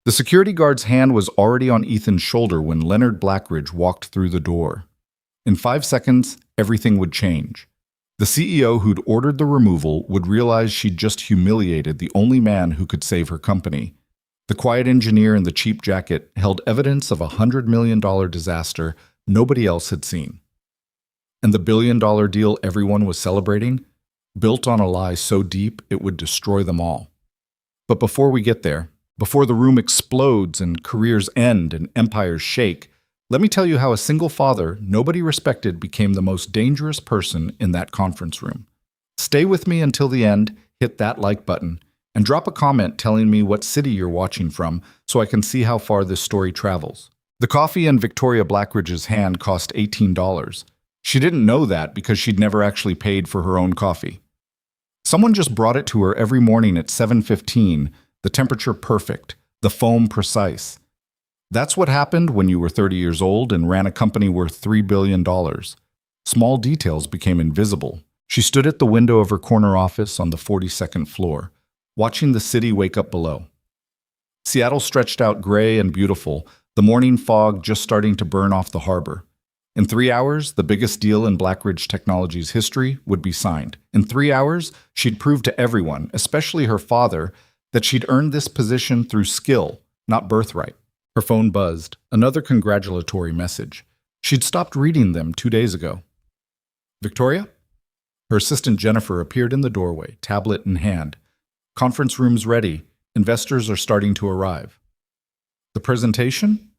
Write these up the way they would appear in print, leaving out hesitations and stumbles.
The security guard's hand was already on Ethan's shoulder when Leonard Blackridge walked through the door. In 5 seconds, everything would change. The CEO who'd ordered the removal would realize she'd just humiliated the only man who could save her company. The quiet engineer in the cheap jacket held evidence of a $100 million disaster nobody else had seen. And the billion-dollar deal everyone was celebrating, built on a lie so deep it would destroy them all. But before we get there, before the room explodes and careers end and empires shake, let me tell you how a single father nobody respected became the most dangerous person in that conference room. Stay with me until the end, hit that like button, and drop a comment telling me what city you're watching from so I can see how far this story travels. The coffee in Victoria Blackridge's hand cost $18. She didn't know that because she'd never actually paid for her own coffee. Someone just brought it to her every morning at 7:15, the temperature perfect, the foam precise. That's what happened when you were 30 years old and ran a company worth $3 billion. Small details became invisible. She stood at the window of her corner office on the 42nd floor, watching the city wake up below. Seattle stretched out gray and beautiful, the morning fog just starting to burn off the harbor. In 3 hours, the biggest deal in Blackridge Technologies' history would be signed. In 3 hours, she'd prove to everyone, especially her father, that she'd earned this position through skill, not birthright. Her phone buzzed, another congratulatory message. She'd stopped reading them 2 days ago. Victoria? Her assistant Jennifer appeared in the doorway, tablet in hand. Conference room's ready. Investors are starting to arrive. The presentation?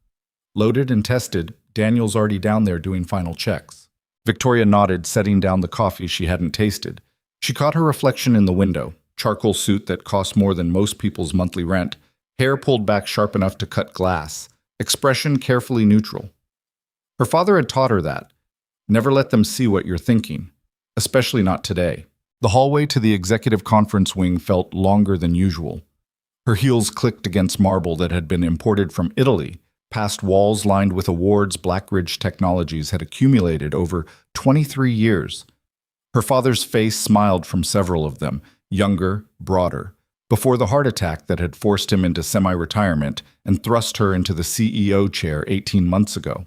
Loaded and tested, Daniel's already down there doing final checks. Victoria nodded, setting down the coffee she hadn't tasted. She caught her reflection in the window, charcoal suit that cost more than most people's monthly rent, hair pulled back sharp enough to cut glass, expression carefully neutral. Her father had taught her that. Never let them see what you're thinking, especially not today. The hallway to the executive conference wing felt longer than usual. Her heels clicked against marble that had been imported from Italy, past walls lined with awards Blackridge Technologies had accumulated over 23 years. Her father's face smiled from several of them, younger, broader, before the heart attack that had forced him into semi-retirement and thrust her into the CEO chair 18 months ago.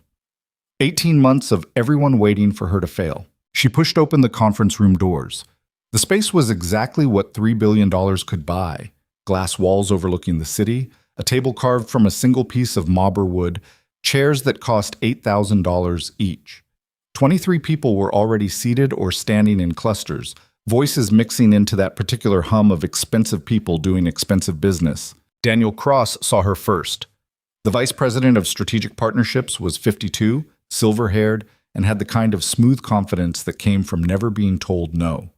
18 months of everyone waiting for her to fail. She pushed open the conference room doors. The space was exactly what $3 billion could buy. Glass walls overlooking the city, a table carved from a single piece of mauber wood, chairs that cost $8,000 each. 23 people were already seated or standing in clusters, voices mixing into that particular hum of expensive people doing expensive business. Daniel Cross saw her first. The vice president of strategic partnerships was 52, silver-haired, and had the kind of smooth confidence that came from never being told no.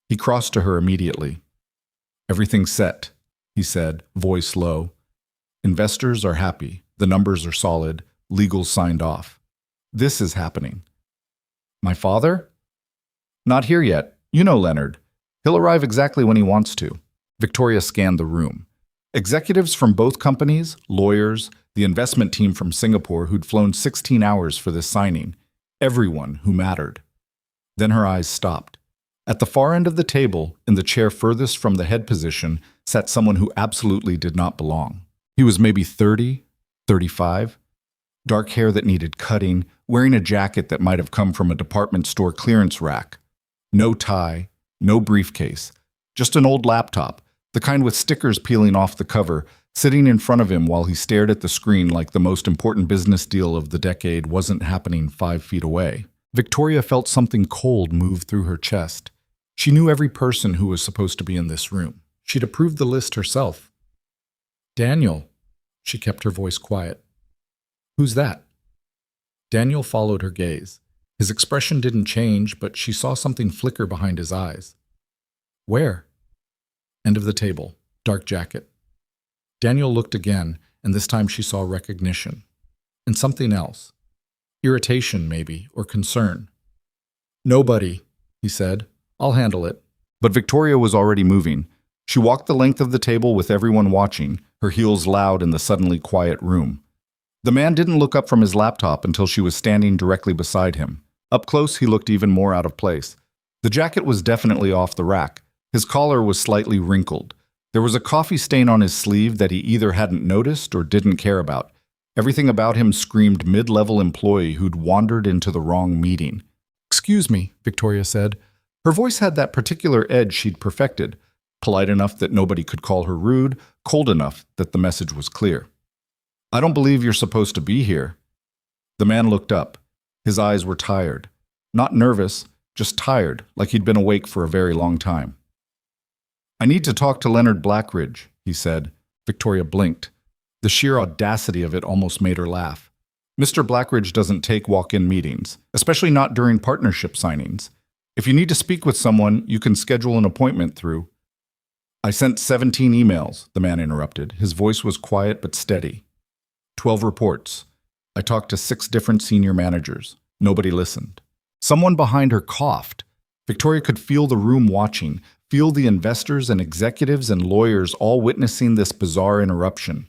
He crossed to her immediately. "Everything's set," he said, voice low. "Investors are happy. The numbers are solid. Legals signed off. This is happening." "My father?" "Not here yet. You know Leonard. He'll arrive exactly when he wants to." Victoria scanned the room. Executives from both companies, lawyers, the investment team from Singapore who'd flown 16 hours for this signing. Everyone who mattered. Then her eyes stopped. At the far end of the table, in the chair furthest from the head position, sat someone who absolutely did not belong. He was maybe 30, 35, dark hair that needed cutting, wearing a jacket that might have come from a department store clearance rack. No tie, no briefcase, just an old laptop, the kind with stickers peeling off the cover, sitting in front of him while he stared at the screen like the most important business deal of the decade wasn't happening 5 feet away. Victoria felt something cold move through her chest. She knew every person who was supposed to be in this room. She'd approved the list herself. "Daniel," she kept her voice quiet. "Who's that?" Daniel followed her gaze. His expression didn't change, but she saw something flicker behind his eyes. "Where?" End of the table, dark jacket. Daniel looked again, and this time she saw recognition. And something else. Irritation, maybe, or concern. "Nobody," he said. "I'll handle it." But Victoria was already moving. She walked the length of the table with everyone watching, her heels loud in the suddenly quiet room. The man didn't look up from his laptop until she was standing directly beside him. Up close, he looked even more out of place. The jacket was definitely off the rack. His collar was slightly wrinkled. There was a coffee stain on his sleeve that he either hadn't noticed or didn't care about. Everything about him screamed mid-level employee who'd wandered into the wrong meeting. "Excuse me," Victoria said. Her voice had that particular edge she'd perfected, polite enough that nobody could call her rude, cold enough that the message was clear. "I don't believe you're supposed to be here." The man looked up. His eyes were tired. Not nervous, just tired, like he'd been awake for a very long time. "I need to talk to Leonard Blackridge," he said. Victoria blinked. The sheer audacity of it almost made her laugh. "Mr. Blackridge doesn't take walk-in meetings, especially not during partnership signings. If you need to speak with someone, you can schedule an appointment through—" "I sent 17 emails," the man interrupted. His voice was quiet but steady. 12 reports. I talked to 6 different senior managers. Nobody listened. Someone behind her coughed. Victoria could feel the room watching, feel the investors and executives and lawyers all witnessing this bizarre interruption.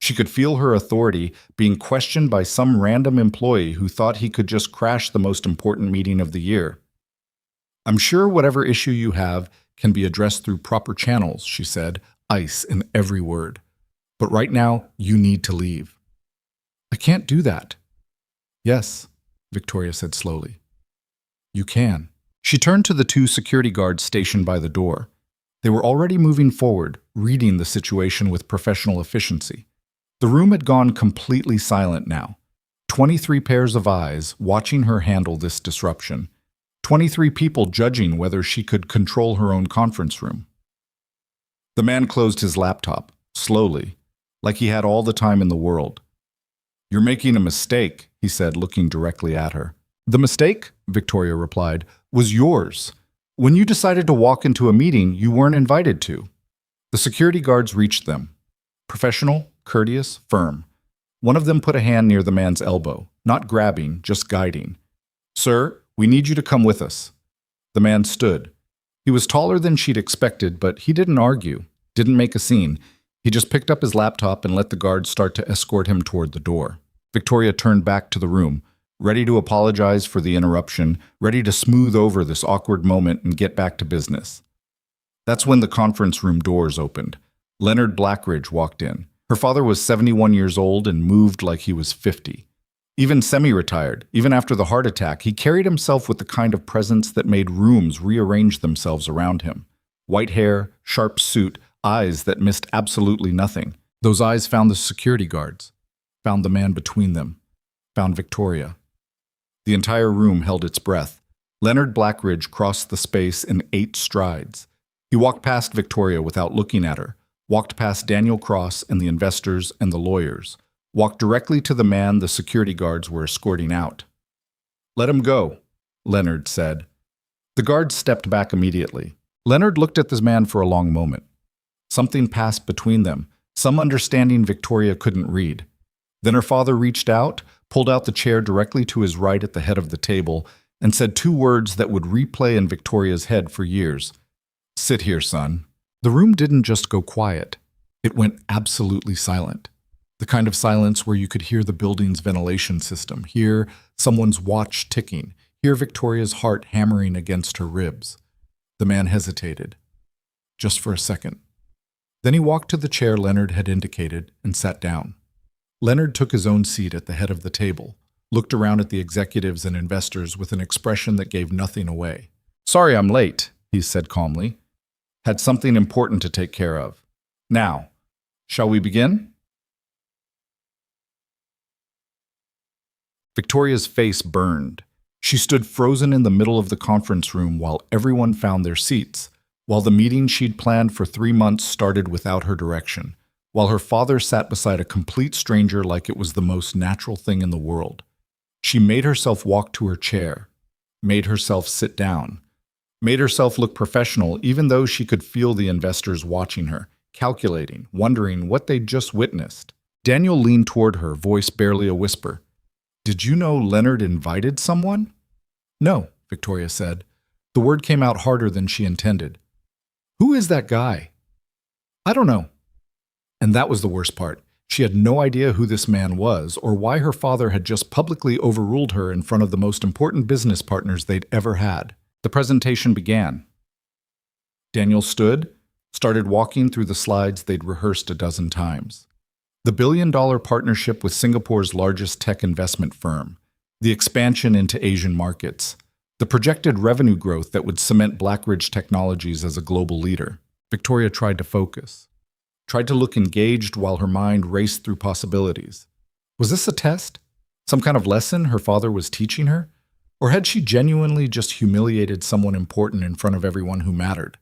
She could feel her authority being questioned by some random employee who thought he could just crash the most important meeting of the year. "I'm sure whatever issue you have can be addressed through proper channels," she said, ice in every word. "But right now, you need to leave." "I can't do that." "Yes," Victoria said slowly. "You can." She turned to the 2 security guards stationed by the door. They were already moving forward, reading the situation with professional efficiency. The room had gone completely silent now. 23 pairs of eyes watching her handle this disruption. 23 people judging whether she could control her own conference room. The man closed his laptop, slowly, like he had all the time in the world. "You're making a mistake," he said, looking directly at her. "The mistake," Victoria replied, "was yours. When you decided to walk into a meeting you weren't invited to." The security guards reached them. Professional, courteous, firm. One of them put a hand near the man's elbow, not grabbing, just guiding. "Sir, we need you to come with us." The man stood. He was taller than she'd expected, but he didn't argue, didn't make a scene. He just picked up his laptop and let the guards start to escort him toward the door. Victoria turned back to the room, ready to apologize for the interruption, ready to smooth over this awkward moment and get back to business. That's when the conference room doors opened. Leonard Blackridge walked in. Her father was 71 years old and moved like he was 50. Even semi-retired, even after the heart attack, he carried himself with the kind of presence that made rooms rearrange themselves around him. White hair, sharp suit, eyes that missed absolutely nothing. Those eyes found the security guards, found the man between them, found Victoria. The entire room held its breath. Leonard Blackridge crossed the space in 8 strides. He walked past Victoria without looking at her, walked past Daniel Cross and the investors and the lawyers, walked directly to the man the security guards were escorting out. "Let him go," Leonard said. The guards stepped back immediately. Leonard looked at this man for a long moment. Something passed between them, some understanding Victoria couldn't read. Then her father reached out, pulled out the chair directly to his right at the head of the table, and said 2 words that would replay in Victoria's head for years. "Sit here, son." The room didn't just go quiet. It went absolutely silent. The kind of silence where you could hear the building's ventilation system, hear someone's watch ticking, hear Victoria's heart hammering against her ribs. The man hesitated. Just for a second. Then he walked to the chair Leonard had indicated and sat down. Leonard took his own seat at the head of the table, looked around at the executives and investors with an expression that gave nothing away. "Sorry I'm late," he said calmly. "Had something important to take care of. Now, shall we begin?" Victoria's face burned. She stood frozen in the middle of the conference room while everyone found their seats, while the meeting she'd planned for 3 months started without her direction, while her father sat beside a complete stranger like it was the most natural thing in the world. She made herself walk to her chair, made herself sit down, made herself look professional even though she could feel the investors watching her, calculating, wondering what they'd just witnessed. Daniel leaned toward her, voice barely a whisper. "Did you know Leonard invited someone?" "No," Victoria said. The word came out harder than she intended. "Who is that guy?" "I don't know." And that was the worst part. She had no idea who this man was or why her father had just publicly overruled her in front of the most important business partners they'd ever had. The presentation began. Daniel stood, started walking through the slides they'd rehearsed a dozen times. The billion-dollar partnership with Singapore's largest tech investment firm, the expansion into Asian markets, the projected revenue growth that would cement Blackridge Technologies as a global leader. Victoria tried to focus, tried to look engaged while her mind raced through possibilities. Was this a test? Some kind of lesson her father was teaching her? Or had she genuinely just humiliated someone important in front of everyone who mattered?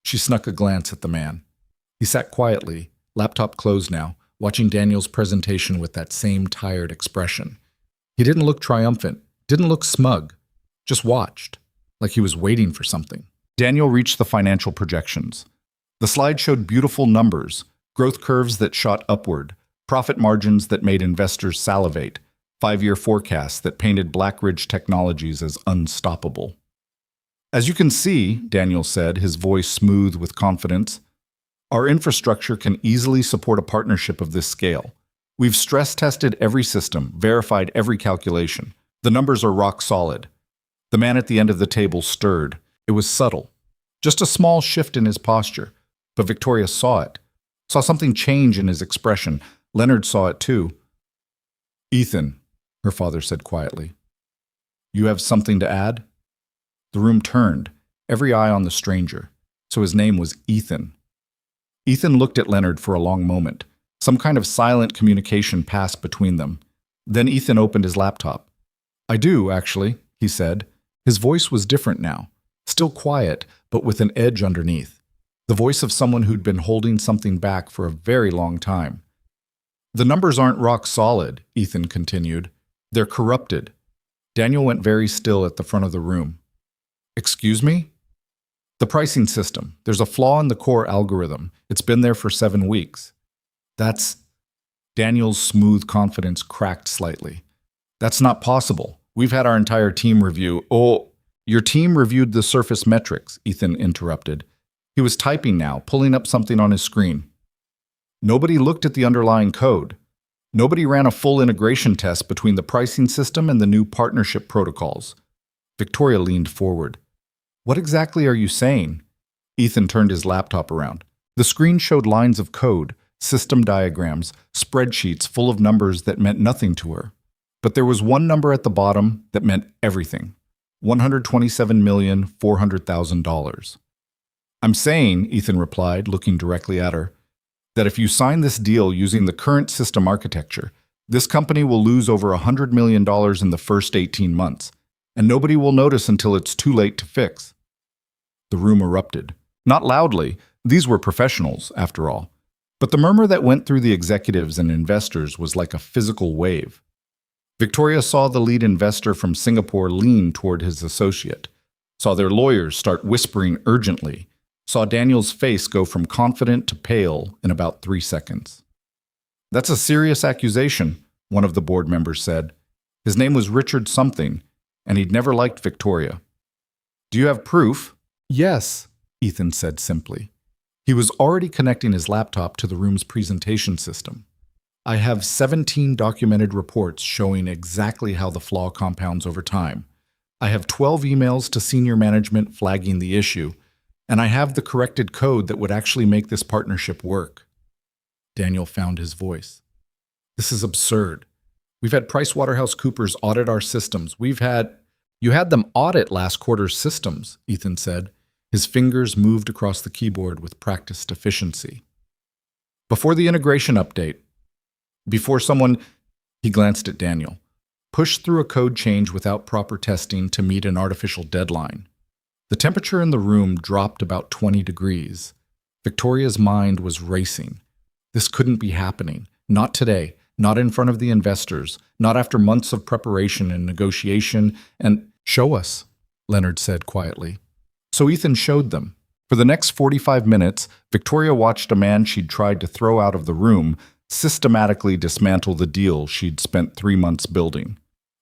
She snuck a glance at the man. He sat quietly, laptop closed now, watching Daniel's presentation with that same tired expression. He didn't look triumphant, didn't look smug, just watched, like he was waiting for something. Daniel reached the financial projections. The slide showed beautiful numbers, growth curves that shot upward, profit margins that made investors salivate, 5-year forecasts that painted Blackridge Technologies as unstoppable. As you can see, Daniel said, his voice smooth with confidence, our infrastructure can easily support a partnership of this scale. We've stress-tested every system, verified every calculation. The numbers are rock solid. The man at the end of the table stirred. It was subtle. Just a small shift in his posture. But Victoria saw it. Saw something change in his expression. Leonard saw it too. Ethan, her father said quietly. You have something to add? The room turned, every eye on the stranger. So his name was Ethan. Ethan looked at Leonard for a long moment. Some kind of silent communication passed between them. Then Ethan opened his laptop. I do, actually, he said. His voice was different now. Still quiet, but with an edge underneath. The voice of someone who'd been holding something back for a very long time. The numbers aren't rock solid, Ethan continued. They're corrupted. Daniel went very still at the front of the room. Excuse me? The pricing system. There's a flaw in the core algorithm. It's been there for 7 weeks. That's... Daniel's smooth confidence cracked slightly. That's not possible. We've had our entire team review. Oh, your team reviewed the surface metrics, Ethan interrupted. He was typing now, pulling up something on his screen. Nobody looked at the underlying code. Nobody ran a full integration test between the pricing system and the new partnership protocols. Victoria leaned forward. What exactly are you saying? Ethan turned his laptop around. The screen showed lines of code, system diagrams, spreadsheets full of numbers that meant nothing to her. But there was one number at the bottom that meant everything. $127,400,000. I'm saying, Ethan replied, looking directly at her, that if you sign this deal using the current system architecture, this company will lose over $100 million in the first 18 months, and nobody will notice until it's too late to fix. The room erupted. Not loudly. These were professionals, after all. But the murmur that went through the executives and investors was like a physical wave. Victoria saw the lead investor from Singapore lean toward his associate, saw their lawyers start whispering urgently, saw Daniel's face go from confident to pale in about 3 seconds. That's a serious accusation, one of the board members said. His name was Richard something, and he'd never liked Victoria. Do you have proof? Yes, Ethan said simply. He was already connecting his laptop to the room's presentation system. I have 17 documented reports showing exactly how the flaw compounds over time. I have 12 emails to senior management flagging the issue, and I have the corrected code that would actually make this partnership work. Daniel found his voice. This is absurd. We've had PricewaterhouseCoopers audit our systems. You had them audit last quarter's systems, Ethan said. His fingers moved across the keyboard with practiced efficiency. Before the integration update, before someone, he glanced at Daniel, pushed through a code change without proper testing to meet an artificial deadline. The temperature in the room dropped about 20 degrees. Victoria's mind was racing. This couldn't be happening. Not today. Not in front of the investors. Not after months of preparation and negotiation. And show us, Leonard said quietly. So Ethan showed them. For the next 45 minutes, Victoria watched a man she'd tried to throw out of the room systematically dismantle the deal she'd spent 3 months building.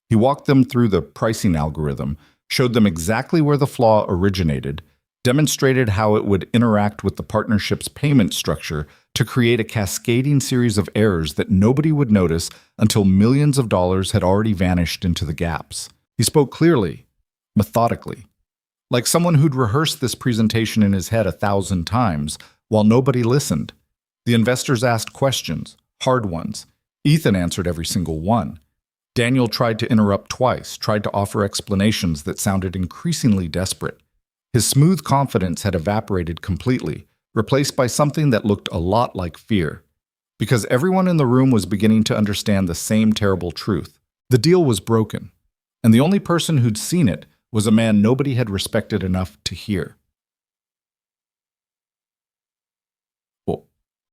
He walked them through the pricing algorithm, showed them exactly where the flaw originated, demonstrated how it would interact with the partnership's payment structure to create a cascading series of errors that nobody would notice until millions of dollars had already vanished into the gaps. He spoke clearly, methodically, like someone who'd rehearsed this presentation in his head 1,000 times, while nobody listened. The investors asked questions, hard ones. Ethan answered every single one. Daniel tried to interrupt twice, tried to offer explanations that sounded increasingly desperate. His smooth confidence had evaporated completely, replaced by something that looked a lot like fear. Because everyone in the room was beginning to understand the same terrible truth. The deal was broken, and the only person who'd seen it was a man nobody had respected enough to hear.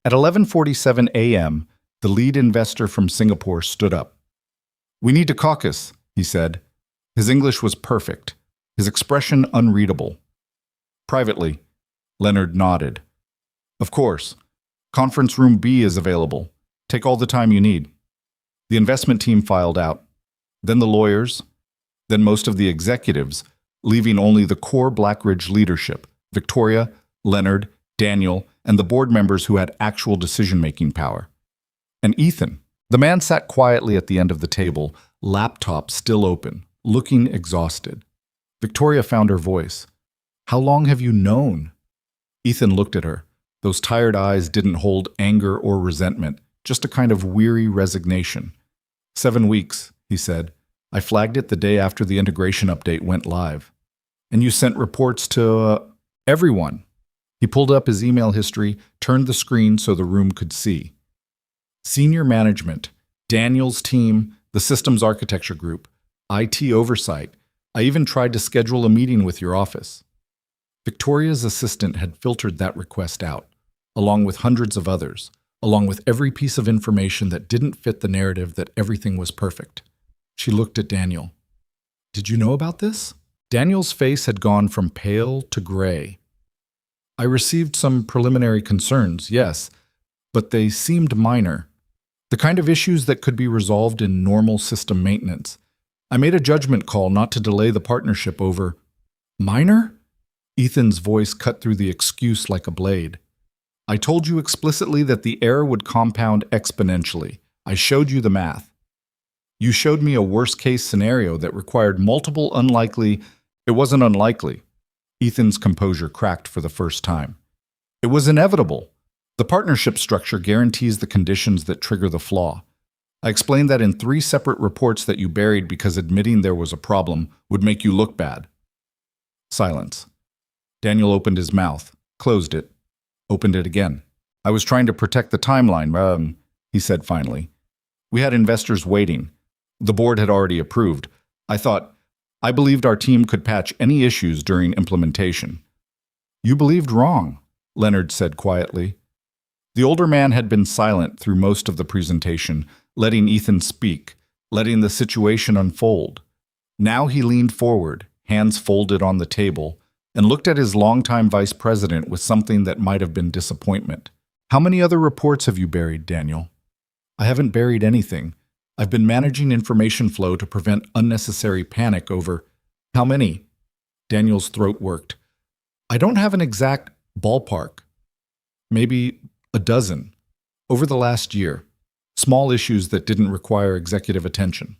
At 11:47 a.m., the lead investor from Singapore stood up. "We need to caucus," he said. His English was perfect, his expression unreadable. Privately, Leonard nodded. "Of course. Conference room B is available. Take all the time you need." The investment team filed out. Then the lawyers, then most of the executives, leaving only the core Blackridge leadership, Victoria, Leonard, Daniel, and the board members who had actual decision-making power. And Ethan, the man sat quietly at the end of the table, laptop still open, looking exhausted. Victoria found her voice. "How long have you known?" Ethan looked at her. Those tired eyes didn't hold anger or resentment, just a kind of weary resignation. 7 weeks, he said. "I flagged it the day after the integration update went live. And you sent reports to everyone." He pulled up his email history, turned the screen so the room could see. Senior management, Daniel's team, the systems architecture group, IT oversight. I even tried to schedule a meeting with your office. Victoria's assistant had filtered that request out, along with hundreds of others, along with every piece of information that didn't fit the narrative that everything was perfect. She looked at Daniel. "Did you know about this?" Daniel's face had gone from pale to gray. "I received some preliminary concerns, yes, but they seemed minor. The kind of issues that could be resolved in normal system maintenance. I made a judgment call not to delay the partnership over..." "Minor?" Ethan's voice cut through the excuse like a blade. "I told you explicitly that the error would compound exponentially. I showed you the math. You showed me a worst-case scenario that required multiple unlikely..." "It wasn't unlikely." Ethan's composure cracked for the first time. "It was inevitable. The partnership structure guarantees the conditions that trigger the flaw. I explained that in 3 separate reports that you buried because admitting there was a problem would make you look bad." Silence. Daniel opened his mouth, closed it, opened it again. "I was trying to protect the timeline, he said finally. "We had investors waiting. The board had already approved. I believed our team could patch any issues during implementation." "You believed wrong," Leonard said quietly. The older man had been silent through most of the presentation, letting Ethan speak, letting the situation unfold. Now he leaned forward, hands folded on the table, and looked at his longtime vice president with something that might have been disappointment. "How many other reports have you buried, Daniel?" "I haven't buried anything. I've been managing information flow to prevent unnecessary panic over..." "How many?" Daniel's throat worked. "I don't have an exact ballpark. Maybe a dozen. Over the last year. Small issues that didn't require executive attention."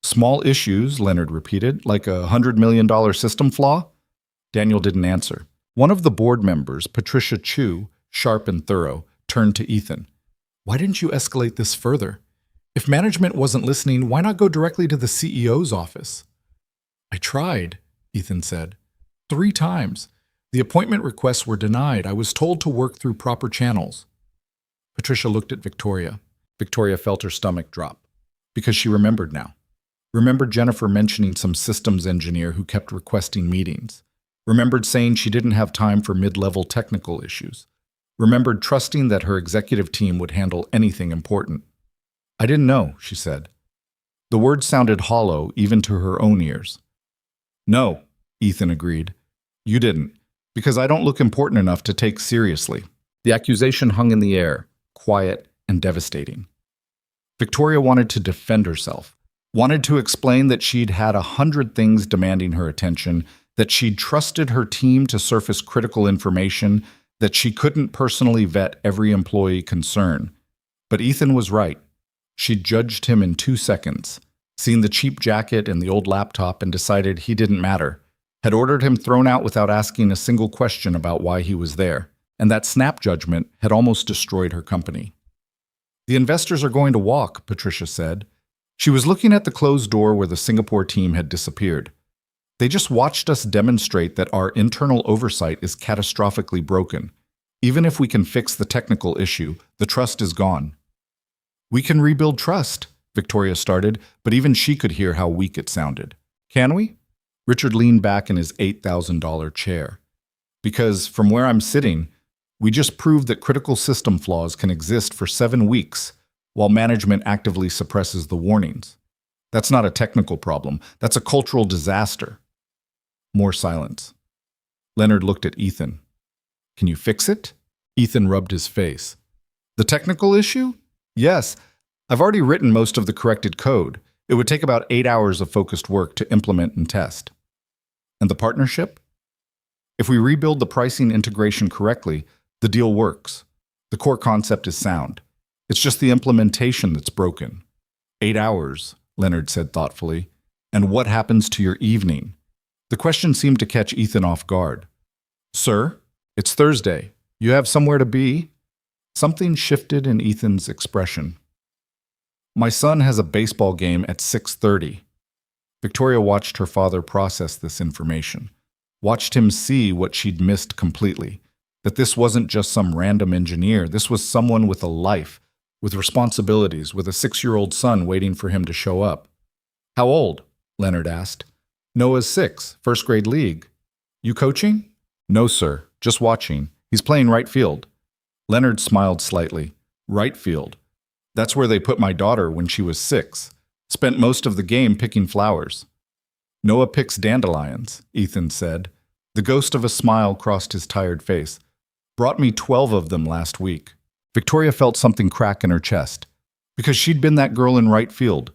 "Small issues," Leonard repeated, "like a $100 million system flaw?" Daniel didn't answer. One of the board members, Patricia Chu, sharp and thorough, turned to Ethan. "Why didn't you escalate this further? If management wasn't listening, why not go directly to the CEO's office?" "I tried," Ethan said. 3 times. The appointment requests were denied. I was told to work through proper channels." Patricia looked at Victoria. Victoria felt her stomach drop, because she remembered now. Remembered Jennifer mentioning some systems engineer who kept requesting meetings. Remembered saying she didn't have time for mid-level technical issues. Remembered trusting that her executive team would handle anything important. "I didn't know," she said. The words sounded hollow even to her own ears. "No," Ethan agreed. "You didn't, because I don't look important enough to take seriously." The accusation hung in the air, quiet and devastating. Victoria wanted to defend herself, wanted to explain that she'd had 100 things demanding her attention, that she'd trusted her team to surface critical information, that she couldn't personally vet every employee concern. But Ethan was right. She'd judged him in 2 seconds, seen the cheap jacket and the old laptop and decided he didn't matter, had ordered him thrown out without asking a single question about why he was there. and that snap judgment had almost destroyed her company. "The investors are going to walk," Patricia said. She was looking at the closed door where the Singapore team had disappeared. "They just watched us demonstrate that our internal oversight is catastrophically broken. Even if we can fix the technical issue, the trust is gone." "We can rebuild trust," Victoria started, but even she could hear how weak it sounded. "Can we?" Richard leaned back in his $8,000 chair. "Because from where I'm sitting, we just proved that critical system flaws can exist for 7 weeks while management actively suppresses the warnings. That's not a technical problem. That's a cultural disaster." More silence. Leonard looked at Ethan. "Can you fix it?" Ethan rubbed his face. "The technical issue? Yes. I've already written most of the corrected code. It would take about 8 hours of focused work to implement and test." "And the partnership?" "If we rebuild the pricing integration correctly, the deal works. The core concept is sound. It's just the implementation that's broken." 8 hours, Leonard said thoughtfully. "And what happens to your evening?" The question seemed to catch Ethan off guard. "Sir, it's Thursday. You have somewhere to be?" Something shifted in Ethan's expression. "My son has a baseball game at 6:30. Victoria watched her father process this information, watched him see what she'd missed completely, that this wasn't just some random engineer, this was someone with a life, with responsibilities, with a 6-year-old son waiting for him to show up. "How old?" Leonard asked. "Noah's 6, first grade league." "You coaching?" "No, sir, just watching. He's playing right field." Leonard smiled slightly. "Right field. That's where they put my daughter when she was 6. Spent most of the game picking flowers." "Noah picks dandelions," Ethan said. The ghost of a smile crossed his tired face. "Brought me 12 of them last week." Victoria felt something crack in her chest. Because she'd been that girl in right field.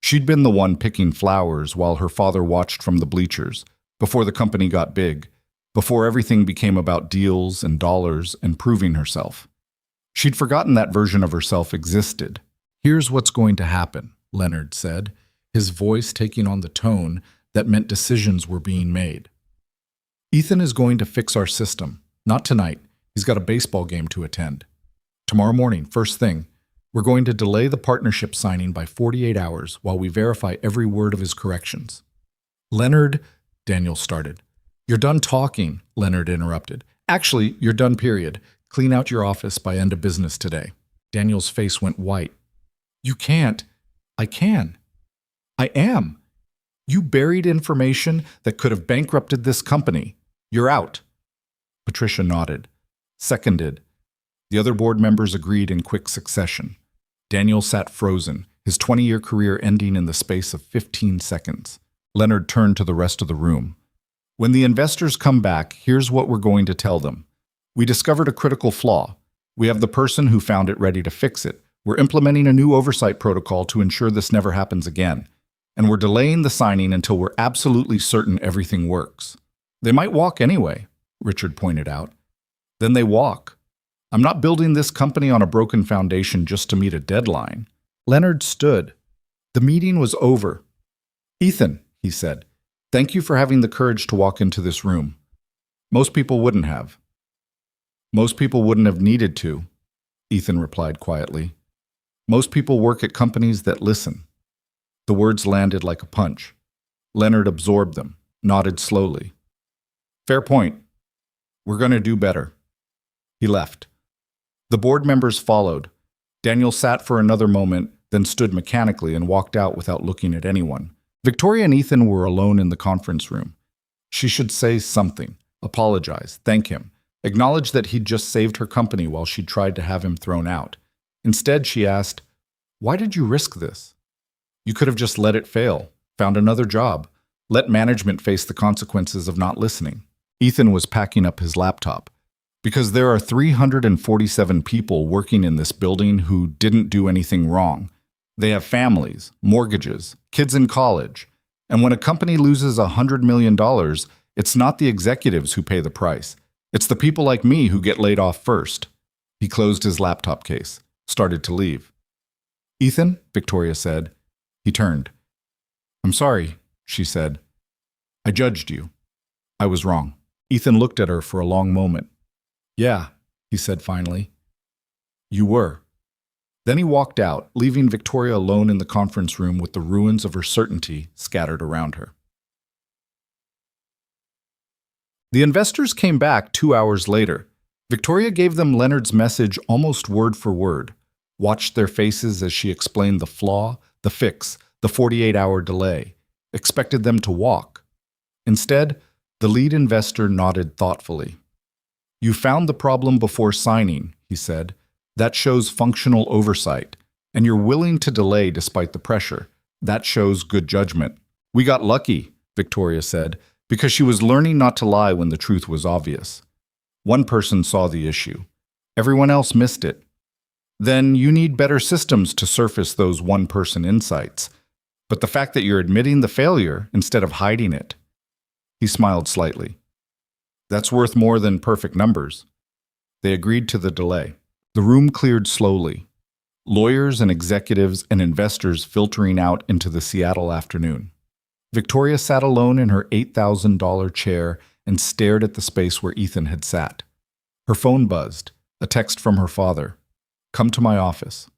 She'd been the one picking flowers while her father watched from the bleachers, before the company got big, before everything became about deals and dollars and proving herself. She'd forgotten that version of herself existed. "Here's what's going to happen," Leonard said, his voice taking on the tone that meant decisions were being made. "Ethan is going to fix our system. Not tonight. He's got a baseball game to attend. Tomorrow morning, first thing, we're going to delay the partnership signing by 48 hours while we verify every word of his corrections." "Leonard," Daniel started. "You're done talking," Leonard interrupted. "Actually, you're done, period. Clean out your office by end of business today." Daniel's face went white. "You can't." "I can. I am. You buried information that could have bankrupted this company. You're out." Patricia nodded. Seconded. The other board members agreed in quick succession. Daniel sat frozen, his 20-year career ending in the space of 15 seconds. Leonard turned to the rest of the room. "When the investors come back, here's what we're going to tell them. We discovered a critical flaw. We have the person who found it ready to fix it. We're implementing a new oversight protocol to ensure this never happens again. And we're delaying the signing until we're absolutely certain everything works." "They might walk anyway," Richard pointed out. "Then they walk. I'm not building this company on a broken foundation just to meet a deadline." Leonard stood. The meeting was over. "Ethan," he said, "thank you for having the courage to walk into this room. Most people wouldn't have." "Most people wouldn't have needed to," Ethan replied quietly. "Most people work at companies that listen." The words landed like a punch. Leonard absorbed them, nodded slowly. "Fair point. We're going to do better." He left. The board members followed. Daniel sat for another moment, then stood mechanically and walked out without looking at anyone. Victoria and Ethan were alone in the conference room. She should say something, apologize, thank him, acknowledge that he'd just saved her company while she tried to have him thrown out. Instead, she asked, "Why did you risk this? You could have just let it fail, found another job, let management face the consequences of not listening." Ethan was packing up his laptop. "Because there are 347 people working in this building who didn't do anything wrong. They have families, mortgages, kids in college. And when a company loses $100 million, it's not the executives who pay the price. It's the people like me who get laid off first." He closed his laptop case, started to leave. "Ethan," Victoria said. He turned. "I'm sorry," she said. "I judged you. I was wrong." Ethan looked at her for a long moment. "Yeah, he said finally. You were. Then he walked out, leaving Victoria alone in the conference room with the ruins of her certainty scattered around her. The investors came back 2 hours later. Victoria gave them Leonard's message almost word for word, watched their faces as she explained the flaw, the fix, the 48-hour delay, expected them to walk. Instead, the lead investor nodded thoughtfully. You found the problem before signing, he said. That shows functional oversight, and you're willing to delay despite the pressure. That shows good judgment. We got lucky, Victoria said, because she was learning not to lie when the truth was obvious. One person saw the issue. Everyone else missed it. Then you need better systems to surface those one-person insights. But the fact that you're admitting the failure instead of hiding it. He smiled slightly. That's worth more than perfect numbers. They agreed to the delay. The room cleared slowly. Lawyers and executives and investors filtering out into the Seattle afternoon. Victoria sat alone in her $8,000 chair and stared at the space where Ethan had sat. Her phone buzzed, a text from her father. Come to my office.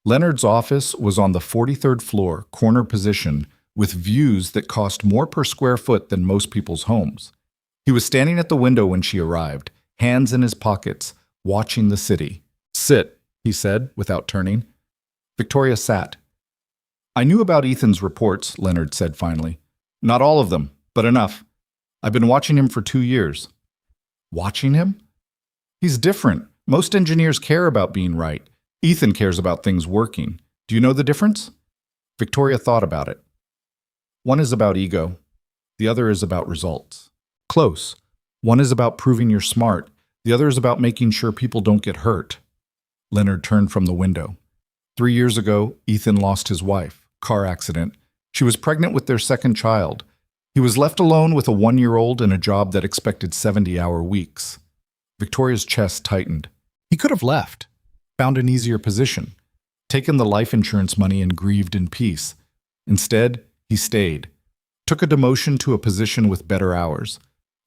Leonard's office was on the 43rd floor, corner position, with views that cost more per square foot than most people's homes. He was standing at the window when she arrived, hands in his pockets, watching the city. Sit, he said, without turning. Victoria sat. I knew about Ethan's reports, Leonard said finally. Not all of them, but enough. I've been watching him for 2 years. Watching him? He's different. Most engineers care about being right. Ethan cares about things working. Do you know the difference? Victoria thought about it. One is about ego. The other is about results. Close. One is about proving you're smart. The other is about making sure people don't get hurt. Leonard turned from the window. 3 years ago, Ethan lost his wife. Car accident. She was pregnant with their second child. He was left alone with a 1-year-old in a job that expected 70-hour weeks. Victoria's chest tightened. He could have left, found an easier position, taken the life insurance money and grieved in peace. Instead, he stayed, took a demotion to a position with better hours,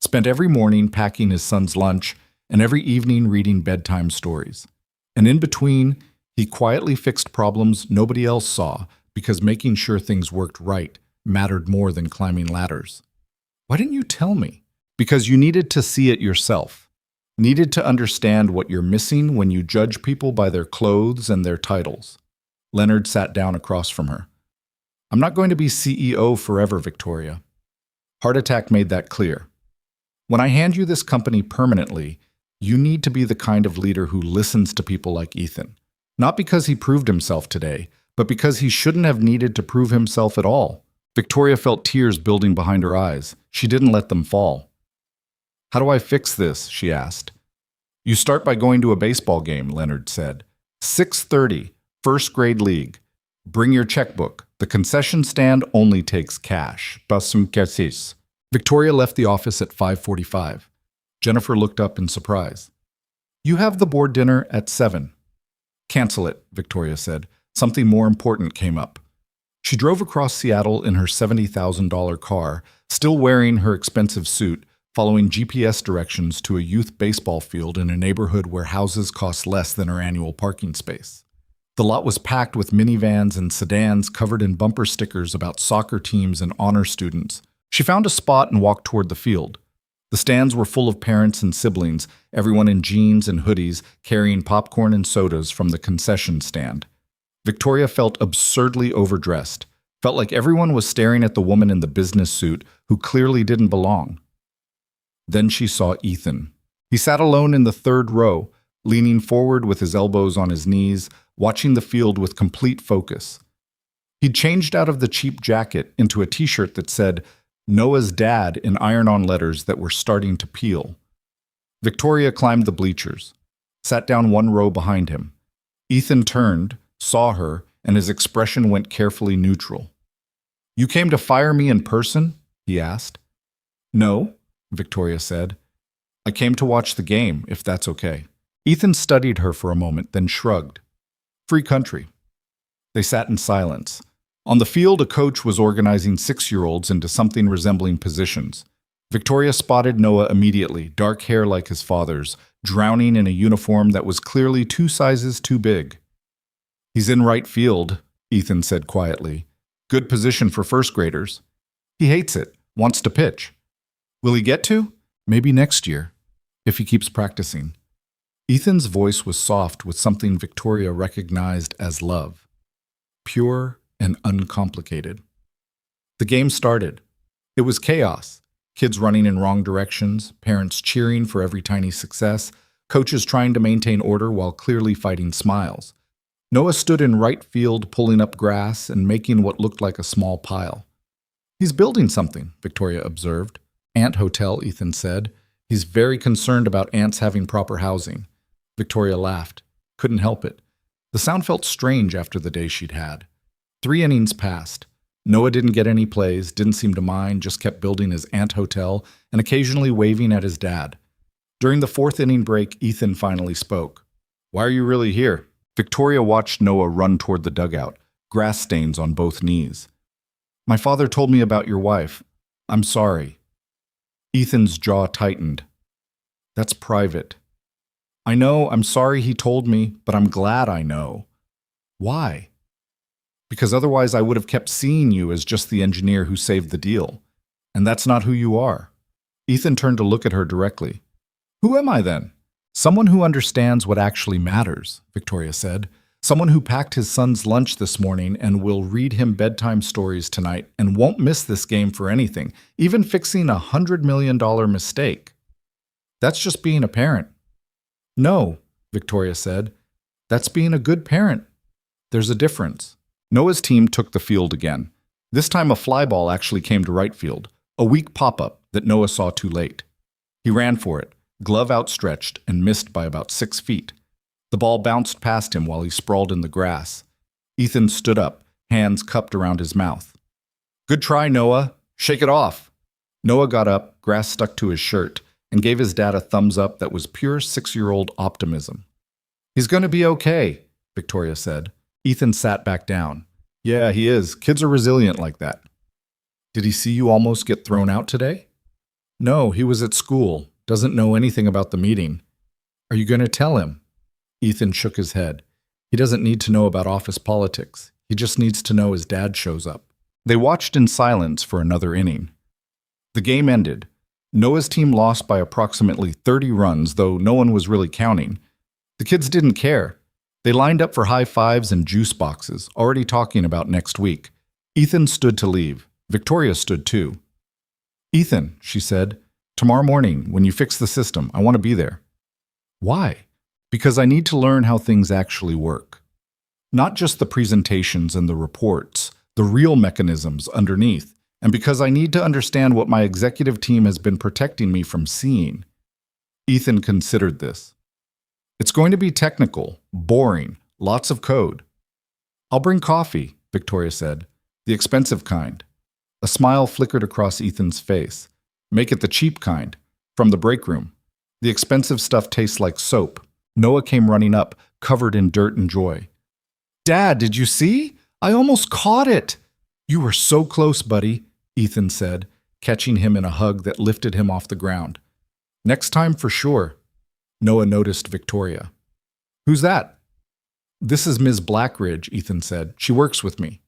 spent every morning packing his son's lunch and every evening reading bedtime stories. And in between, he quietly fixed problems nobody else saw because making sure things worked right mattered more than climbing ladders. Why didn't you tell me? Because you needed to see it yourself. Needed to understand what you're missing when you judge people by their clothes and their titles. Leonard sat down across from her. I'm not going to be CEO forever, Victoria. Heart attack made that clear. When I hand you this company permanently, you need to be the kind of leader who listens to people like Ethan. Not because he proved himself today, but because he shouldn't have needed to prove himself at all. Victoria felt tears building behind her eyes. She didn't let them fall. How do I fix this? She asked. You start by going to a baseball game, Leonard said. 6:30, first grade league. Bring your checkbook. The concession stand only takes cash. Basum cassis. Victoria left the office at 5:45. Jennifer looked up in surprise. You have the board dinner at 7. Cancel it, Victoria said. Something more important came up. She drove across Seattle in her $70,000 car, still wearing her expensive suit, following GPS directions to a youth baseball field in a neighborhood where houses cost less than her annual parking space. The lot was packed with minivans and sedans covered in bumper stickers about soccer teams and honor students. She found a spot and walked toward the field. The stands were full of parents and siblings, everyone in jeans and hoodies, carrying popcorn and sodas from the concession stand. Victoria felt absurdly overdressed, felt like everyone was staring at the woman in the business suit who clearly didn't belong. Then she saw Ethan. He sat alone in the 3rd row, leaning forward with his elbows on his knees, watching the field with complete focus. He'd changed out of the cheap jacket into a t-shirt that said, Noah's dad in iron-on letters that were starting to peel. Victoria climbed the bleachers, sat down 1 row behind him. Ethan turned, saw her, and his expression went carefully neutral. You came to fire me in person? He asked. No, Victoria said. I came to watch the game, if that's okay. Ethan studied her for a moment, then shrugged. Free country. They sat in silence. On the field, a coach was organizing 6-year-olds into something resembling positions. Victoria spotted Noah immediately, dark hair like his father's, drowning in a uniform that was clearly 2 sizes too big. "He's in right field," Ethan said quietly. "Good position for first graders. He hates it, wants to pitch. Will he get to? Maybe next year, if he keeps practicing." Ethan's voice was soft with something Victoria recognized as love. Pure and uncomplicated. The game started. It was chaos. Kids running in wrong directions, parents cheering for every tiny success, coaches trying to maintain order while clearly fighting smiles. Noah stood in right field pulling up grass and making what looked like a small pile. "He's building something," Victoria observed. "Ant hotel," Ethan said. "He's very concerned about ants having proper housing." Victoria laughed. Couldn't help it. The sound felt strange after the day she'd had. 3 innings passed. Noah didn't get any plays, didn't seem to mind, just kept building his ant hotel and occasionally waving at his dad. During the 4th inning break, Ethan finally spoke. "Why are you really here?" Victoria watched Noah run toward the dugout, grass stains on both knees. "My father told me about your wife. I'm sorry." Ethan's jaw tightened. "That's private." "I know, I'm sorry he told me, but I'm glad I know." "Why?" "Because otherwise I would have kept seeing you as just the engineer who saved the deal. And that's not who you are." Ethan turned to look at her directly. "Who am I then?" "Someone who understands what actually matters," Victoria said. "Someone who packed his son's lunch this morning and will read him bedtime stories tonight and won't miss this game for anything, even fixing a $100 million mistake." "That's just being a parent." "No," Victoria said. "That's being a good parent. There's a difference." Noah's team took the field again. This time a fly ball actually came to right field, a weak pop-up that Noah saw too late. He ran for it, glove outstretched, and missed by about 6 feet. The ball bounced past him while he sprawled in the grass. Ethan stood up, hands cupped around his mouth. "Good try, Noah. Shake it off." Noah got up, grass stuck to his shirt, and gave his dad a thumbs up that was pure 6-year-old optimism. "He's going to be okay," Victoria said. Ethan sat back down. "Yeah, he is. Kids are resilient like that." "Did he see you almost get thrown out today?" "No, he was at school. Doesn't know anything about the meeting." "Are you going to tell him?" Ethan shook his head. "He doesn't need to know about office politics. He just needs to know his dad shows up." They watched in silence for another inning. The game ended. Noah's team lost by approximately 30 runs, though no one was really counting. The kids didn't care. They lined up for high fives and juice boxes, already talking about next week. Ethan stood to leave. Victoria stood too. "Ethan," she said, "tomorrow morning, when you fix the system, I want to be there." "Why?" "Because I need to learn how things actually work. Not just the presentations and the reports, the real mechanisms underneath. And because I need to understand what my executive team has been protecting me from seeing." Ethan considered this. "It's going to be technical, boring, lots of code." "I'll bring coffee," Victoria said. "The expensive kind." A smile flickered across Ethan's face. "Make it the cheap kind, from the break room. The expensive stuff tastes like soap." Noah came running up, covered in dirt and joy. "Dad, did you see? I almost caught it." "You were so close, buddy," Ethan said, catching him in a hug that lifted him off the ground. "Next time for sure." Noah noticed Victoria. "Who's that?" "This is Ms. Blackridge," Ethan said. "She works with me."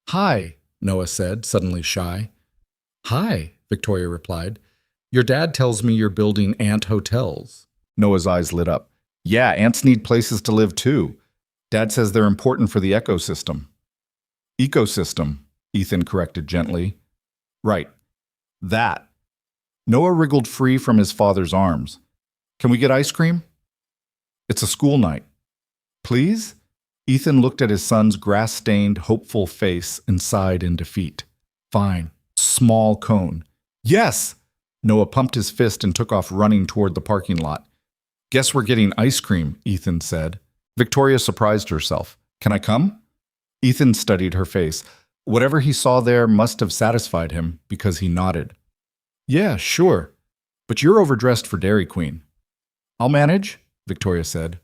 "Hi," Noah said, suddenly shy. "Hi," Victoria replied. "Your dad tells me you're building ant hotels." Noah's eyes lit up. "Yeah, ants need places to live too. Dad says they're important for the ecosystem." "Ecosystem," Ethan corrected gently. "Right. That." Noah wriggled free from his father's arms. "Can we get ice cream?" "It's a school night." "Please?" Ethan looked at his son's grass-stained, hopeful face and sighed in defeat. "Fine. Small cone." "Yes!" Noah pumped his fist and took off running toward the parking lot. "Guess we're getting ice cream," Ethan said. Victoria surprised herself. "Can I come?" Ethan studied her face. Whatever he saw there must have satisfied him, because he nodded. "Yeah, sure. But you're overdressed for Dairy Queen." "I'll manage," Victoria said.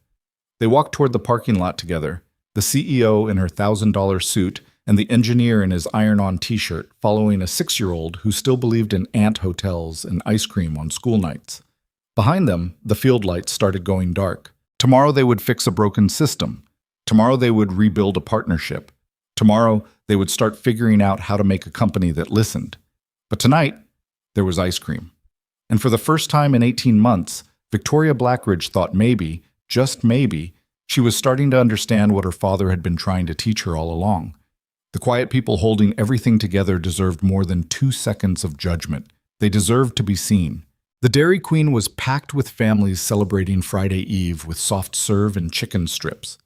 They walked toward the parking lot together, the CEO in her $1,000 suit and the engineer in his iron-on t-shirt, following a 6-year-old who still believed in ant hotels and ice cream on school nights. Behind them, the field lights started going dark. Tomorrow they would fix a broken system. Tomorrow they would rebuild a partnership. Tomorrow they would start figuring out how to make a company that listened. But tonight, there was ice cream. And for the first time in 18 months, Victoria Blackridge thought maybe, just maybe, she was starting to understand what her father had been trying to teach her all along. The quiet people holding everything together deserved more than 2 seconds of judgment. They deserved to be seen. The Dairy Queen was packed with families celebrating Friday Eve with soft serve and chicken strips.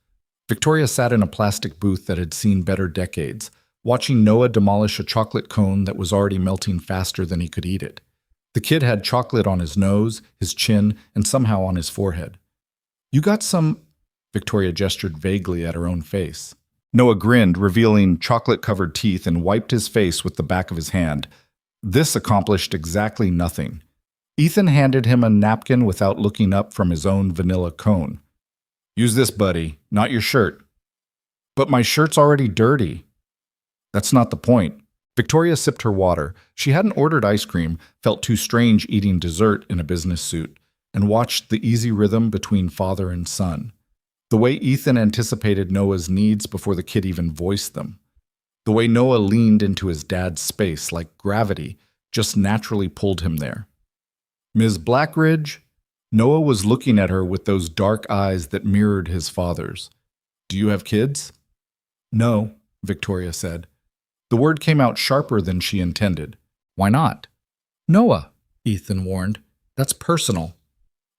Victoria sat in a plastic booth that had seen better decades, watching Noah demolish a chocolate cone that was already melting faster than he could eat it. The kid had chocolate on his nose, his chin, and somehow on his forehead. "You got some—" Victoria gestured vaguely at her own face. Noah grinned, revealing chocolate-covered teeth, and wiped his face with the back of his hand. This accomplished exactly nothing. Ethan handed him a napkin without looking up from his own vanilla cone. "Use this, buddy, not your shirt." "But my shirt's already dirty." "That's not the point." Victoria sipped her water. She hadn't ordered ice cream, felt too strange eating dessert in a business suit, and watched the easy rhythm between father and son. The way Ethan anticipated Noah's needs before the kid even voiced them. The way Noah leaned into his dad's space like gravity just naturally pulled him there. "Ms. Blackridge?" Noah was looking at her with those dark eyes that mirrored his father's. "Do you have kids?" "No," Victoria said. The word came out sharper than she intended. "Why not?" "Noah," Ethan warned. "That's personal."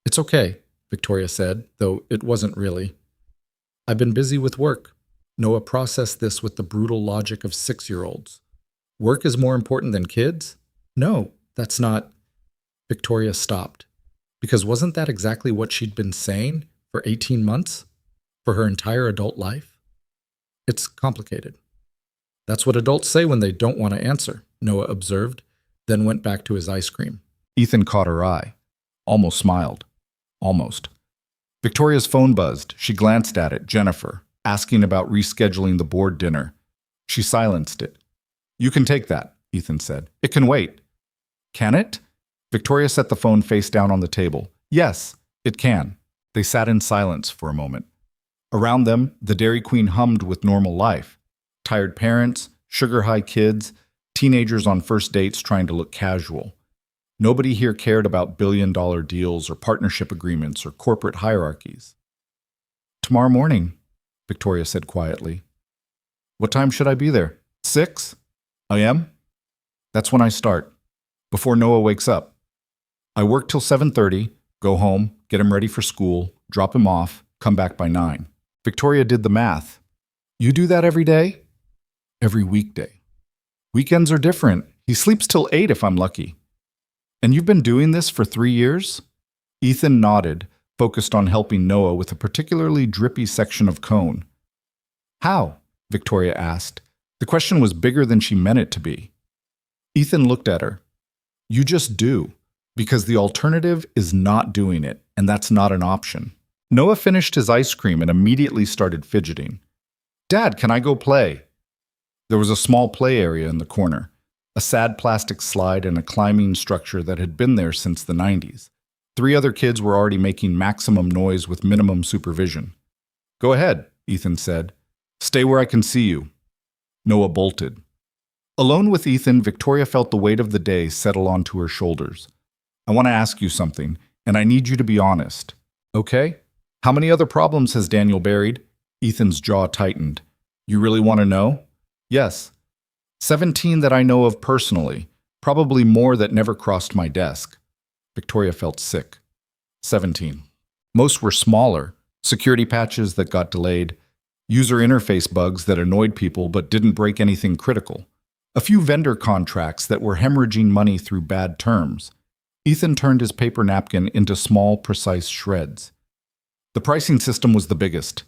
"It's okay," Victoria said, though it wasn't really. "I've been busy with work." Noah processed this with the brutal logic of 6-year-olds. "Work is more important than kids?" "No, that's not—" Victoria stopped. Because wasn't that exactly what she'd been saying for 18 months? For her entire adult life? "It's complicated." "That's what adults say when they don't want to answer," Noah observed, then went back to his ice cream. Ethan caught her eye. Almost smiled. Almost. Victoria's phone buzzed. She glanced at it, Jennifer, asking about rescheduling the board dinner. She silenced it. "You can take that," Ethan said. "It can wait." "Can it?" Victoria set the phone face down on the table. "Yes, it can." They sat in silence for a moment. Around them, the Dairy Queen hummed with normal life. Tired parents, sugar-high kids, teenagers on first dates trying to look casual. Nobody here cared about billion-dollar deals or partnership agreements or corporate hierarchies. "Tomorrow morning," Victoria said quietly. "What time should I be there? 6? I am? That's when I start. Before Noah wakes up. I work till 7:30, go home, get him ready for school, drop him off, come back by 9. Victoria did the math. "You do that every day?" "Every weekday." "Weekends are different. He sleeps till 8 if I'm lucky." "And you've been doing this for 3 years?" Ethan nodded, focused on helping Noah with a particularly drippy section of cone. "How?" Victoria asked. The question was bigger than she meant it to be. Ethan looked at her. "You just do, because the alternative is not doing it, and that's not an option." Noah finished his ice cream and immediately started fidgeting. "Dad, can I go play?" There was a small play area in the corner, a sad plastic slide and a climbing structure that had been there since the 90s. 3 other kids were already making maximum noise with minimum supervision. "Go ahead," Ethan said. "Stay where I can see you." Noah bolted. Alone with Ethan, Victoria felt the weight of the day settle onto her shoulders. "I want to ask you something, and I need you to be honest. Okay? How many other problems has Daniel buried?" Ethan's jaw tightened. "You really want to know?" "Yes. 17 that I know of personally, probably more that never crossed my desk." Victoria felt sick. 17. Most were smaller, security patches that got delayed, user interface bugs that annoyed people but didn't break anything critical, a few vendor contracts that were hemorrhaging money through bad terms. Ethan turned his paper napkin into small, precise shreds. The pricing system was the biggest.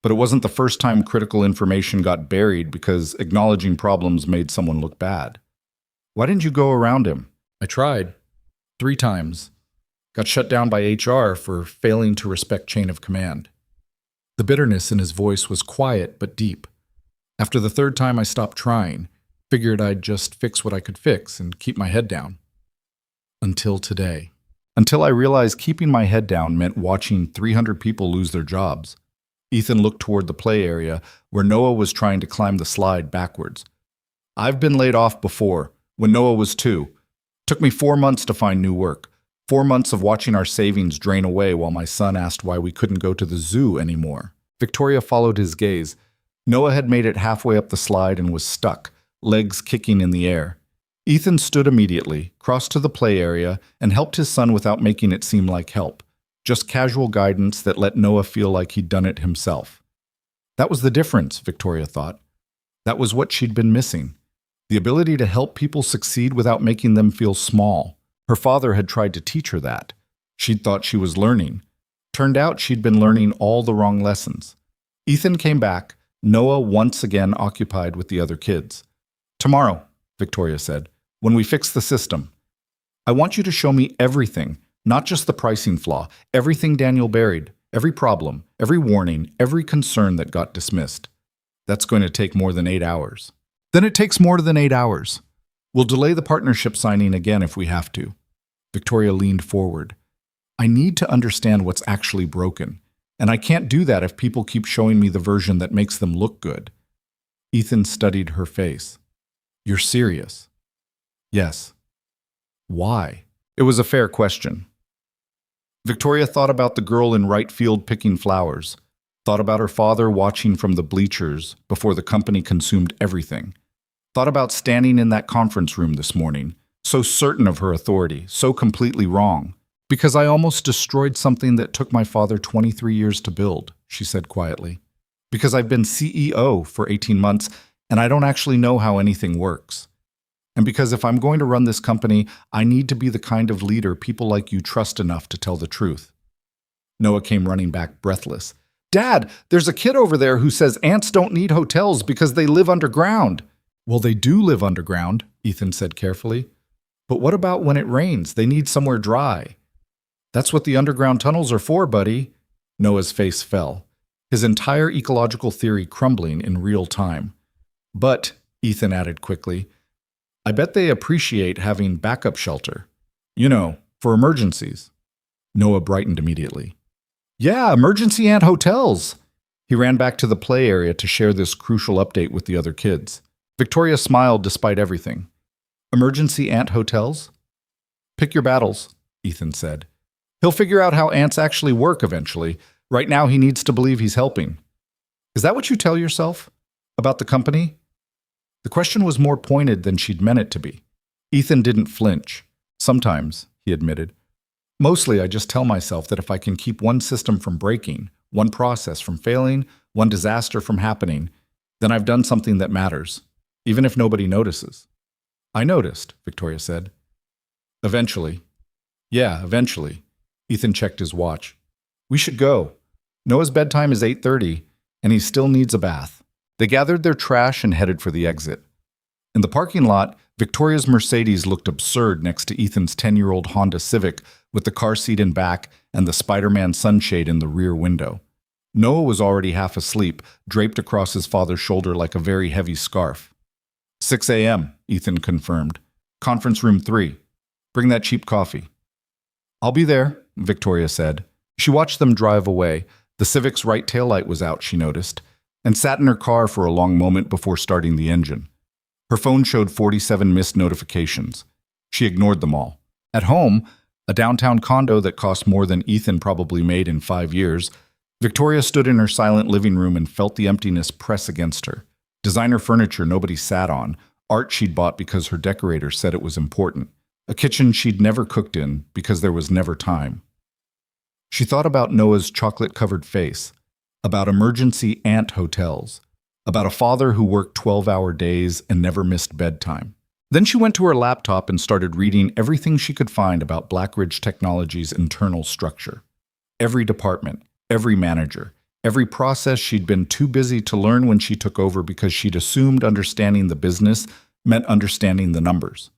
But it wasn't the first time critical information got buried because acknowledging problems made someone look bad. "Why didn't you go around him?" "I tried. 3 times. Got shut down by HR for failing to respect chain of command." The bitterness in his voice was quiet but deep. "After the 3rd time I stopped trying, figured I'd just fix what I could fix and keep my head down. Until today." until I realized keeping my head down meant watching 300 people lose their jobs. Ethan looked toward the play area where Noah was trying to climb the slide backwards. I've been laid off before, when Noah was 2. Took me 4 months to find new work. 4 months of watching our savings drain away while my son asked why we couldn't go to the zoo anymore. Victoria followed his gaze. Noah had made it halfway up the slide and was stuck, legs kicking in the air. Ethan stood immediately, crossed to the play area, and helped his son without making it seem like help. Just casual guidance that let Noah feel like he'd done it himself. That was the difference, Victoria thought. That was what she'd been missing. The ability to help people succeed without making them feel small. Her father had tried to teach her that. She'd thought she was learning. Turned out she'd been learning all the wrong lessons. Ethan came back, Noah once again occupied with the other kids. Tomorrow, Victoria said, when we fix the system. I want you to show me everything, not just the pricing flaw, everything Daniel buried, every problem, every warning, every concern that got dismissed. That's going to take more than 8 hours. Then it takes more than 8 hours. We'll delay the partnership signing again if we have to. Victoria leaned forward. I need to understand what's actually broken, and I can't do that if people keep showing me the version that makes them look good. Ethan studied her face. You're serious? Yes. Why? It was a fair question. Victoria thought about the girl in right field picking flowers, thought about her father watching from the bleachers before the company consumed everything, thought about standing in that conference room this morning, so certain of her authority, so completely wrong. Because I almost destroyed something that took my father 23 years to build, she said quietly. Because I've been CEO for 18 months and I don't actually know how anything works. And because if I'm going to run this company, I need to be the kind of leader people like you trust enough to tell the truth. Noah came running back breathless. Dad, there's a kid over there who says ants don't need hotels because they live underground. Well, they do live underground, Ethan said carefully. But what about when it rains? They need somewhere dry. That's what the underground tunnels are for, buddy. Noah's face fell, his entire ecological theory crumbling in real time. But, Ethan added quickly, I bet they appreciate having backup shelter. You know, for emergencies. Noah brightened immediately. Yeah, emergency ant hotels. He ran back to the play area to share this crucial update with the other kids. Victoria smiled despite everything. Emergency ant hotels? Pick your battles, Ethan said. He'll figure out how ants actually work eventually. Right now he needs to believe he's helping. Is that what you tell yourself? About the company? The question was more pointed than she'd meant it to be. Ethan didn't flinch. Sometimes, he admitted. Mostly I just tell myself that if I can keep one system from breaking, one process from failing, one disaster from happening, then I've done something that matters, even if nobody notices. I noticed, Victoria said. Eventually. Yeah, eventually. Ethan checked his watch. We should go. Noah's bedtime is 8:30, and he still needs a bath. They gathered their trash and headed for the exit. In the parking lot, Victoria's Mercedes looked absurd next to Ethan's 10-year-old Honda Civic with the car seat in back and the Spider-Man sunshade in the rear window. Noah was already half asleep, draped across his father's shoulder like a very heavy scarf. 6 a.m., Ethan confirmed. Conference room 3. Bring that cheap coffee. I'll be there, Victoria said. She watched them drive away. The Civic's right taillight was out, she noticed, and sat in her car for a long moment before starting the engine. Her phone showed 47 missed notifications. She ignored them all. At home, a downtown condo that cost more than Ethan probably made in 5 years, Victoria stood in her silent living room and felt the emptiness press against her. Designer furniture nobody sat on, art she'd bought because her decorator said it was important, a kitchen she'd never cooked in because there was never time. She thought about Noah's chocolate-covered face, about emergency ant hotels, about a father who worked 12-hour days and never missed bedtime. Then she went to her laptop and started reading everything she could find about Blackridge Technology's internal structure. Every department, every manager, every process she'd been too busy to learn when she took over because she'd assumed understanding the business meant understanding the numbers.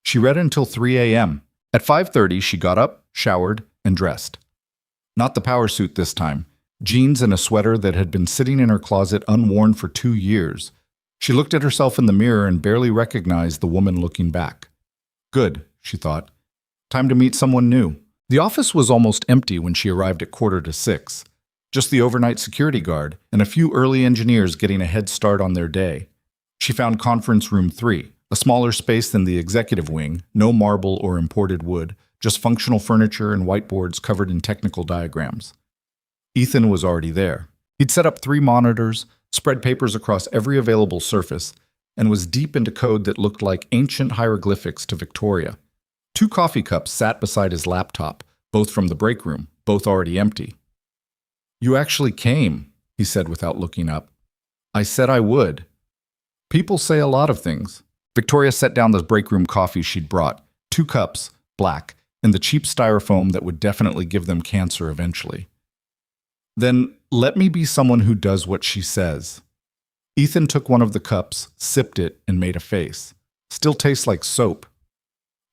She read until 3 a.m. At 5:30, she got up, showered, and dressed. Not the power suit this time. Jeans and a sweater that had been sitting in her closet unworn for 2 years. She looked at herself in the mirror and barely recognized the woman looking back. Good, she thought. Time to meet someone new. The office was almost empty when she arrived at 5:45. Just the overnight security guard and a few early engineers getting a head start on their day. She found conference room 3, a smaller space than the executive wing, no marble or imported wood, just functional furniture and whiteboards covered in technical diagrams. Ethan was already there. He'd set up 3 monitors, spread papers across every available surface, and was deep into code that looked like ancient hieroglyphics to Victoria. 2 coffee cups sat beside his laptop, both from the break room, both already empty. "You actually came," he said without looking up. "I said I would." People say a lot of things. Victoria set down the break room coffee she'd brought, 2 cups, black, and the cheap styrofoam that would definitely give them cancer eventually. "Then let me be someone who does what she says." Ethan took one of the cups, sipped it, and made a face. "Still tastes like soap."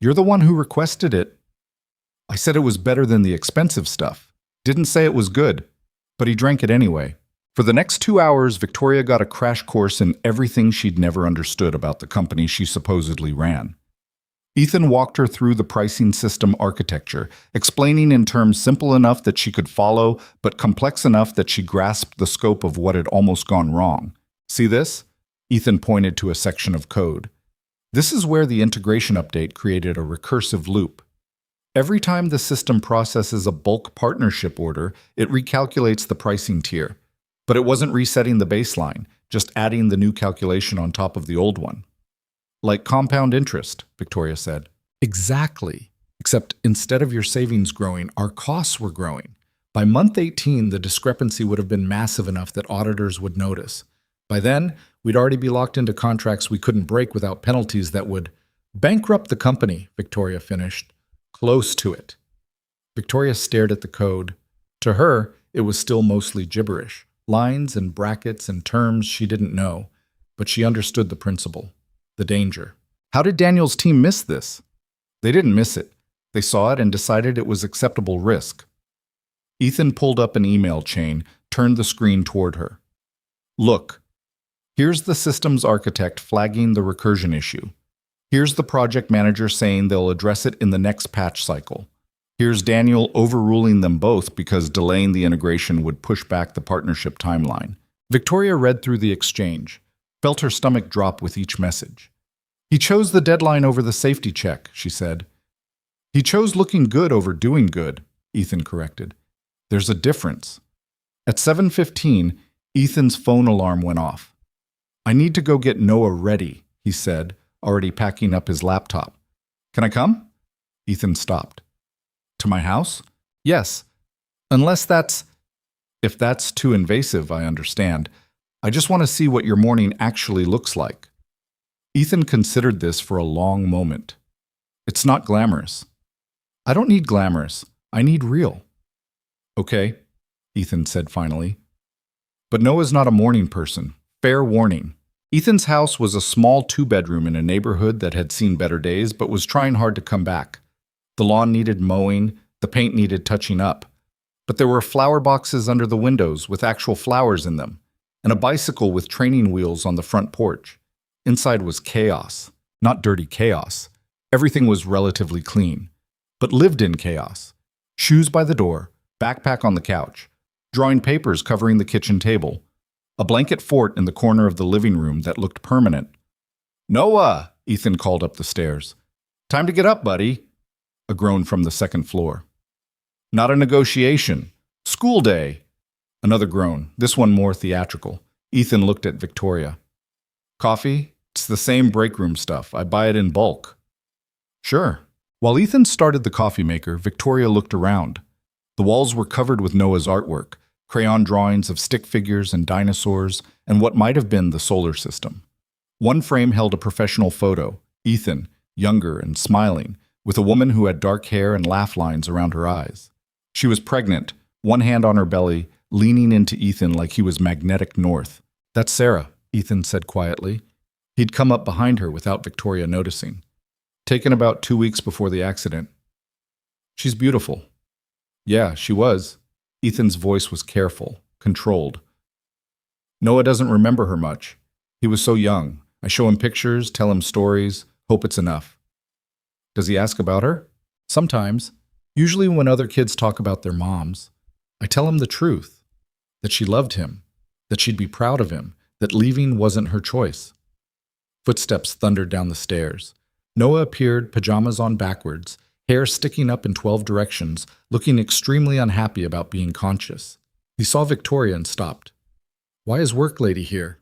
"You're the one who requested it." "I said it was better than the expensive stuff. Didn't say it was good." But he drank it anyway. For the next 2 hours, Victoria got a crash course in everything she'd never understood about the company she supposedly ran. Ethan walked her through the pricing system architecture, explaining in terms simple enough that she could follow, but complex enough that she grasped the scope of what had almost gone wrong. "See this?" Ethan pointed to a section of code. "This is where the integration update created a recursive loop. Every time the system processes a bulk partnership order, it recalculates the pricing tier. But it wasn't resetting the baseline, just adding the new calculation on top of the old one." "Like compound interest," Victoria said. "Exactly. Except instead of your savings growing, our costs were growing. By month 18, the discrepancy would have been massive enough that auditors would notice. By then, we'd already be locked into contracts we couldn't break without penalties that would bankrupt the company," Victoria finished. "Close to it." Victoria stared at the code. To her, it was still mostly gibberish, lines and brackets and terms she didn't know, but she understood the principle, the danger. How did Daniel's team miss this? They didn't miss it. They saw it and decided it was acceptable risk. Ethan pulled up an email chain, turned the screen toward her. "Look, here's the systems architect flagging the recursion issue. Here's the project manager saying they'll address it in the next patch cycle. Here's Daniel overruling them both because delaying the integration would push back the partnership timeline." Victoria read through the exchange, felt her stomach drop with each message. "He chose the deadline over the safety check," she said. "He chose looking good over doing good," Ethan corrected. "There's a difference." At 7:15, Ethan's phone alarm went off. "I need to go get Noah ready," he said, already packing up his laptop. "Can I come?" Ethan stopped. "To my house?" "Yes. Unless that's... If that's too invasive, I understand. I just want to see what your morning actually looks like." Ethan considered this for a long moment. "It's not glamorous." "I don't need glamorous. I need real." "Okay," Ethan said finally. "But Noah's not a morning person. Fair warning." Ethan's house was a small 2-bedroom in a neighborhood that had seen better days but was trying hard to come back. The lawn needed mowing, the paint needed touching up. But there were flower boxes under the windows with actual flowers in them, and a bicycle with training wheels on the front porch. Inside was chaos, not dirty chaos. Everything was relatively clean, but lived-in chaos. Shoes by the door, backpack on the couch, drawing papers covering the kitchen table, a blanket fort in the corner of the living room that looked permanent. "Noah!" Ethan called up the stairs. "Time to get up, buddy." A groan from the second floor. "Not a negotiation. School day." Another groan, this one more theatrical. Ethan looked at Victoria. "Coffee? It's the same break room stuff. I buy it in bulk." "Sure." While Ethan started the coffee maker, Victoria looked around. The walls were covered with Noah's artwork, crayon drawings of stick figures and dinosaurs, and what might have been the solar system. One frame held a professional photo, Ethan, younger and smiling, with a woman who had dark hair and laugh lines around her eyes. She was pregnant, one hand on her belly, leaning into Ethan like he was magnetic north. "That's Sarah," Ethan said quietly. He'd come up behind her without Victoria noticing. "Taken about 2 weeks before the accident." "She's beautiful." "Yeah, she was." Ethan's voice was careful, controlled. "Noah doesn't remember her much. He was so young. I show him pictures, tell him stories, hope it's enough." "Does he ask about her?" Sometimes, usually when other kids talk about their moms, I tell him the truth, that she loved him, that she'd be proud of him, that leaving wasn't her choice. Footsteps thundered down the stairs. Noah appeared, pajamas on backwards, hair sticking up in 12 directions, looking extremely unhappy about being conscious. He saw Victoria and stopped. "Why is work lady here?"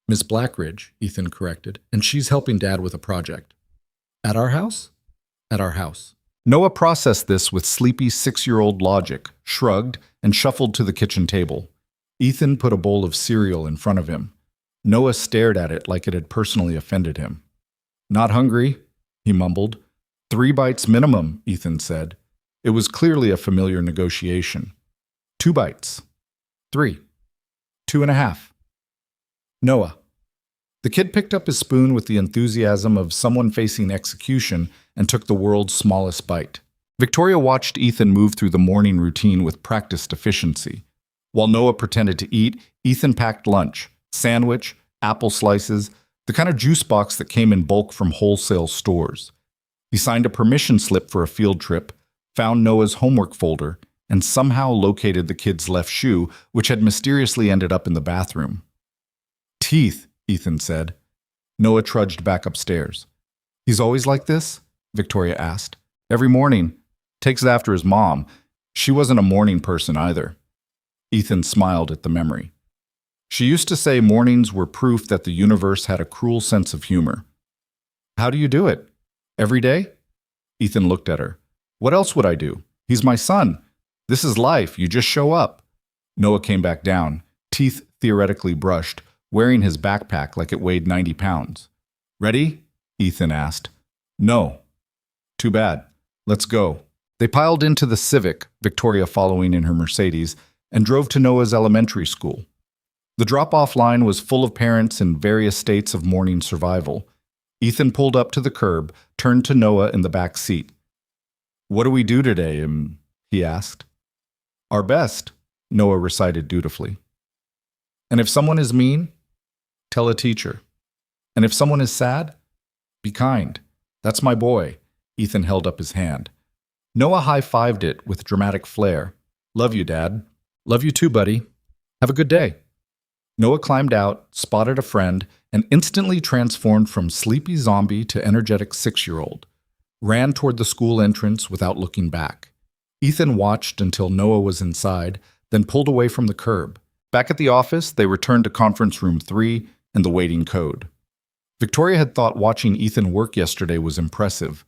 "Miss Blackridge," Ethan corrected, "and she's helping Dad with a project." "At our house?" "At our house." Noah processed this with sleepy 6-year-old logic, shrugged, and shuffled to the kitchen table. Ethan put a bowl of cereal in front of him. Noah stared at it like it had personally offended him. "Not hungry," he mumbled. "3 bites minimum," Ethan said. It was clearly a familiar negotiation. 2 bites. 3. 2.5. Noah. The kid picked up his spoon with the enthusiasm of someone facing execution and took the world's smallest bite. Victoria watched Ethan move through the morning routine with practiced efficiency. While Noah pretended to eat, Ethan packed lunch, sandwich, apple slices, the kind of juice box that came in bulk from wholesale stores. He signed a permission slip for a field trip, found Noah's homework folder, and somehow located the kid's left shoe, which had mysteriously ended up in the bathroom. "Teeth," Ethan said. Noah trudged back upstairs. "He's always like this?" Victoria asked. "Every morning. Takes it after his mom. She wasn't a morning person either." Ethan smiled at the memory. "She used to say mornings were proof that the universe had a cruel sense of humor." "How do you do it? Every day?" Ethan looked at her. "What else would I do? He's my son. This is life. You just show up." Noah came back down, teeth theoretically brushed, wearing his backpack like it weighed 90 pounds. "Ready?" Ethan asked. "No." "Too bad. Let's go." They piled into the Civic, Victoria following in her Mercedes, and drove to Noah's elementary school. The drop-off line was full of parents in various states of mourning survival. Ethan pulled up to the curb, turned to Noah in the back seat. "What do we do today?" He asked. "Our best," Noah recited dutifully. "And if someone is mean, tell a teacher. And if someone is sad, be kind. That's my boy." Ethan held up his hand. Noah high-fived it with dramatic flair. "Love you, Dad." "Love you too, buddy. Have a good day." Noah climbed out, spotted a friend, and instantly transformed from sleepy zombie to energetic 6-year-old. Ran toward the school entrance without looking back. Ethan watched until Noah was inside, then pulled away from the curb. Back at the office, they returned to conference room 3 and the waiting code. Victoria had thought watching Ethan work yesterday was impressive.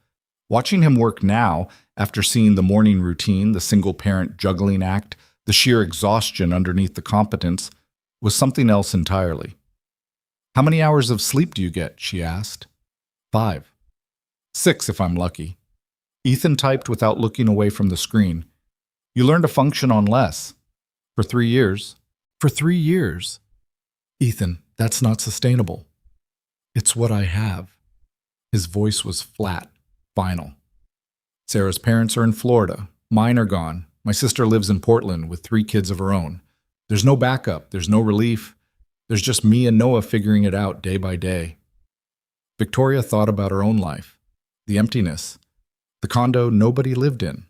Watching him work now, after seeing the morning routine, the single-parent juggling act, the sheer exhaustion underneath the competence, was something else entirely. "How many hours of sleep do you get?" she asked. 5. 6 if I'm lucky. Ethan typed without looking away from the screen. "You learn to function on less. For 3 years." "For 3 years?" "Ethan, that's not sustainable." "It's what I have." His voice was flat, final. "Sarah's parents are in Florida. Mine are gone. My sister lives in Portland with 3 kids of her own. There's no backup. There's no relief. There's just me and Noah figuring it out day by day." Victoria thought about her own life. The emptiness. The condo nobody lived in.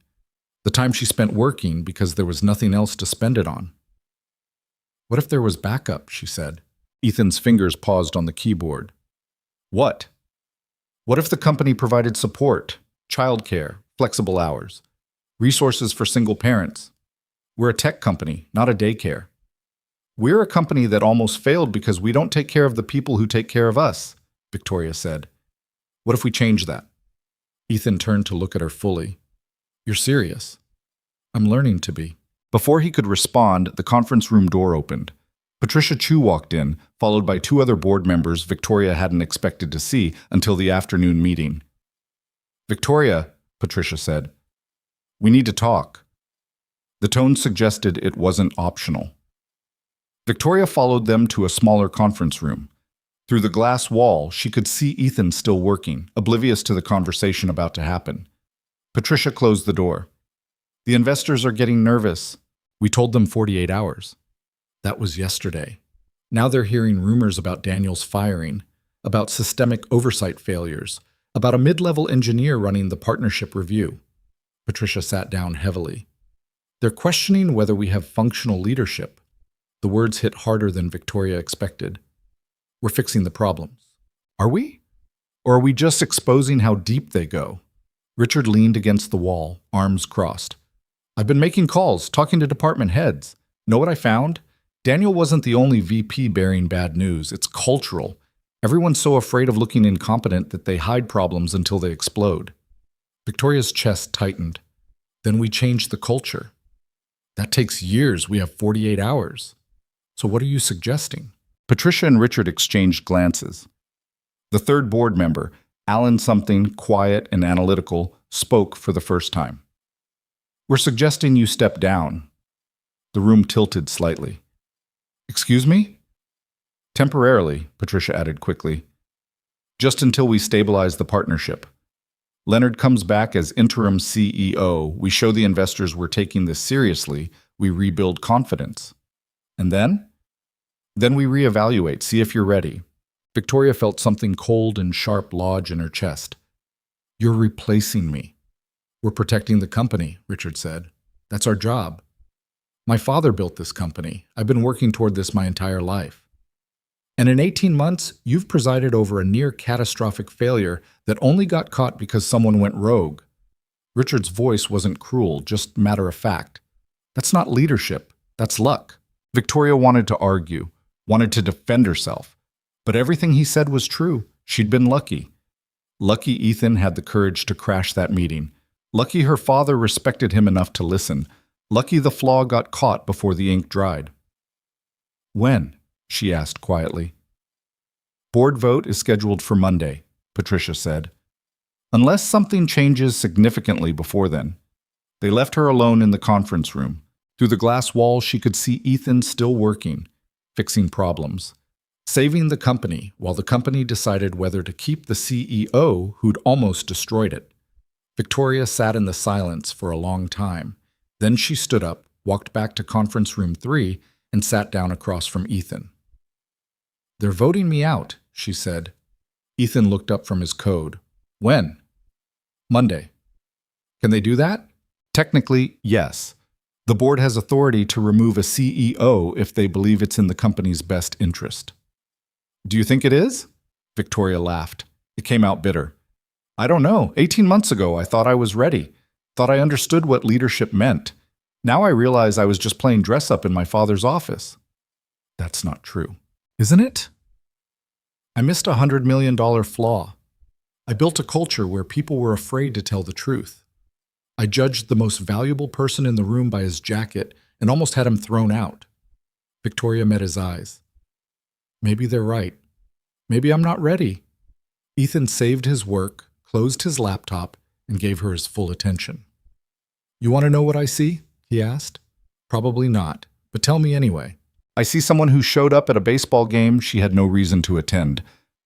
The time she spent working because there was nothing else to spend it on. "What if there was backup?" she said. Ethan's fingers paused on the keyboard. "What?" "What if the company provided support, childcare, flexible hours, resources for single parents? We're a tech company, not a daycare. We're a company that almost failed because we don't take care of the people who take care of us," Victoria said. "What if we change that?" Ethan turned to look at her fully. "You're serious?" "I'm learning to be." Before he could respond, the conference room door opened. Patricia Chu walked in, followed by 2 other board members Victoria hadn't expected to see until the afternoon meeting. "Victoria," Patricia said, "we need to talk." The tone suggested it wasn't optional. Victoria followed them to a smaller conference room. Through the glass wall, she could see Ethan still working, oblivious to the conversation about to happen. Patricia closed the door. "The investors are getting nervous. We told them 48 hours. That was yesterday. Now they're hearing rumors about Daniel's firing, about systemic oversight failures, About a mid-level engineer running the partnership review. Patricia sat down heavily. They're questioning whether we have functional leadership. The words hit harder than Victoria expected. We're fixing the problems. Are we? Or are we just exposing how deep they go? Richard leaned against the wall, arms crossed. I've been making calls, talking to department heads. Know what I found? Daniel wasn't the only VP bearing bad news. It's cultural. Everyone's so afraid of looking incompetent that they hide problems until they explode. Victoria's chest tightened. Then we changed the culture. That takes years. We have 48 hours. So what are you suggesting? Patricia and Richard exchanged glances. The third board member, Alan something, quiet and analytical, spoke for the first time. We're suggesting you step down. The room tilted slightly. Excuse me? Temporarily, Patricia added quickly. Just until we stabilize the partnership. Leonard comes back as interim CEO. We show the investors we're taking this seriously. We rebuild confidence. And then? Then we reevaluate, see if you're ready. Victoria felt something cold and sharp lodge in her chest. You're replacing me. We're protecting the company, Richard said. That's our job. My father built this company. I've been working toward this my entire life. And in 18 months, you've presided over a near-catastrophic failure that only got caught because someone went rogue. Richard's voice wasn't cruel, just matter of fact. That's not leadership. That's luck. Victoria wanted to argue, wanted to defend herself. But everything he said was true. She'd been lucky. Lucky Ethan had the courage to crash that meeting. Lucky her father respected him enough to listen. Lucky the flaw got caught before the ink dried. When? She asked quietly. Board vote is scheduled for Monday, Patricia said. Unless something changes significantly before then. They left her alone in the conference room. Through the glass wall, she could see Ethan still working, fixing problems, saving the company while the company decided whether to keep the CEO who'd almost destroyed it. Victoria sat in the silence for a long time. Then she stood up, walked back to conference room 3, and sat down across from Ethan. They're voting me out, she said. Ethan looked up from his code. When? Monday. Can they do that? Technically, yes. The board has authority to remove a CEO if they believe it's in the company's best interest. Do you think it is? Victoria laughed. It came out bitter. I don't know. 18 months ago, I thought I was ready. Thought I understood what leadership meant. Now I realize I was just playing dress-up in my father's office. That's not true. Isn't it? I missed a $100 million flaw. I built a culture where people were afraid to tell the truth. I judged the most valuable person in the room by his jacket and almost had him thrown out. Victoria met his eyes. Maybe they're right. Maybe I'm not ready. Ethan saved his work, closed his laptop, and gave her his full attention. You want to know what I see? He asked. Probably not, but tell me anyway. I see someone who showed up at a baseball game she had no reason to attend,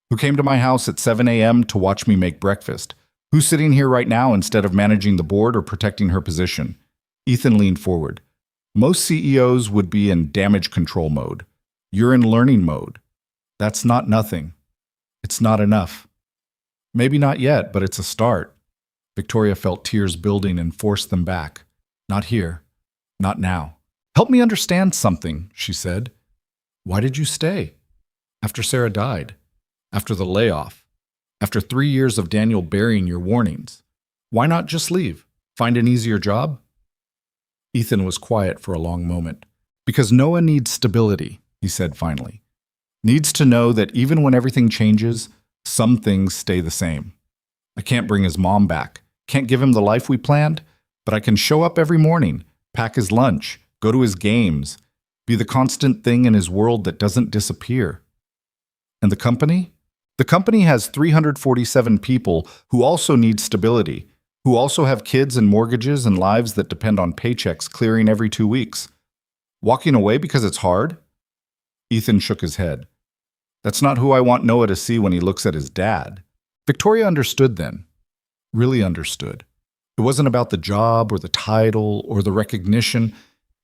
who came to my house at 7 a.m. to watch me make breakfast, who's sitting here right now instead of managing the board or protecting her position. Ethan leaned forward. Most CEOs would be in damage control mode. You're in learning mode. That's not nothing. It's not enough. Maybe not yet, but it's a start. Victoria felt tears building and forced them back. Not here. Not now. Help me understand something, she said. Why did you stay? After Sarah died. After the layoff. After 3 years of Daniel burying your warnings. Why not just leave? Find an easier job? Ethan was quiet for a long moment. Because Noah needs stability, he said finally. Needs to know that even when everything changes, some things stay the same. I can't bring his mom back. Can't give him the life we planned, but I can show up every morning, pack his lunch, go to his games, be the constant thing in his world that doesn't disappear. And the company? The company has 347 people who also need stability, who also have kids and mortgages and lives that depend on paychecks clearing every 2 weeks. Walking away because it's hard? Ethan shook his head. That's not who I want Noah to see when he looks at his dad. Victoria understood then. Really understood. It wasn't about the job or the title or the recognition.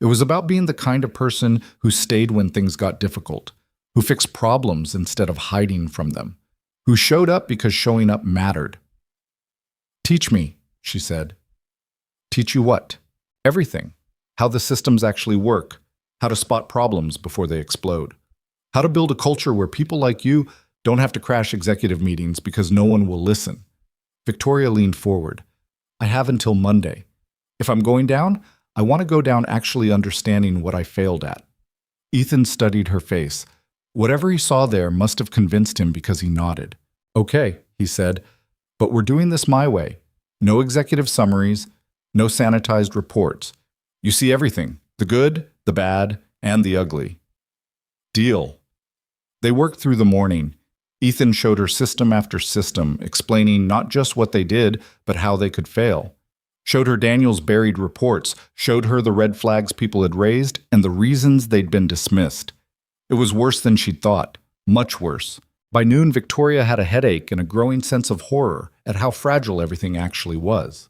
It was about being the kind of person who stayed when things got difficult, who fixed problems instead of hiding from them, who showed up because showing up mattered. Teach me, she said. Teach you what? Everything. How the systems actually work, how to spot problems before they explode, how to build a culture where people like you don't have to crash executive meetings because no one will listen. Victoria leaned forward. I have until Monday. If I'm going down, I want to go down actually understanding what I failed at. Ethan studied her face. Whatever he saw there must have convinced him because he nodded. Okay, he said, but we're doing this my way. No executive summaries, no sanitized reports. You see everything, the good, the bad, and the ugly. Deal. They worked through the morning. Ethan showed her system after system, explaining not just what they did, but how they could fail. Showed her Daniel's buried reports, showed her the red flags people had raised, and the reasons they'd been dismissed. It was worse than she'd thought, much worse. By noon, Victoria had a headache and a growing sense of horror at how fragile everything actually was.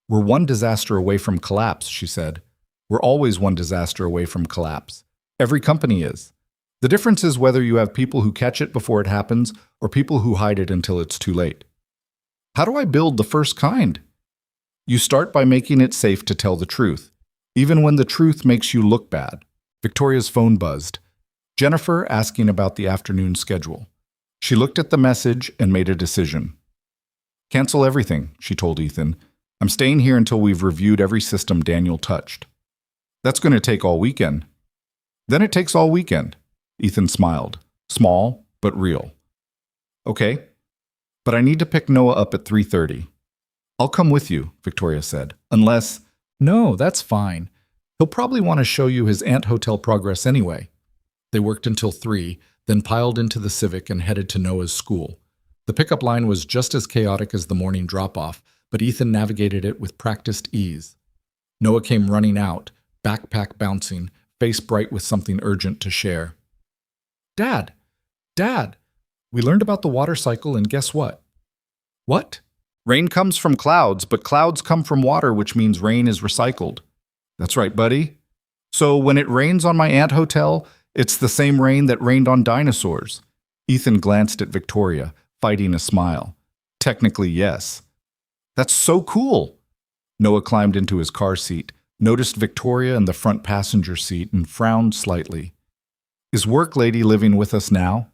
We're one disaster away from collapse, she said. We're always one disaster away from collapse. Every company is. The difference is whether you have people who catch it before it happens or people who hide it until it's too late. How do I build the first kind? You start by making it safe to tell the truth, even when the truth makes you look bad. Victoria's phone buzzed. Jennifer asking about the afternoon schedule. She looked at the message and made a decision. Cancel everything, she told Ethan. I'm staying here until we've reviewed every system Daniel touched. That's going to take all weekend. Then it takes all weekend. Ethan smiled. Small, but real. Okay, but I need to pick Noah up at 3:30. I'll come with you, Victoria said, unless… No, that's fine. He'll probably want to show you his ant hotel progress anyway. They worked until 3, then piled into the Civic and headed to Noah's school. The pickup line was just as chaotic as the morning drop-off, but Ethan navigated it with practiced ease. Noah came running out, backpack bouncing, face bright with something urgent to share. Dad! Dad! We learned about the water cycle and guess what? What? Rain comes from clouds, but clouds come from water, which means rain is recycled. That's right, buddy. So when it rains on my ant hotel, it's the same rain that rained on dinosaurs. Ethan glanced at Victoria, fighting a smile. Technically, yes. That's so cool. Noah climbed into his car seat, noticed Victoria in the front passenger seat, and frowned slightly. Is Work Lady living with us now?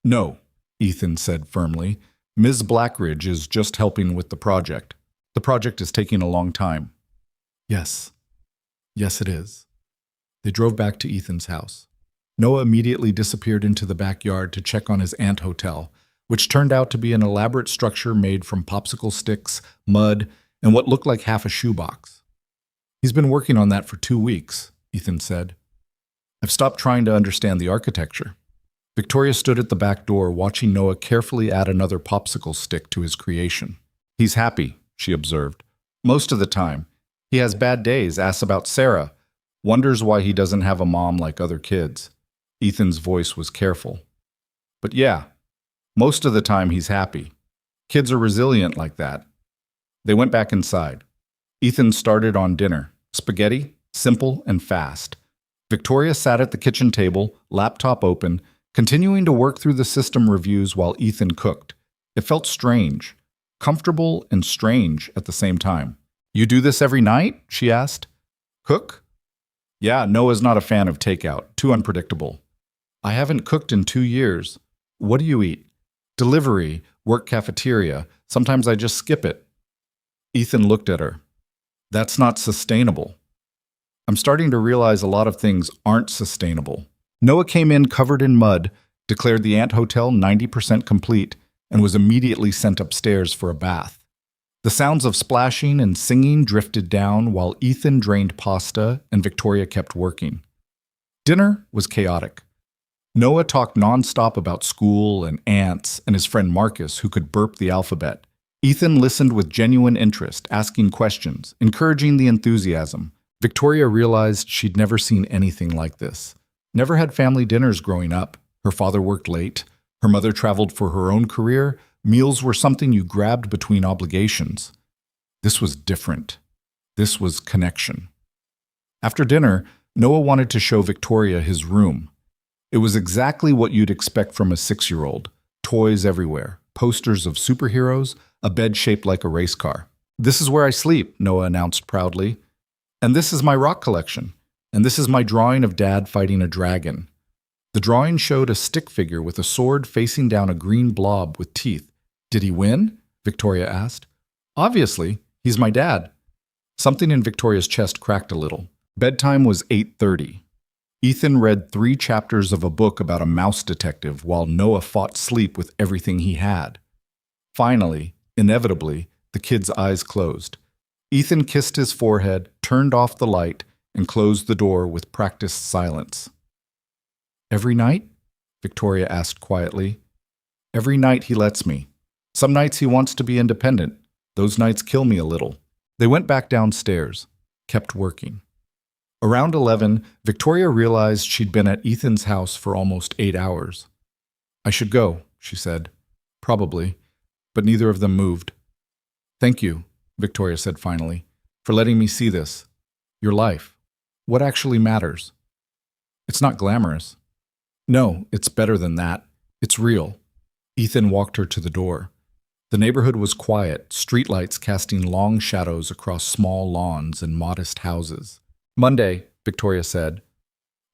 No, Ethan said firmly. Ms. Blackridge is just helping with the project. The project is taking a long time. Yes. Yes, it is. They drove back to Ethan's house. Noah immediately disappeared into the backyard to check on his ant hotel, which turned out to be an elaborate structure made from popsicle sticks, mud, and what looked like half a shoebox. He's been working on that for 2 weeks, Ethan said. I've stopped trying to understand the architecture. Victoria stood at the back door, watching Noah carefully add another popsicle stick to his creation. He's happy, she observed. Most of the time. He has bad days, asks about Sarah, wonders why he doesn't have a mom like other kids. Ethan's voice was careful. But yeah, most of the time he's happy. Kids are resilient like that. They went back inside. Ethan started on dinner. Spaghetti, simple and fast. Victoria sat at the kitchen table, laptop open, continuing to work through the system reviews while Ethan cooked. It felt strange, comfortable and strange at the same time. You do this every night? She asked. Cook? Yeah, Noah's not a fan of takeout. Too unpredictable. I haven't cooked in 2 years. What do you eat? Delivery, work cafeteria. Sometimes I just skip it. Ethan looked at her. That's not sustainable. I'm starting to realize a lot of things aren't sustainable. Noah came in covered in mud, declared the ant hotel 90% complete, and was immediately sent upstairs for a bath. The sounds of splashing and singing drifted down while Ethan drained pasta and Victoria kept working. Dinner was chaotic. Noah talked nonstop about school and ants and his friend Marcus, who could burp the alphabet. Ethan listened with genuine interest, asking questions, encouraging the enthusiasm. Victoria realized she'd never seen anything like this. Never had family dinners growing up. Her father worked late. Her mother traveled for her own career. Meals were something you grabbed between obligations. This was different. This was connection. After dinner, Noah wanted to show Victoria his room. It was exactly what you'd expect from a 6-year-old. Toys everywhere, posters of superheroes, a bed shaped like a race car. "This is where I sleep," Noah announced proudly. "And this is my rock collection. And this is my drawing of Dad fighting a dragon." The drawing showed a stick figure with a sword facing down a green blob with teeth. "Did he win?" Victoria asked. "Obviously. He's my dad." Something in Victoria's chest cracked a little. Bedtime was 8:30. Ethan read 3 chapters of a book about a mouse detective while Noah fought sleep with everything he had. Finally, inevitably, the kid's eyes closed. Ethan kissed his forehead, turned off the light, and closed the door with practiced silence. "Every night?" Victoria asked quietly. "Every night he lets me. Some nights he wants to be independent. Those nights kill me a little." They went back downstairs, kept working. Around 11, Victoria realized she'd been at Ethan's house for almost 8 hours. "I should go," she said. "Probably," but neither of them moved. "Thank you," Victoria said finally, "for letting me see this. Your life. What actually matters. It's not glamorous. No, it's better than that. It's real." Ethan walked her to the door. The neighborhood was quiet, streetlights casting long shadows across small lawns and modest houses. "Monday," Victoria said.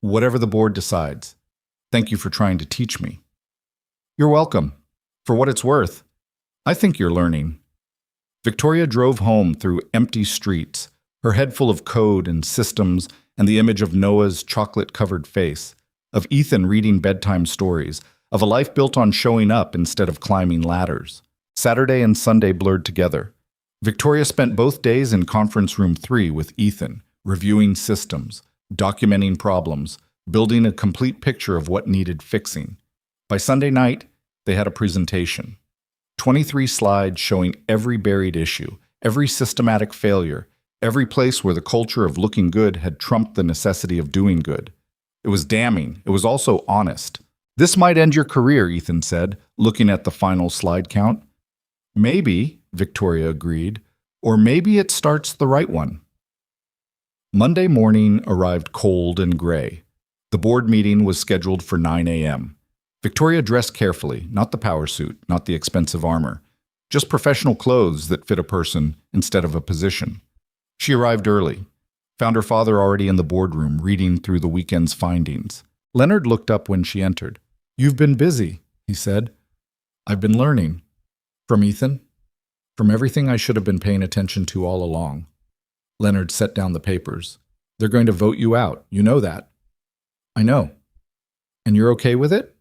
"Whatever the board decides. Thank you for trying to teach me." "You're welcome. For what it's worth. I think you're learning." Victoria drove home through empty streets, her head full of code and systems and the image of Noah's chocolate-covered face, of Ethan reading bedtime stories, of a life built on showing up instead of climbing ladders. Saturday and Sunday blurred together. Victoria spent both days in conference room 3 with Ethan, reviewing systems, documenting problems, building a complete picture of what needed fixing. By Sunday night, they had a presentation. 23 slides showing every buried issue, every systematic failure, every place where the culture of looking good had trumped the necessity of doing good. It was damning. It was also honest. "This might end your career," Ethan said, looking at the final slide count. "Maybe," Victoria agreed, "or maybe it starts the right one." Monday morning arrived cold and gray. The board meeting was scheduled for 9 a.m. Victoria dressed carefully, not the power suit, not the expensive armor, just professional clothes that fit a person instead of a position. She arrived early, found her father already in the boardroom reading through the weekend's findings. Leonard looked up when she entered. "You've been busy," he said. "I've been learning." "From Ethan?" "From everything I should have been paying attention to all along." Leonard set down the papers. "They're going to vote you out. You know that." "I know." "And you're okay with it?"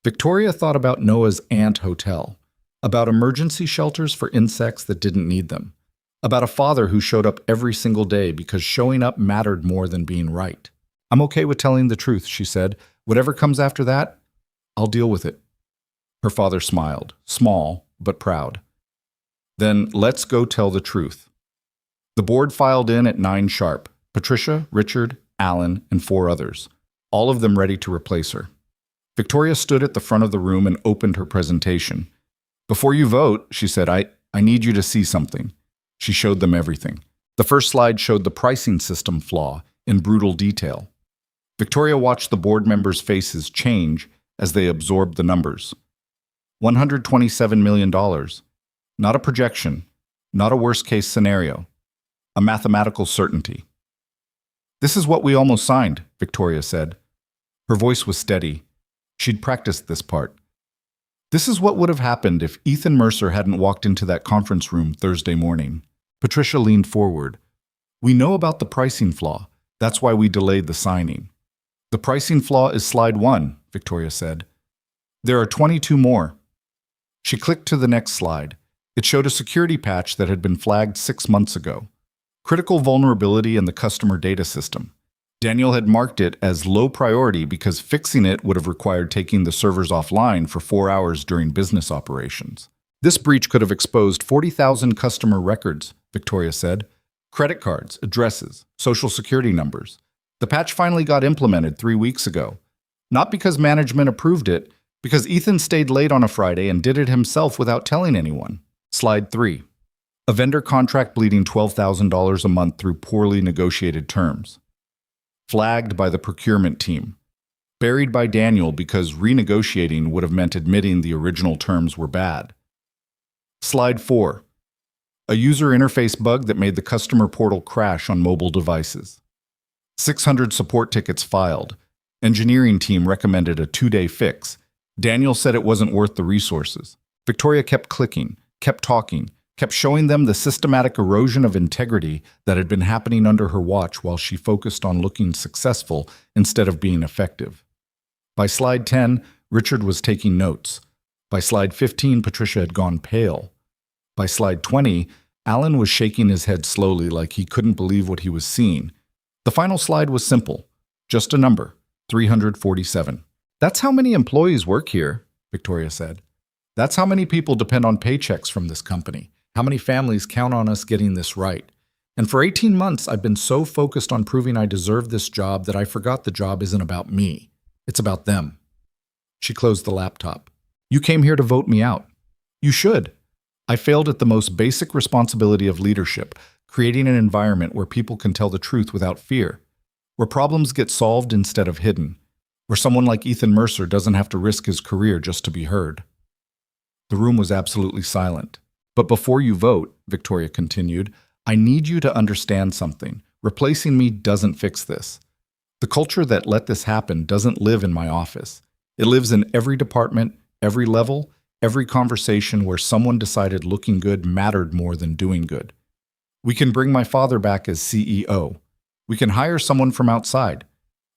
Victoria thought about Noah's ant hotel, about emergency shelters for insects that didn't need them, about a father who showed up every single day because showing up mattered more than being right. "I'm okay with telling the truth," she said. "Whatever comes after that, I'll deal with it." Her father smiled, small but proud. "Then let's go tell the truth." The board filed in at 9 sharp. Patricia, Richard, Alan, and 4 others, all of them ready to replace her. Victoria stood at the front of the room and opened her presentation. "Before you vote," she said, I need you to see something." She showed them everything. The first slide showed the pricing system flaw in brutal detail. Victoria watched the board members' faces change as they absorbed the numbers. $127 million. Not a projection, not a worst-case scenario. A mathematical certainty. "This is what we almost signed," Victoria said. Her voice was steady. She'd practiced this part. "This is what would have happened if Ethan Mercer hadn't walked into that conference room Thursday morning." Patricia leaned forward. "We know about the pricing flaw. That's why we delayed the signing." "The pricing flaw is slide 1, Victoria said. "There are 22 more." She clicked to the next slide. It showed a security patch that had been flagged 6 months ago. Critical vulnerability in the customer data system. Daniel had marked it as low priority because fixing it would have required taking the servers offline for 4 hours during business operations. "This breach could have exposed 40,000 customer records," Victoria said. "Credit cards, addresses, social security numbers. The patch finally got implemented 3 weeks ago. Not because management approved it, because Ethan stayed late on a Friday and did it himself without telling anyone." Slide 3. A vendor contract bleeding $12,000 a month through poorly negotiated terms. Flagged by the procurement team. buried by Daniel because renegotiating would have meant admitting the original terms were bad. Slide 4. A user interface bug that made the customer portal crash on mobile devices. 600 support tickets filed. Engineering team recommended a 2-day fix. Daniel said it wasn't worth the resources. Victoria kept clicking, kept talking, kept showing them the systematic erosion of integrity that had been happening under her watch while she focused on looking successful instead of being effective. By slide 10, Richard was taking notes. By slide 15, Patricia had gone pale. By slide 20, Alan was shaking his head slowly like he couldn't believe what he was seeing. The final slide was simple. Just a number, 347. That's how many employees work here, Victoria said. That's how many people depend on paychecks from this company. How many families count on us getting this right. And for 18 months, I've been so focused on proving I deserve this job that I forgot the job isn't about me. It's about them. She closed the laptop. You came here to vote me out. You should. I failed at the most basic responsibility of leadership, creating an environment where people can tell the truth without fear, where problems get solved instead of hidden, where someone like Ethan Mercer doesn't have to risk his career just to be heard. The room was absolutely silent. But before you vote, Victoria continued, I need you to understand something. Replacing me doesn't fix this. The culture that let this happen doesn't live in my office. It lives in every department, every level, every conversation where someone decided looking good mattered more than doing good. We can bring my father back as CEO. We can hire someone from outside.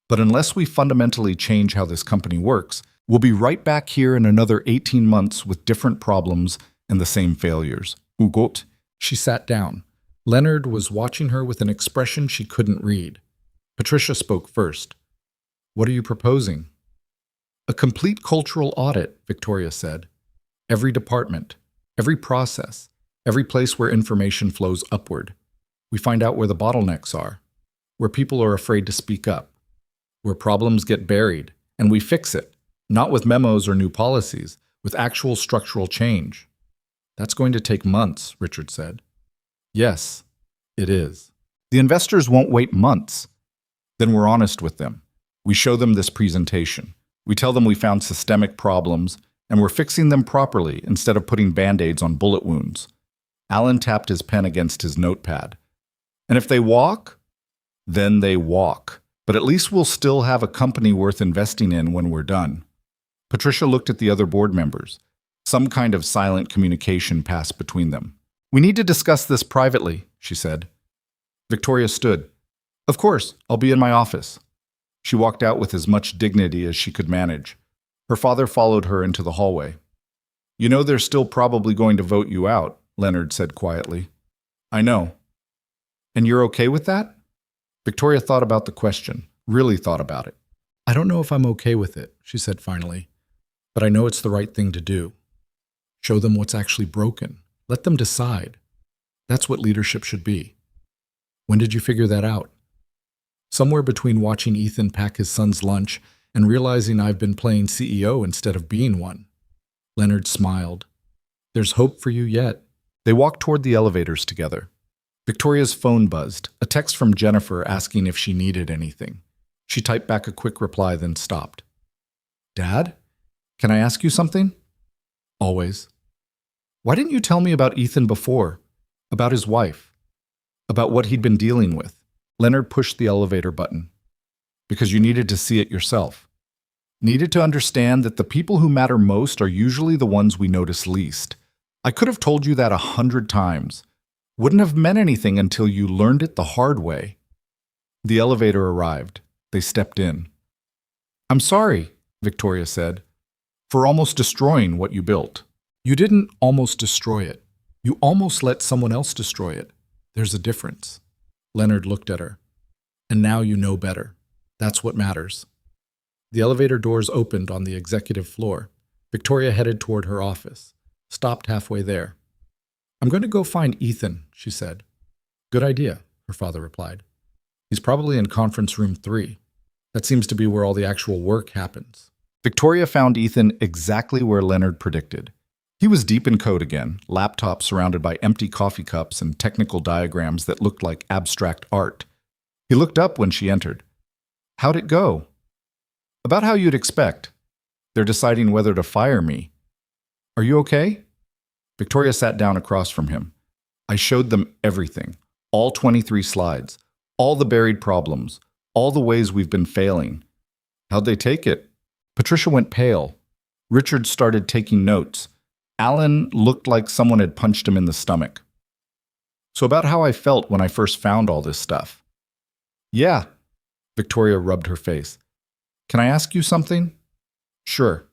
But unless we fundamentally change how this company works, we'll be right back here in another 18 months with different problems and the same failures. Ugot. She sat down. Leonard was watching her with an expression she couldn't read. Patricia spoke first. What are you proposing? A complete cultural audit, Victoria said. Every department, every process, every place where information flows upward. We find out where the bottlenecks are, where people are afraid to speak up, where problems get buried, and we fix it, not with memos or new policies, with actual structural change. That's going to take months, Richard said. Yes, it is. The investors won't wait months. Then we're honest with them. We show them this presentation. We tell them we found systemic problems, and we're fixing them properly instead of putting Band-Aids on bullet wounds. Alan tapped his pen against his notepad. And if they walk, then they walk. But at least we'll still have a company worth investing in when we're done. Patricia looked at the other board members. Some kind of silent communication passed between them. We need to discuss this privately, she said. Victoria stood. Of course, I'll be in my office. She walked out with as much dignity as she could manage. Her father followed her into the hallway. You know they're still probably going to vote you out, Leonard said quietly. I know. And you're okay with that? Victoria thought about the question, really thought about it. I don't know if I'm okay with it, she said finally, but I know it's the right thing to do. Show them what's actually broken. Let them decide. That's what leadership should be. When did you figure that out? Somewhere between watching Ethan pack his son's lunch and realizing I've been playing CEO instead of being one. Leonard smiled. There's hope for you yet. They walked toward the elevators together. Victoria's phone buzzed, a text from Jennifer asking if she needed anything. She typed back a quick reply, then stopped. Dad? Can I ask you something? Always. Why didn't you tell me about Ethan before? About his wife? About what he'd been dealing with? Leonard pushed the elevator button. Because you needed to see it yourself. Needed to understand that the people who matter most are usually the ones we notice least. I could have told you that 100 times. Wouldn't have meant anything until you learned it the hard way. The elevator arrived. They stepped in. I'm sorry, Victoria said, for almost destroying what you built. You didn't almost destroy it. You almost let someone else destroy it. There's a difference. Leonard looked at her. And now you know better. That's what matters. The elevator doors opened on the executive floor. Victoria headed toward her office, stopped halfway there. I'm going to go find Ethan, she said. Good idea, her father replied. He's probably in conference room 3. That seems to be where all the actual work happens. Victoria found Ethan exactly where Leonard predicted. He was deep in code again, laptop surrounded by empty coffee cups and technical diagrams that looked like abstract art. He looked up when she entered. How'd it go? About how you'd expect. They're deciding whether to fire me. Are you okay? Victoria sat down across from him. I showed them everything, all 23 slides, all the buried problems, all the ways we've been failing. How'd they take it? Patricia went pale. Richard started taking notes. Alan looked like someone had punched him in the stomach. So about how I felt when I first found all this stuff. Yeah. Victoria rubbed her face. Can I ask you something? Sure.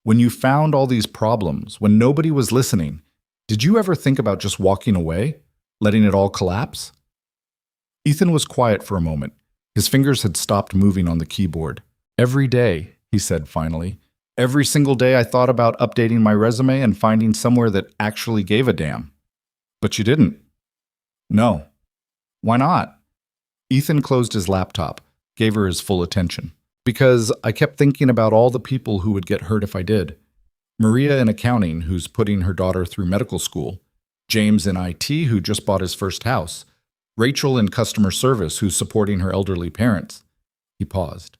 When you found all these problems, when nobody was listening, did you ever think about just walking away, letting it all collapse? Ethan was quiet for a moment. His fingers had stopped moving on the keyboard. Every day, he said finally, every single day I thought about updating my resume and finding somewhere that actually gave a damn. But you didn't. No. Why not? Ethan closed his laptop, gave her his full attention. Because I kept thinking about all the people who would get hurt if I did. Maria in accounting, who's putting her daughter through medical school. James in IT, who just bought his first house. Rachel in customer service, who's supporting her elderly parents. He paused.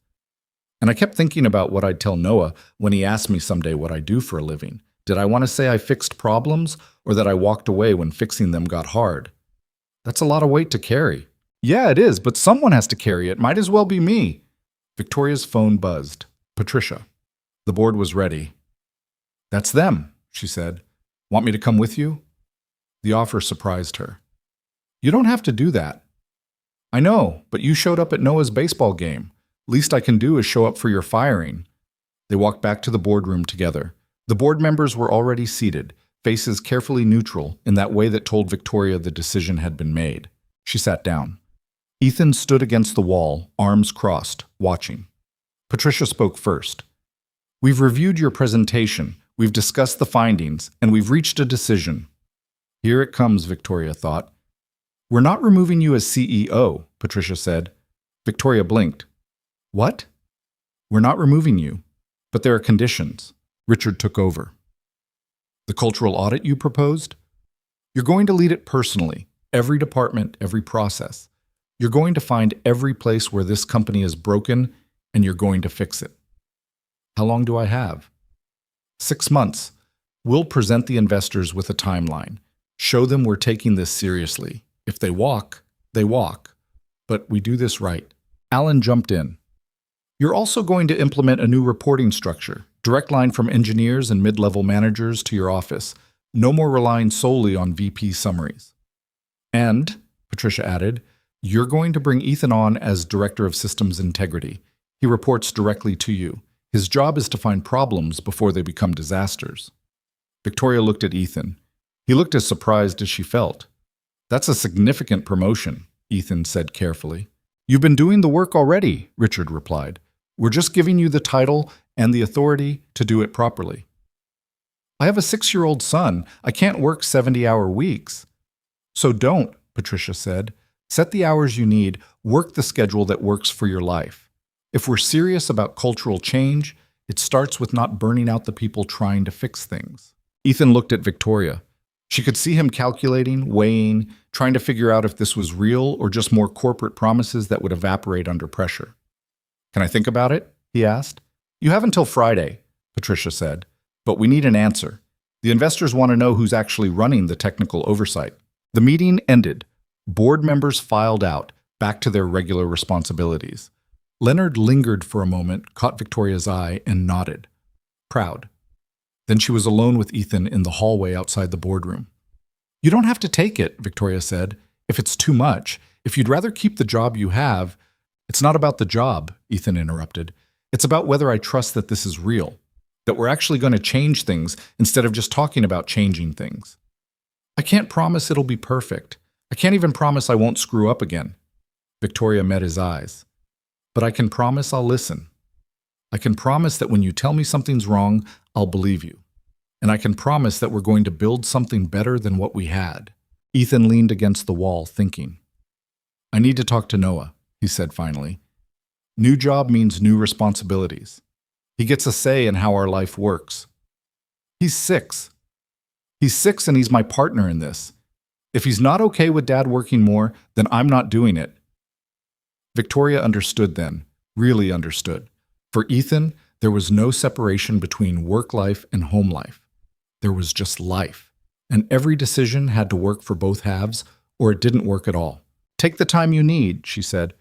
And I kept thinking about what I'd tell Noah when he asked me someday what I do for a living. Did I want to say I fixed problems, or that I walked away when fixing them got hard? That's a lot of weight to carry. Yeah, it is, but someone has to carry it. Might as well be me. Victoria's phone buzzed. Patricia. The board was ready. That's them, she said. Want me to come with you? The offer surprised her. You don't have to do that. I know, but you showed up at Noah's baseball game. Least I can do is show up for your firing. They walked back to the boardroom together. The board members were already seated, faces carefully neutral in that way that told Victoria the decision had been made. She sat down. Ethan stood against the wall, arms crossed, watching. Patricia spoke first. We've reviewed your presentation, we've discussed the findings, and we've reached a decision. Here it comes, Victoria thought. We're not removing you as CEO, Patricia said. Victoria blinked. What? We're not removing you, but there are conditions. Richard took over. The cultural audit you proposed? You're going to lead it personally, every department, every process. You're going to find every place where this company is broken, and you're going to fix it. How long do I have? 6 months. We'll present the investors with a timeline. Show them we're taking this seriously. If they walk, they walk. But we do this right. Alan jumped in. You're also going to implement a new reporting structure, direct line from engineers and mid-level managers to your office. No more relying solely on VP summaries. And, Patricia added, you're going to bring Ethan on as Director of Systems Integrity. He reports directly to you. His job is to find problems before they become disasters. Victoria looked at Ethan. He looked as surprised as she felt. That's a significant promotion, Ethan said carefully. You've been doing the work already, Richard replied. We're just giving you the title and the authority to do it properly. I have a 6-year-old son. I can't work 70-hour weeks. So don't, Patricia said. Set the hours you need, work the schedule that works for your life. If we're serious about cultural change, it starts with not burning out the people trying to fix things. Ethan looked at Victoria. She could see him calculating, weighing, trying to figure out if this was real or just more corporate promises that would evaporate under pressure. Can I think about it? He asked. You have until Friday, Patricia said, but we need an answer. The investors want to know who's actually running the technical oversight. The meeting ended. Board members filed out, back to their regular responsibilities. Leonard lingered for a moment, caught Victoria's eye, and nodded. Proud. Then she was alone with Ethan in the hallway outside the boardroom. You don't have to take it, Victoria said, if it's too much. If you'd rather keep the job you have. It's not about the job, Ethan interrupted. It's about whether I trust that this is real, that we're actually going to change things instead of just talking about changing things. I can't promise it'll be perfect. I can't even promise I won't screw up again. Victoria met his eyes. But I can promise I'll listen. I can promise that when you tell me something's wrong, I'll believe you. And I can promise that we're going to build something better than what we had. Ethan leaned against the wall, thinking. I need to talk to Noah, he said finally. New job means new responsibilities. He gets a say in how our life works. He's 6. He's 6 and he's my partner in this. If he's not okay with Dad working more, then I'm not doing it. Victoria understood then, really understood. For Ethan, there was no separation between work life and home life. There was just life, and every decision had to work for both halves, or it didn't work at all. Take the time you need, she said,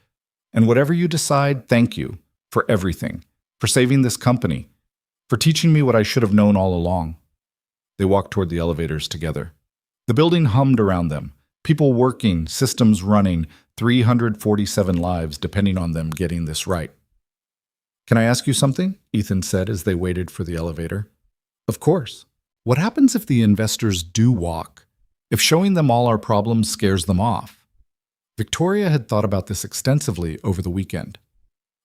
and whatever you decide, thank you for everything, for saving this company, for teaching me what I should have known all along. They walked toward the elevators together. The building hummed around them, people working, systems running, 347 lives depending on them getting this right. Can I ask you something? Ethan said as they waited for the elevator. Of course. What happens if the investors do walk? If showing them all our problems scares them off? Victoria had thought about this extensively over the weekend.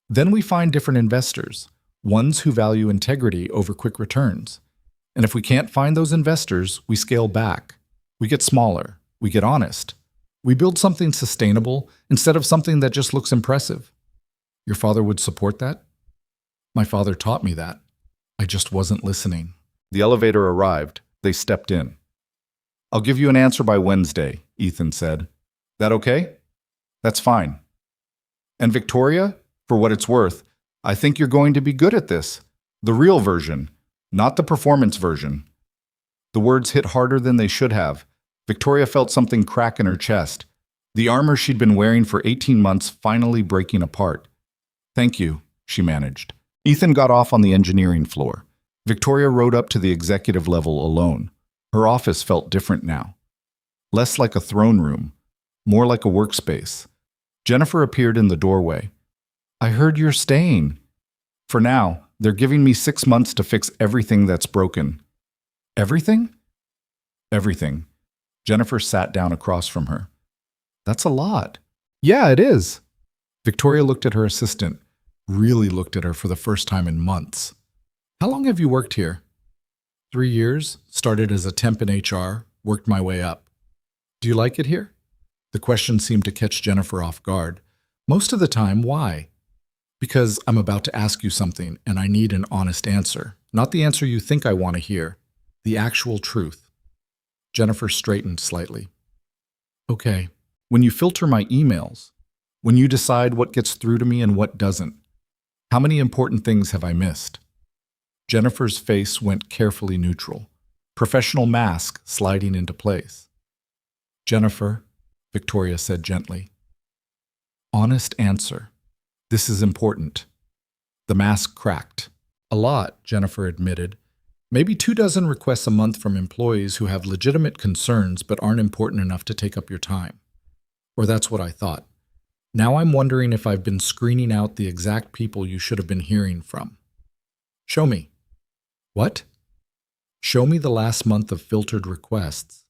Then we find different investors, ones who value integrity over quick returns. And if we can't find those investors, we scale back. We get smaller. We get honest. We build something sustainable instead of something that just looks impressive. Your father would support that? My father taught me that. I just wasn't listening. The elevator arrived. They stepped in. I'll give you an answer by Wednesday, Ethan said. That okay? That's fine. And Victoria, for what it's worth, I think you're going to be good at this. The real version, not the performance version. The words hit harder than they should have. Victoria felt something crack in her chest. The armor she'd been wearing for 18 months finally breaking apart. Thank you, she managed. Ethan got off on the engineering floor. Victoria rode up to the executive level alone. Her office felt different now. Less like a throne room, more like a workspace. Jennifer appeared in the doorway. I heard you're staying. For now, they're giving me 6 months to fix everything that's broken. Everything? Everything. Jennifer sat down across from her. That's a lot. Yeah, it is. Victoria looked at her assistant, really looked at her for the first time in months. How long have you worked here? 3 years, started as a temp in HR, worked my way up. Do you like it here? The question seemed to catch Jennifer off guard. Most of the time, why? Because I'm about to ask you something and I need an honest answer. Not the answer you think I want to hear. The actual truth. Jennifer straightened slightly. Okay, when you filter my emails, when you decide what gets through to me and what doesn't, how many important things have I missed? Jennifer's face went carefully neutral, professional mask sliding into place. Jennifer, Victoria said gently. Honest answer. This is important. The mask cracked. A lot, Jennifer admitted. Maybe 24 requests a month from employees who have legitimate concerns but aren't important enough to take up your time. Or that's what I thought. Now I'm wondering if I've been screening out the exact people you should have been hearing from. Show me. What? Show me the last month of filtered requests.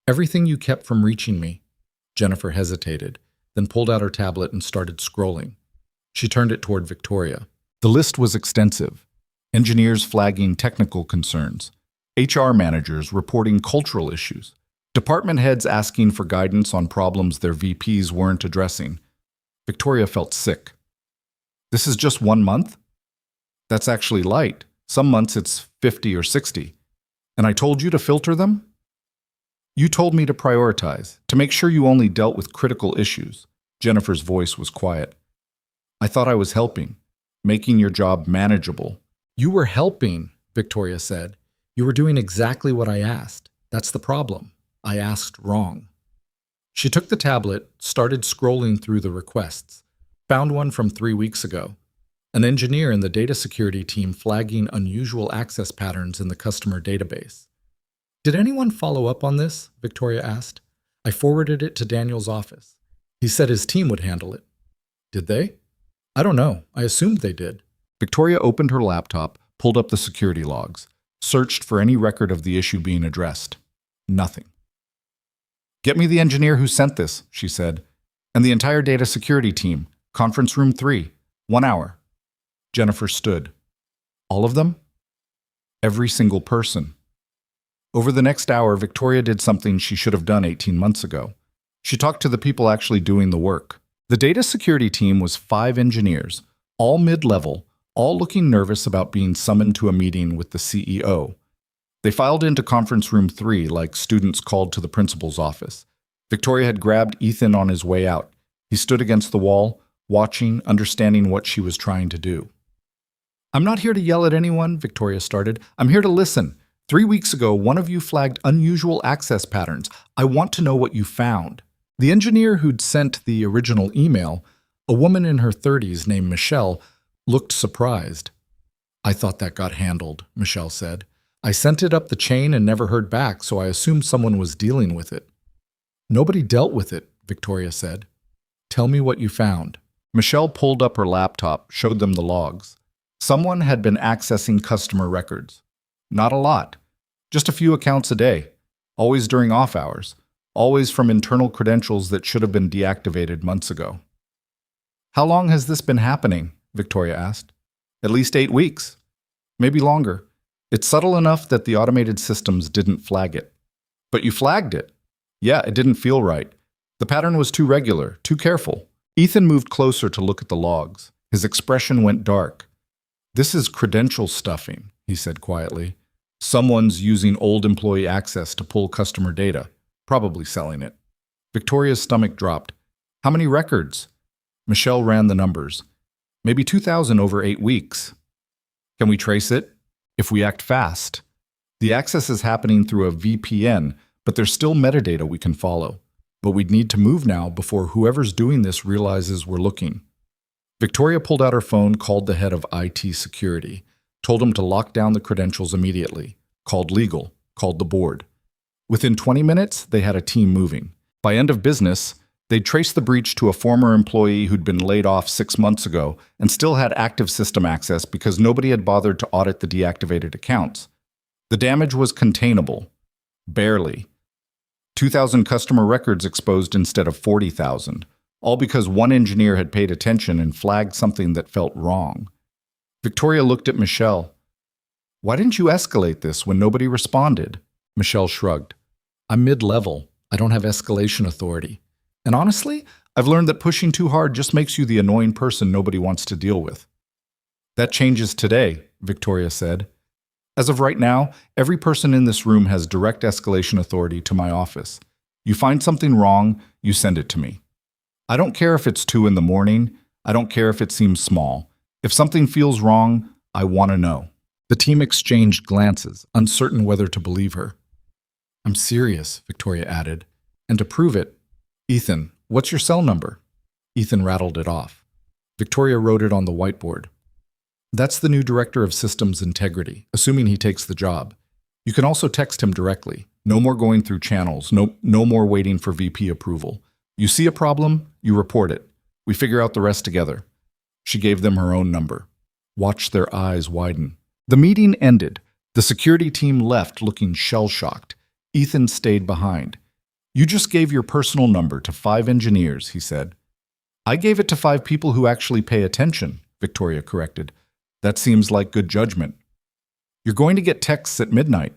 Everything you kept from reaching me. Jennifer hesitated, then pulled out her tablet and started scrolling. She turned it toward Victoria. The list was extensive. Engineers flagging technical concerns. HR managers reporting cultural issues. Department heads asking for guidance on problems their VPs weren't addressing. Victoria felt sick. This is just 1 month? That's actually light. Some months it's 50 or 60. And I told you to filter them? You told me to prioritize, to make sure you only dealt with critical issues. Jennifer's voice was quiet. I thought I was helping, making your job manageable. You were helping, Victoria said. You were doing exactly what I asked. That's the problem. I asked wrong. She took the tablet, started scrolling through the requests, found one from 3 weeks ago. An engineer in the data security team flagging unusual access patterns in the customer database. Did anyone follow up on this? Victoria asked. I forwarded it to Daniel's office. He said his team would handle it. Did they? I don't know. I assumed they did. Victoria opened her laptop, pulled up the security logs, searched for any record of the issue being addressed. Nothing. Get me the engineer who sent this, she said, and the entire data security team. Conference room 3. 1 hour. Jennifer stood. All of them? Every single person. Over the next hour, Victoria did something she should have done 18 months ago. She talked to the people actually doing the work. The data security team was 5 engineers, all mid-level, all looking nervous about being summoned to a meeting with the CEO. They filed into conference room 3 like students called to the principal's office. Victoria had grabbed Ethan on his way out. He stood against the wall, watching, understanding what she was trying to do. I'm not here to yell at anyone, Victoria started. I'm here to listen. 3 weeks ago, one of you flagged unusual access patterns. I want to know what you found. The engineer who'd sent the original email, a woman in her 30s named Michelle, looked surprised. I thought that got handled, Michelle said. I sent it up the chain and never heard back, so I assumed someone was dealing with it. Nobody dealt with it, Victoria said. Tell me what you found. Michelle pulled up her laptop, showed them the logs. Someone had been accessing customer records. Not a lot. Just a few accounts a day. Always during off hours. Always from internal credentials that should have been deactivated months ago. How long has this been happening? Victoria asked. At least 8 weeks. Maybe longer. It's subtle enough that the automated systems didn't flag it. But you flagged it. Yeah, it didn't feel right. The pattern was too regular, too careful. Ethan moved closer to look at the logs. His expression went dark. This is credential stuffing, he said quietly. Someone's using old employee access to pull customer data, probably selling it. Victoria's stomach dropped. How many records? Michelle ran the numbers. Maybe 2,000 over 8 weeks. Can we trace it? If we act fast. The access is happening through a VPN, but there's still metadata we can follow. But we'd need to move now before whoever's doing this realizes we're looking. Victoria pulled out her phone, called the head of IT security, told him to lock down the credentials immediately, called legal, called the board. Within 20 minutes, they had a team moving. By end of business, they'd traced the breach to a former employee who'd been laid off 6 months ago and still had active system access because nobody had bothered to audit the deactivated accounts. The damage was containable. Barely. 2,000 customer records exposed instead of 40,000, all because one engineer had paid attention and flagged something that felt wrong. Victoria looked at Michelle. Why didn't you escalate this when nobody responded? Michelle shrugged. I'm mid-level. I don't have escalation authority. And honestly, I've learned that pushing too hard just makes you the annoying person nobody wants to deal with. That changes today, Victoria said. As of right now, every person in this room has direct escalation authority to my office. You find something wrong, you send it to me. I don't care if it's 2 in the morning. I don't care if it seems small. If something feels wrong, I want to know. The team exchanged glances, uncertain whether to believe her. I'm serious, Victoria added. And to prove it, Ethan, what's your cell number? Ethan rattled it off. Victoria wrote it on the whiteboard. That's the new director of systems integrity, assuming he takes the job. You can also text him directly. No more going through channels. No more waiting for VP approval. You see a problem, you report it. We figure out the rest together. She gave them her own number. Watched their eyes widen. The meeting ended. The security team left looking shell-shocked. Ethan stayed behind. You just gave your personal number to 5 engineers, he said. I gave it to 5 people who actually pay attention, Victoria corrected. That seems like good judgment. You're going to get texts at midnight.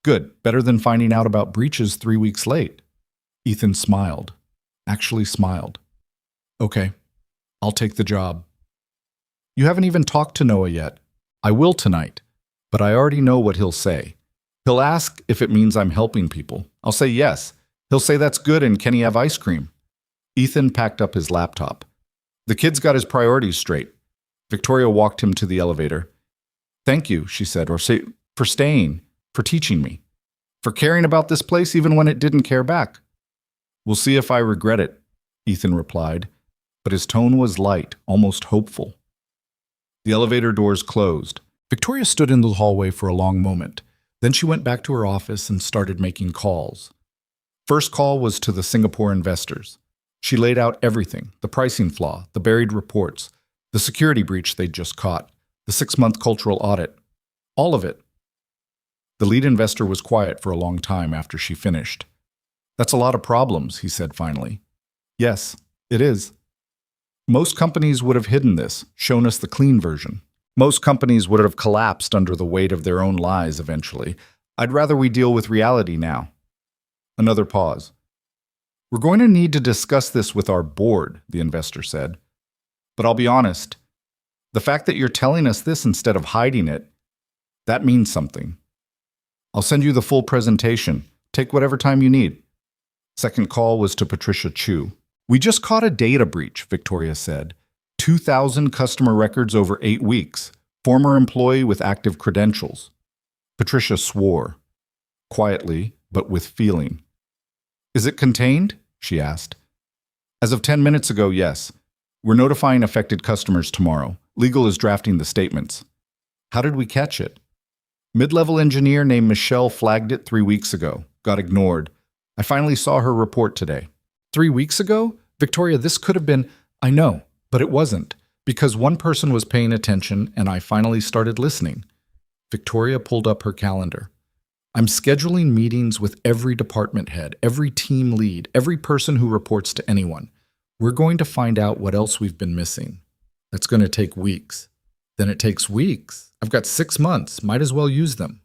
Good, better than finding out about breaches 3 weeks late. Ethan smiled. Actually smiled. Okay, I'll take the job. You haven't even talked to Noah yet. I will tonight, but I already know what he'll say. He'll ask if it means I'm helping people. I'll say yes. He'll say that's good and can he have ice cream? Ethan packed up his laptop. The kid's got his priorities straight. Victoria walked him to the elevator. Thank you, she said, for staying, for teaching me, for caring about this place even when it didn't care back. We'll see if I regret it, Ethan replied, but his tone was light, almost hopeful. The elevator doors closed. Victoria stood in the hallway for a long moment. Then she went back to her office and started making calls. First call was to the Singapore investors. She laid out everything, the pricing flaw, the buried reports, the security breach they'd just caught, the 6-month cultural audit, all of it. The lead investor was quiet for a long time after she finished. That's a lot of problems, he said finally. Yes, it is. Most companies would have hidden this, shown us the clean version. Most companies would have collapsed under the weight of their own lies eventually. I'd rather we deal with reality now. Another pause. We're going to need to discuss this with our board, the investor said. But I'll be honest, the fact that you're telling us this instead of hiding it, that means something. I'll send you the full presentation. Take whatever time you need. Second call was to Patricia Chu. We just caught a data breach, Victoria said. 2,000 customer records over 8 weeks. Former employee with active credentials. Patricia swore, quietly, but with feeling. Is it contained? She asked. As of 10 minutes ago, yes. We're notifying affected customers tomorrow. Legal is drafting the statements. How did we catch it? Mid-level engineer named Michelle flagged it 3 weeks ago. Got ignored. I finally saw her report today. 3 weeks ago? Victoria, this could have been... I know, but it wasn't. Because one person was paying attention and I finally started listening. Victoria pulled up her calendar. I'm scheduling meetings with every department head, every team lead, every person who reports to anyone. We're going to find out what else we've been missing. That's going to take weeks. Then it takes weeks. I've got 6 months. Might as well use them.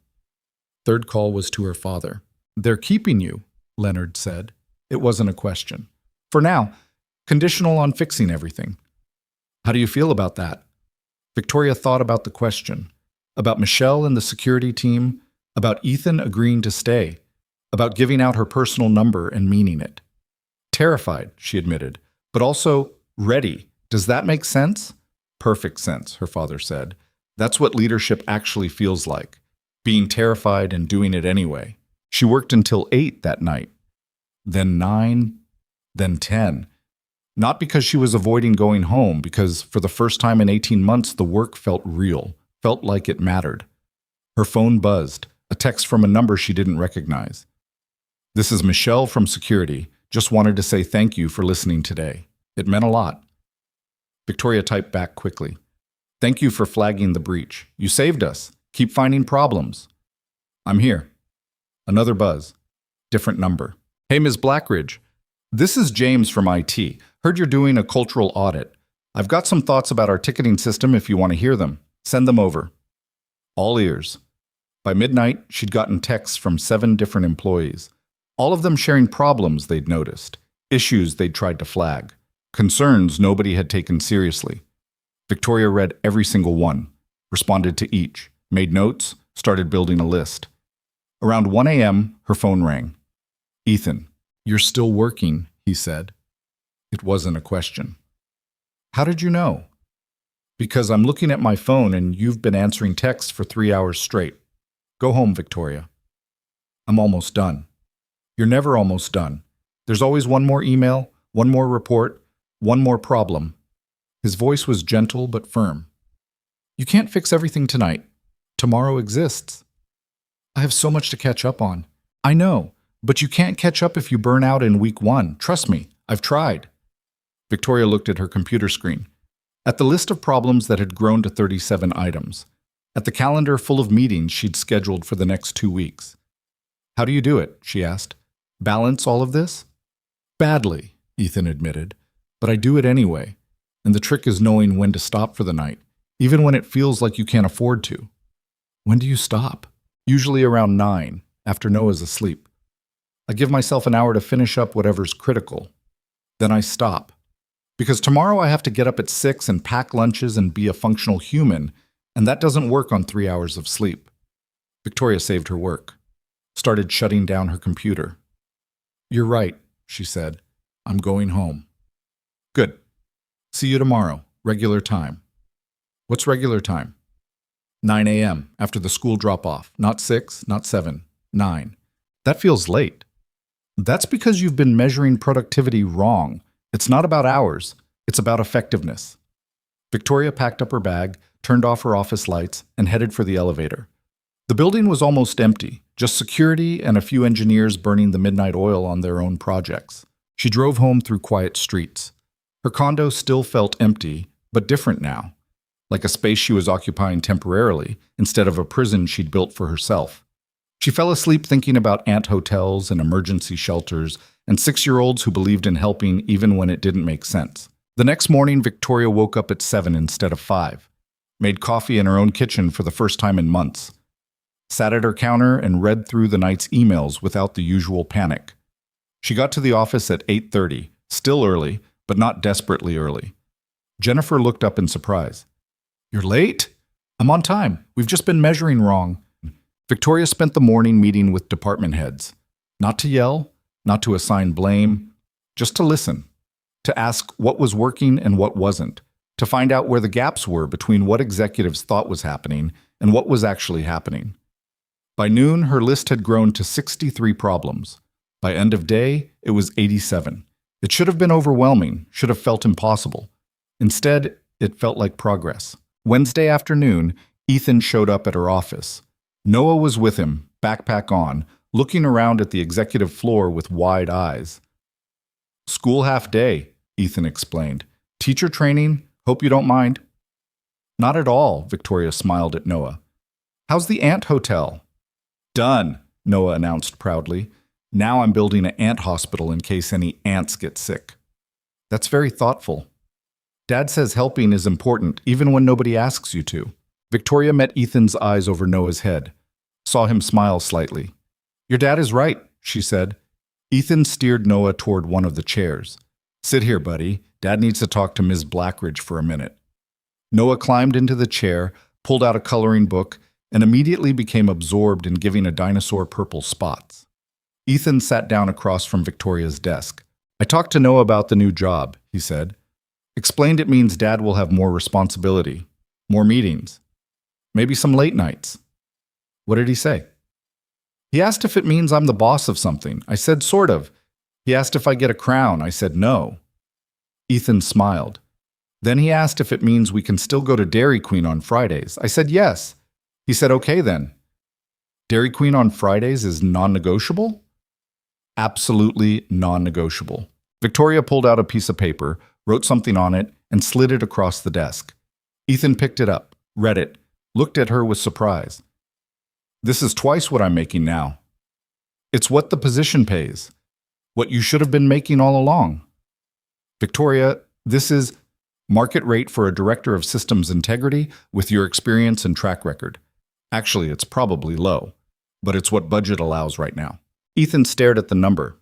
Third call was to her father. They're keeping you, Leonard said. It wasn't a question. For now, conditional on fixing everything. How do you feel about that? Victoria thought about the question, about Michelle and the security team, about Ethan agreeing to stay, about giving out her personal number and meaning it. Terrified, she admitted, but also ready. Does that make sense? Perfect sense, her father said. That's what leadership actually feels like, being terrified and doing it anyway. She worked until 8 that night, then 9, then 10. Not because she was avoiding going home, because for the first time in 18 months, the work felt real, felt like it mattered. Her phone buzzed, a text from a number she didn't recognize. This is Michelle from security. Just wanted to say thank you for listening today. It meant a lot. Victoria typed back quickly. Thank you for flagging the breach. You saved us. Keep finding problems. I'm here. Another buzz. Different number. Hey, Ms. Blackridge. This is James from IT. Heard you're doing a cultural audit. I've got some thoughts about our ticketing system if you want to hear them. Send them over. All ears. By midnight, she'd gotten texts from 7 different employees, all of them sharing problems they'd noticed, issues they'd tried to flag, concerns nobody had taken seriously. Victoria read every single one, responded to each, made notes, started building a list. Around 1 a.m., her phone rang. Ethan, you're still working, he said. It wasn't a question. How did you know? Because I'm looking at my phone and you've been answering texts for 3 hours straight. Go home, Victoria. I'm almost done. You're never almost done. There's always one more email, one more report, one more problem. His voice was gentle but firm. You can't fix everything tonight. Tomorrow exists. I have so much to catch up on. I know, but you can't catch up if you burn out in week 1. Trust me, I've tried. Victoria looked at her computer screen, at the list of problems that had grown to 37 items, at the calendar full of meetings she'd scheduled for the next 2 weeks. How do you do it? She asked. Balance all of this? Badly, Ethan admitted, but I do it anyway, and the trick is knowing when to stop for the night, even when it feels like you can't afford to. When do you stop? Usually around 9, after Noah's asleep. I give myself an hour to finish up whatever's critical. Then I stop. Because tomorrow I have to get up at 6 and pack lunches and be a functional human, and that doesn't work on 3 hours of sleep. Victoria saved her work, started shutting down her computer. You're right, she said. I'm going home. Good. See you tomorrow, regular time. What's regular time? 9 a.m., after the school drop-off. Not 6, not 7, 9. That feels late. That's because you've been measuring productivity wrong. It's not about hours. It's about effectiveness. Victoria packed up her bag, turned off her office lights, and headed for the elevator. The building was almost empty, just security and a few engineers burning the midnight oil on their own projects. She drove home through quiet streets. Her condo still felt empty, but different now, like a space she was occupying temporarily instead of a prison she'd built for herself. She fell asleep thinking about ant hotels and emergency shelters and 6-year-olds who believed in helping even when it didn't make sense. The next morning, Victoria woke up at 7 instead of 5, made coffee in her own kitchen for the first time in months, sat at her counter and read through the night's emails without the usual panic. She got to the office at 8:30, still early, but not desperately early. Jennifer looked up in surprise. You're late? I'm on time. We've just been measuring wrong. Victoria spent the morning meeting with department heads, not to yell, not to assign blame, just to listen, to ask what was working and what wasn't, to find out where the gaps were between what executives thought was happening and what was actually happening. By noon, her list had grown to 63 problems. By end of day, it was 87. It should have been overwhelming, should have felt impossible. Instead, it felt like progress. Wednesday afternoon, Ethan showed up at her office. Noah was with him, backpack on, looking around at the executive floor with wide eyes. "School half day," Ethan explained. "Teacher training, hope you don't mind." "Not at all," Victoria smiled at Noah. "How's the ant hotel?" "Done," Noah announced proudly. "Now I'm building an ant hospital in case any ants get sick." "That's very thoughtful." "Dad says helping is important, even when nobody asks you to." Victoria met Ethan's eyes over Noah's head, saw him smile slightly. "Your dad is right," she said. Ethan steered Noah toward one of the chairs. "Sit here, buddy. Dad needs to talk to Ms. Blackridge for a minute." Noah climbed into the chair, pulled out a coloring book, and immediately became absorbed in giving a dinosaur purple spots. Ethan sat down across from Victoria's desk. "I talked to Noah about the new job," he said. "Explained it means Dad will have more responsibility, more meetings, maybe some late nights." "What did he say?" "He asked if it means I'm the boss of something. I said sort of. He asked if I get a crown. I said no." Ethan smiled. "Then he asked if it means we can still go to Dairy Queen on Fridays. I said yes. He said okay then." "Dairy Queen on Fridays is non-negotiable?" "Absolutely non-negotiable." Victoria pulled out a piece of paper, wrote something on it, and slid it across the desk. Ethan picked it up, read it, looked at her with surprise. "This is twice what I'm making now." "It's what the position pays. What you should have been making all along." "Victoria, this is market rate for a director of systems integrity with your experience and track record. Actually, it's probably low, but it's what budget allows right now." Ethan stared at the number.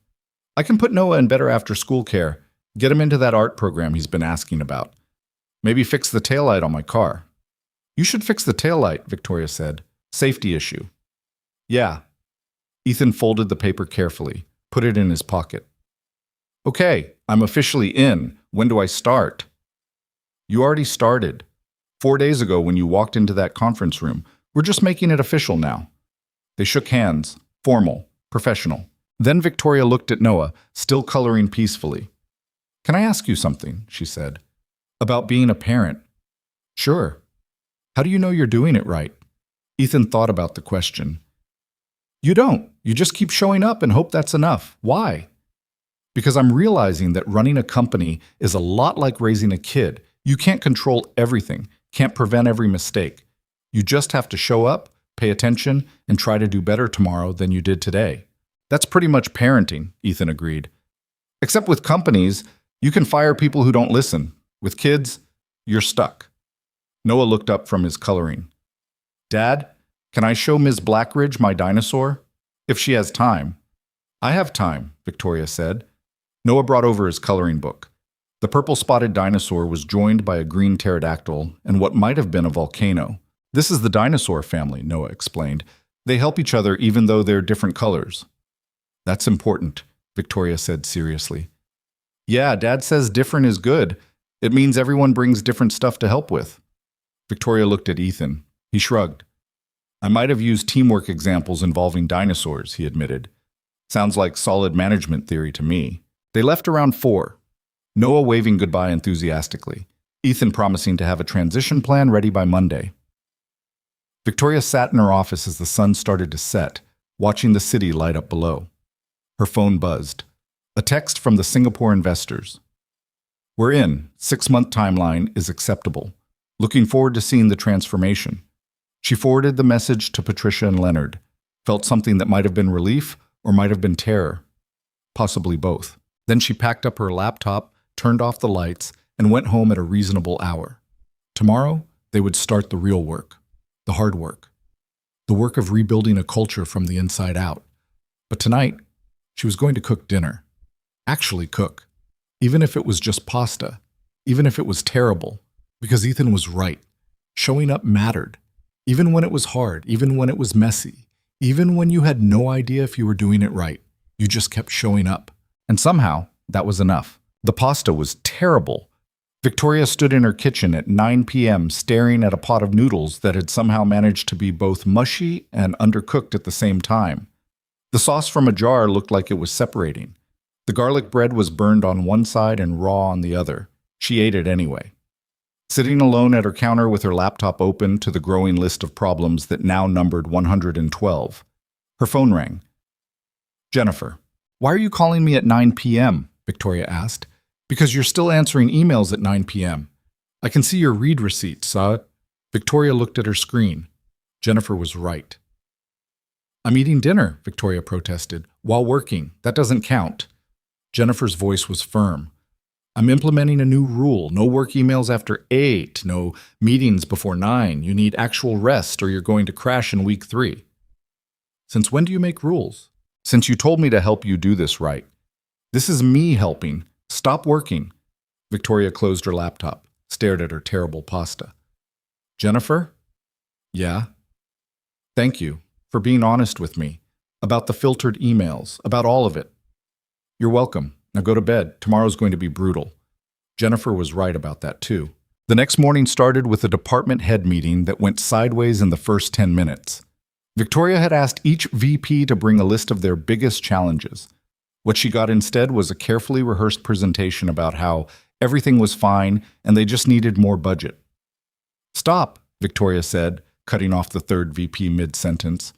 "I can put Noah in better after-school care, get him into that art program he's been asking about. Maybe fix the taillight on my car." "You should fix the taillight," Victoria said. "Safety issue." "Yeah." Ethan folded the paper carefully, put it in his pocket. "Okay, I'm officially in. When do I start?" "You already started. 4 days ago when you walked into that conference room. We're just making it official now." They shook hands, formal, professional. Then Victoria looked at Noah, still coloring peacefully. "Can I ask you something?" she said. "About being a parent." "Sure." "How do you know you're doing it right?" Ethan thought about the question. "You don't. You just keep showing up and hope that's enough. Why?" "Because I'm realizing that running a company is a lot like raising a kid. You can't control everything, can't prevent every mistake. You just have to show up, pay attention, and try to do better tomorrow than you did today." "That's pretty much parenting," Ethan agreed. "Except with companies, you can fire people who don't listen. With kids, you're stuck." Noah looked up from his coloring. "Dad, can I show Ms. Blackridge my dinosaur? If she has time." "I have time," Victoria said. Noah brought over his coloring book. The purple-spotted dinosaur was joined by a green pterodactyl and what might have been a volcano. "This is the dinosaur family," Noah explained. "They help each other even though they're different colors." "That's important," Victoria said seriously. "Yeah, Dad says different is good. It means everyone brings different stuff to help with." Victoria looked at Ethan. He shrugged. "I might have used teamwork examples involving dinosaurs," he admitted. "Sounds like solid management theory to me." They left around 4. Noah waving goodbye enthusiastically. Ethan promising to have a transition plan ready by Monday. Victoria sat in her office as the sun started to set, watching the city light up below. Her phone buzzed. A text from the Singapore investors. "We're in. 6-month timeline is acceptable. Looking forward to seeing the transformation." She forwarded the message to Patricia and Leonard. Felt something that might have been relief or might have been terror. Possibly both. Then she packed up her laptop, turned off the lights, and went home at a reasonable hour. Tomorrow, they would start the real work. The hard work. The work of rebuilding a culture from the inside out. But tonight, she was going to cook dinner. Actually cook. Even if it was just pasta. Even if it was terrible. Because Ethan was right. Showing up mattered. Even when it was hard. Even when it was messy. Even when you had no idea if you were doing it right. You just kept showing up. And somehow, that was enough. The pasta was terrible. Victoria stood in her kitchen at 9 p.m. staring at a pot of noodles that had somehow managed to be both mushy and undercooked at the same time. The sauce from a jar looked like it was separating. The garlic bread was burned on one side and raw on the other. She ate it anyway. Sitting alone at her counter with her laptop open to the growing list of problems that now numbered 112, her phone rang. "Jennifer, why are you calling me at 9 p.m.?" Victoria asked. "Because you're still answering emails at 9 p.m. I can see your read receipt, saw it." Victoria looked at her screen. Jennifer was right. "I'm eating dinner," Victoria protested, "while working. That doesn't count." Jennifer's voice was firm. "I'm implementing a new rule. No work emails after 8. No meetings before 9. You need actual rest or you're going to crash in week 3. "Since when do you make rules?" "Since you told me to help you do this right." "This is me helping. Stop working." Victoria closed her laptop, stared at her terrible pasta. "Jennifer?" "Yeah?" "Thank you for being honest with me. About the filtered emails. About all of it." "You're welcome. Now go to bed. Tomorrow's going to be brutal." Jennifer was right about that too. The next morning started with a department head meeting that went sideways in the first 10 minutes. Victoria had asked each VP to bring a list of their biggest challenges. What she got instead was a carefully rehearsed presentation about how everything was fine and they just needed more budget. "Stop," Victoria said, cutting off the third VP mid-sentence.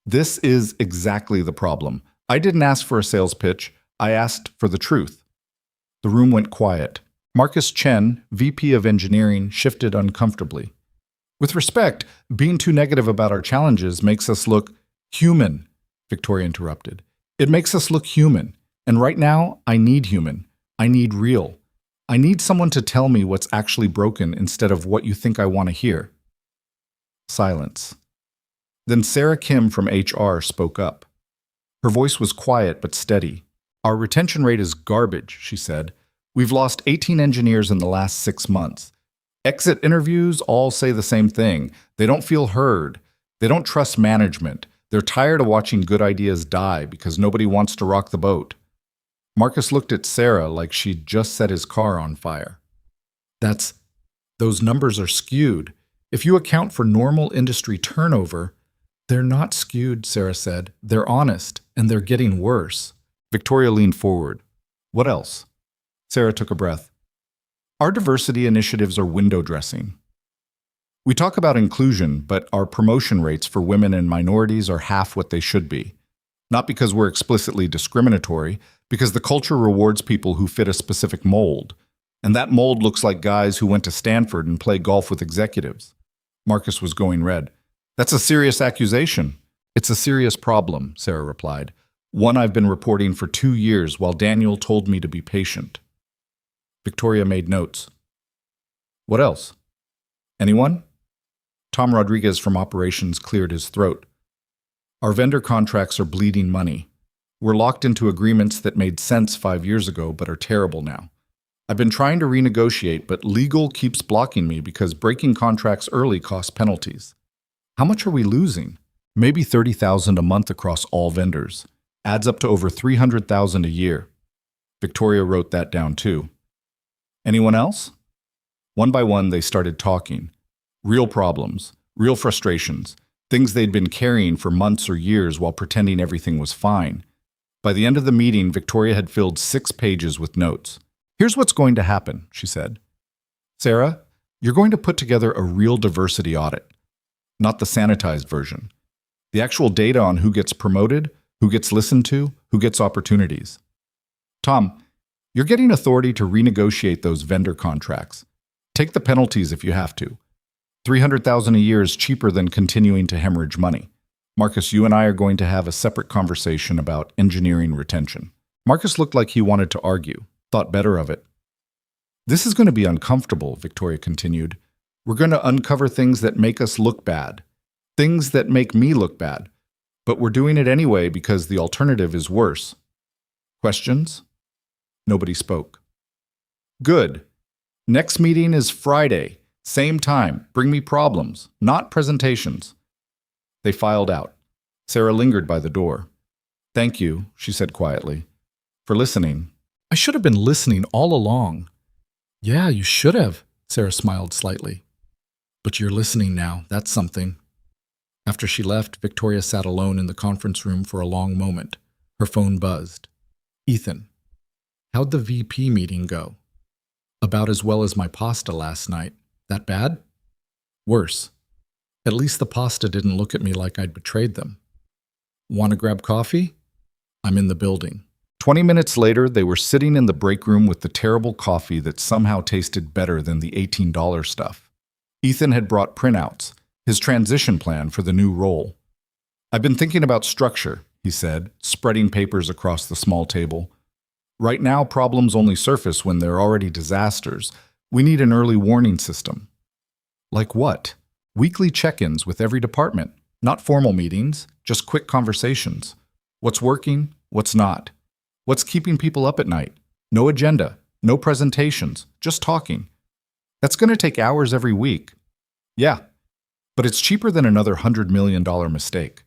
"This is exactly the problem. I didn't ask for a sales pitch. I asked for the truth." The room went quiet. Marcus Chen, VP of Engineering, shifted uncomfortably. "With respect, being too negative about our challenges makes us look human," Victoria interrupted. "It makes us look human. And right now, I need human. I need real. I need someone to tell me what's actually broken instead of what you think I want to hear." Silence. Then Sarah Kim from HR spoke up. Her voice was quiet but steady. "Our retention rate is garbage," she said. "We've lost 18 engineers in the last 6 months. Exit interviews all say the same thing. They don't feel heard. They don't trust management. They're tired of watching good ideas die because nobody wants to rock the boat." Marcus looked at Sarah like she'd just set his car on fire. Those numbers are skewed. If you account for normal industry turnover, they're not skewed," Sarah said. "They're honest, and they're getting worse." Victoria leaned forward. "What else?" Sarah took a breath. "Our diversity initiatives are window dressing. We talk about inclusion, but our promotion rates for women and minorities are half what they should be. Not because we're explicitly discriminatory, because the culture rewards people who fit a specific mold. And that mold looks like guys who went to Stanford and play golf with executives." Marcus was going red. "That's a serious accusation." "It's a serious problem," Sarah replied. "One I've been reporting for 2 years while Daniel told me to be patient." Victoria made notes. "What else? Anyone?" Tom Rodriguez from operations cleared his throat. "Our vendor contracts are bleeding money. We're locked into agreements that made sense 5 years ago but are terrible now. I've been trying to renegotiate, but legal keeps blocking me because breaking contracts early costs penalties. How much are we losing? Maybe $30,000 a month across all vendors. Adds up to over $300,000 a year." Victoria wrote that down too. "Anyone else?" One by one, they started talking. Real problems, real frustrations, things they'd been carrying for months or years while pretending everything was fine. By the end of the meeting, Victoria had filled 6 pages with notes. "Here's what's going to happen," she said. "Sarah, you're going to put together a real diversity audit. Not the sanitized version. The actual data on who gets promoted, who gets listened to, who gets opportunities. Tom, you're getting authority to renegotiate those vendor contracts. Take the penalties if you have to. $300,000 a year is cheaper than continuing to hemorrhage money. Marcus, you and I are going to have a separate conversation about engineering retention." Marcus looked like he wanted to argue, thought better of it. "This is going to be uncomfortable," Victoria continued. "We're going to uncover things that make us look bad. Things that make me look bad. But we're doing it anyway because the alternative is worse. Questions?" Nobody spoke. "Good. Next meeting is Friday. Same time. Bring me problems, not presentations." They filed out. Sarah lingered by the door. "Thank you," she said quietly, "for listening. I should have been listening all along." Yeah, you should have, Sarah smiled slightly. But you're listening now. That's something. After she left, Victoria sat alone in the conference room for a long moment. Her phone buzzed. Ethan, how'd the VP meeting go? About as well as my pasta last night. That bad? Worse. At least the pasta didn't look at me like I'd betrayed them. Want to grab coffee? I'm in the building. 20 minutes later, they were sitting in the break room with the terrible coffee that somehow tasted better than the $18 stuff. Ethan had brought printouts, his transition plan for the new role. I've been thinking about structure, he said, spreading papers across the small table. Right now, problems only surface when they're already disasters. We need an early warning system. Like what? Weekly check-ins with every department. Not formal meetings, just quick conversations. What's working? What's not? What's keeping people up at night? No agenda, no presentations, just talking. That's going to take hours every week. Yeah, but it's cheaper than another $100 million mistake.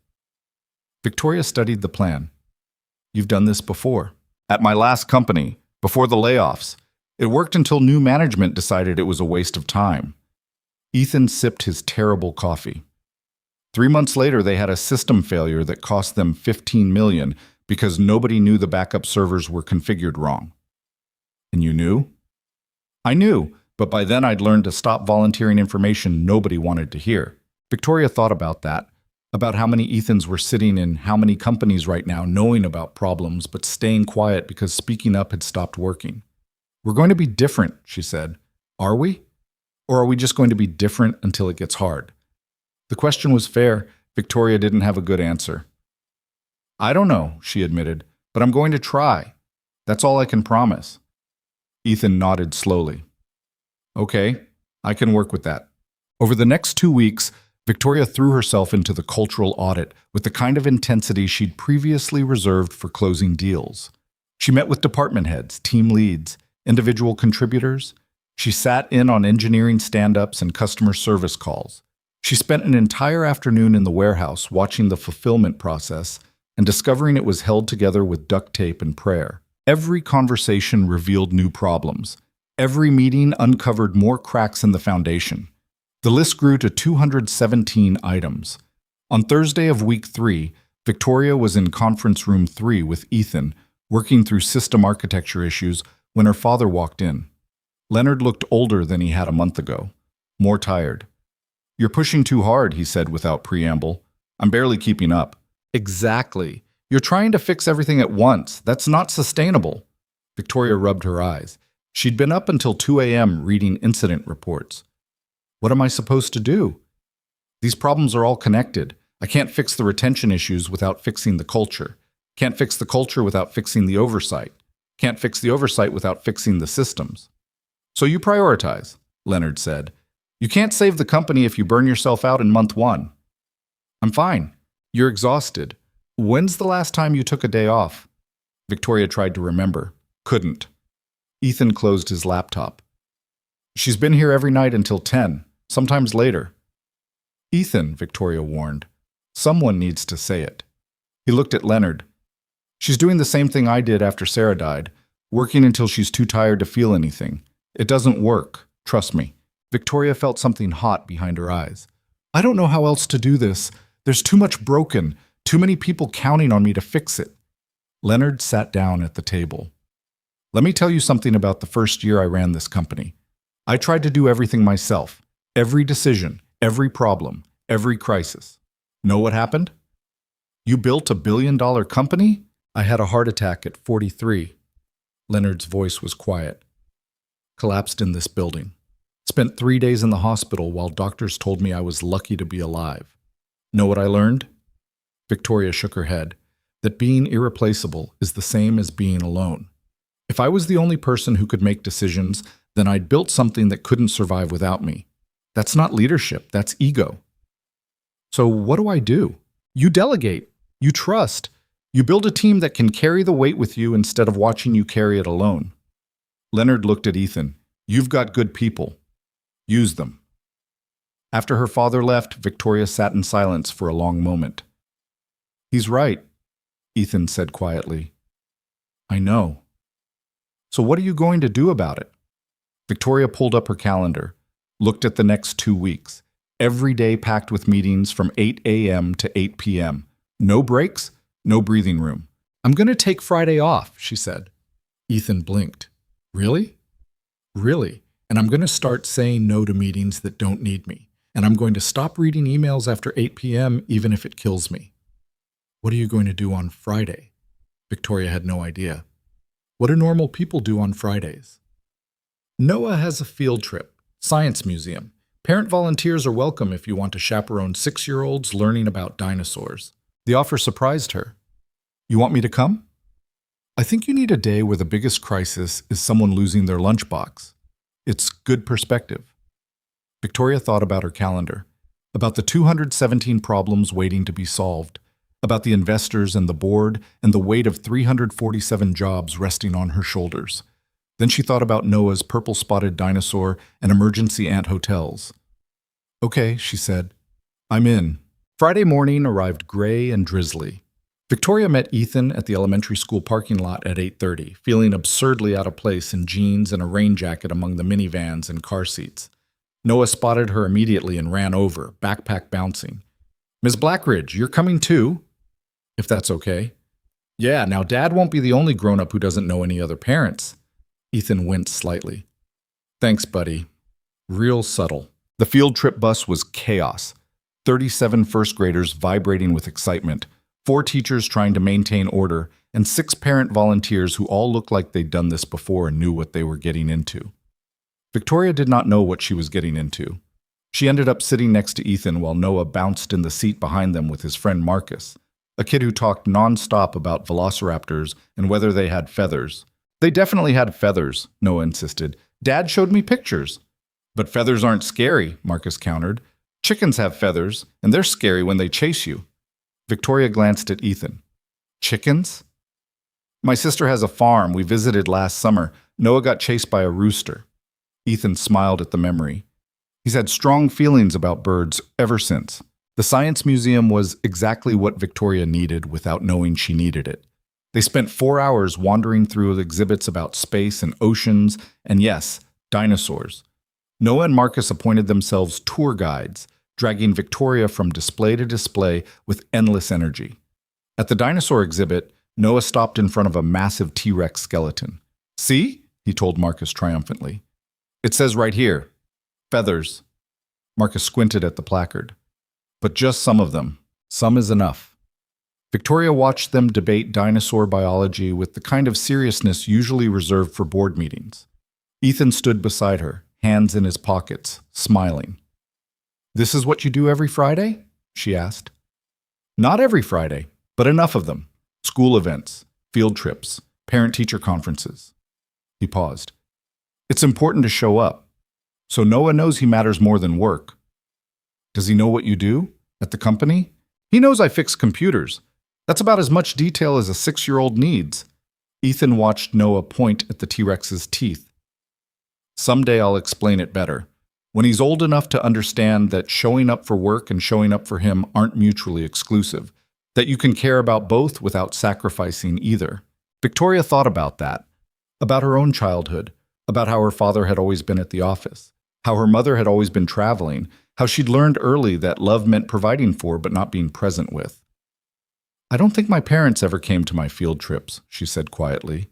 Victoria studied the plan. You've done this before. At my last company, before the layoffs. It worked until new management decided it was a waste of time. Ethan sipped his terrible coffee. 3 months later, they had a system failure that cost them $15 million because nobody knew the backup servers were configured wrong. And you knew? I knew, but by then I'd learned to stop volunteering information nobody wanted to hear. Victoria thought about that, about how many Ethans were sitting in how many companies right now knowing about problems but staying quiet because speaking up had stopped working. We're going to be different, she said. Are we? Or are we just going to be different until it gets hard? The question was fair. Victoria didn't have a good answer. I don't know, she admitted, but I'm going to try. That's all I can promise. Ethan nodded slowly. Okay, I can work with that. Over the next 2 weeks, Victoria threw herself into the cultural audit with the kind of intensity she'd previously reserved for closing deals. She met with department heads, team leads, individual contributors. She sat in on engineering stand-ups and customer service calls. She spent an entire afternoon in the warehouse watching the fulfillment process and discovering it was held together with duct tape and prayer. Every conversation revealed new problems. Every meeting uncovered more cracks in the foundation. The list grew to 217 items. On Thursday of week 3, Victoria was in conference room 3 with Ethan, working through system architecture issues when her father walked in. Leonard looked older than he had a month ago, more tired. You're pushing too hard, he said without preamble. I'm barely keeping up. Exactly. You're trying to fix everything at once. That's not sustainable. Victoria rubbed her eyes. She'd been up until 2 a.m. reading incident reports. What am I supposed to do? These problems are all connected. I can't fix the retention issues without fixing the culture. Can't fix the culture without fixing the oversight. Can't fix the oversight without fixing the systems. So you prioritize, Leonard said. You can't save the company if you burn yourself out in month 1. I'm fine. You're exhausted. When's the last time you took a day off? Victoria tried to remember. Couldn't. Ethan closed his laptop. She's been here every night until 10, sometimes later. Ethan, Victoria warned. Someone needs to say it. He looked at Leonard. She's doing the same thing I did after Sarah died, working until she's too tired to feel anything. It doesn't work, trust me. Victoria felt something hot behind her eyes. I don't know how else to do this. There's too much broken, too many people counting on me to fix it. Leonard sat down at the table. Let me tell you something about the first year I ran this company. I tried to do everything myself. Every decision, every problem, every crisis. Know what happened? You built a billion-dollar company? I had a heart attack at 43. Leonard's voice was quiet. Collapsed in this building. Spent 3 days in the hospital while doctors told me I was lucky to be alive. Know what I learned? Victoria shook her head. That being irreplaceable is the same as being alone. If I was the only person who could make decisions, then I'd built something that couldn't survive without me. That's not leadership, that's ego. So what do I do? You delegate. You trust. You build a team that can carry the weight with you instead of watching you carry it alone. Leonard looked at Ethan. You've got good people. Use them. After her father left, Victoria sat in silence for a long moment. He's right, Ethan said quietly. I know. So what are you going to do about it? Victoria pulled up her calendar, looked at the next 2 weeks. Every day packed with meetings from 8 a.m. to 8 p.m. No breaks, no breathing room. I'm going to take Friday off, she said. Ethan blinked. Really? Really? And I'm going to start saying no to meetings that don't need me. And I'm going to stop reading emails after 8 p.m. even if it kills me. What are you going to do on Friday? Victoria had no idea. What do normal people do on Fridays? Noah has a field trip, science museum. Parent volunteers are welcome if you want to chaperone 6-year-olds learning about dinosaurs. The offer surprised her. You want me to come? I think you need a day where the biggest crisis is someone losing their lunchbox. It's good perspective. Victoria thought about her calendar, about the 217 problems waiting to be solved, about the investors and the board and the weight of 347 jobs resting on her shoulders. Then she thought about Noah's purple-spotted dinosaur and emergency ant hotels. Okay, she said. I'm in. Friday morning arrived gray and drizzly. Victoria met Ethan at the elementary school parking lot at 8:30, feeling absurdly out of place in jeans and a rain jacket among the minivans and car seats. Noah spotted her immediately and ran over, backpack bouncing. Ms. Blackridge, you're coming too? If that's okay. Yeah, now Dad won't be the only grown-up who doesn't know any other parents. Ethan winced slightly. Thanks, buddy. Real subtle. The field trip bus was chaos. 37 first graders vibrating with excitement, 4 teachers trying to maintain order, and 6 parent volunteers who all looked like they'd done this before and knew what they were getting into. Victoria did not know what she was getting into. She ended up sitting next to Ethan while Noah bounced in the seat behind them with his friend Marcus, a kid who talked non-stop about velociraptors and whether they had feathers. They definitely had feathers, Noah insisted. Dad showed me pictures. But feathers aren't scary, Marcus countered. Chickens have feathers, and they're scary when they chase you. Victoria glanced at Ethan. Chickens? My sister has a farm we visited last summer. Noah got chased by a rooster. Ethan smiled at the memory. He's had strong feelings about birds ever since. The Science Museum was exactly what Victoria needed without knowing she needed it. They spent 4 hours wandering through exhibits about space and oceans, and yes, dinosaurs. Noah and Marcus appointed themselves tour guides, dragging Victoria from display to display with endless energy. At the dinosaur exhibit, Noah stopped in front of a massive T-Rex skeleton. See? He told Marcus triumphantly. It says right here, feathers. Marcus squinted at the placard. But just some of them. Some is enough. Victoria watched them debate dinosaur biology with the kind of seriousness usually reserved for board meetings. Ethan stood beside her, hands in his pockets, smiling. This is what you do every Friday? She asked. Not every Friday, but enough of them. School events, field trips, parent-teacher conferences. He paused. It's important to show up. So Noah knows he matters more than work. Does he know what you do? At the company? He knows I fix computers. That's about as much detail as a 6-year-old needs. Ethan watched Noah point at the T-Rex's teeth. Someday I'll explain it better. When he's old enough to understand that showing up for work and showing up for him aren't mutually exclusive, that you can care about both without sacrificing either. Victoria thought about that, about her own childhood, about how her father had always been at the office, how her mother had always been traveling, how she'd learned early that love meant providing for but not being present with. I don't think my parents ever came to my field trips, she said quietly.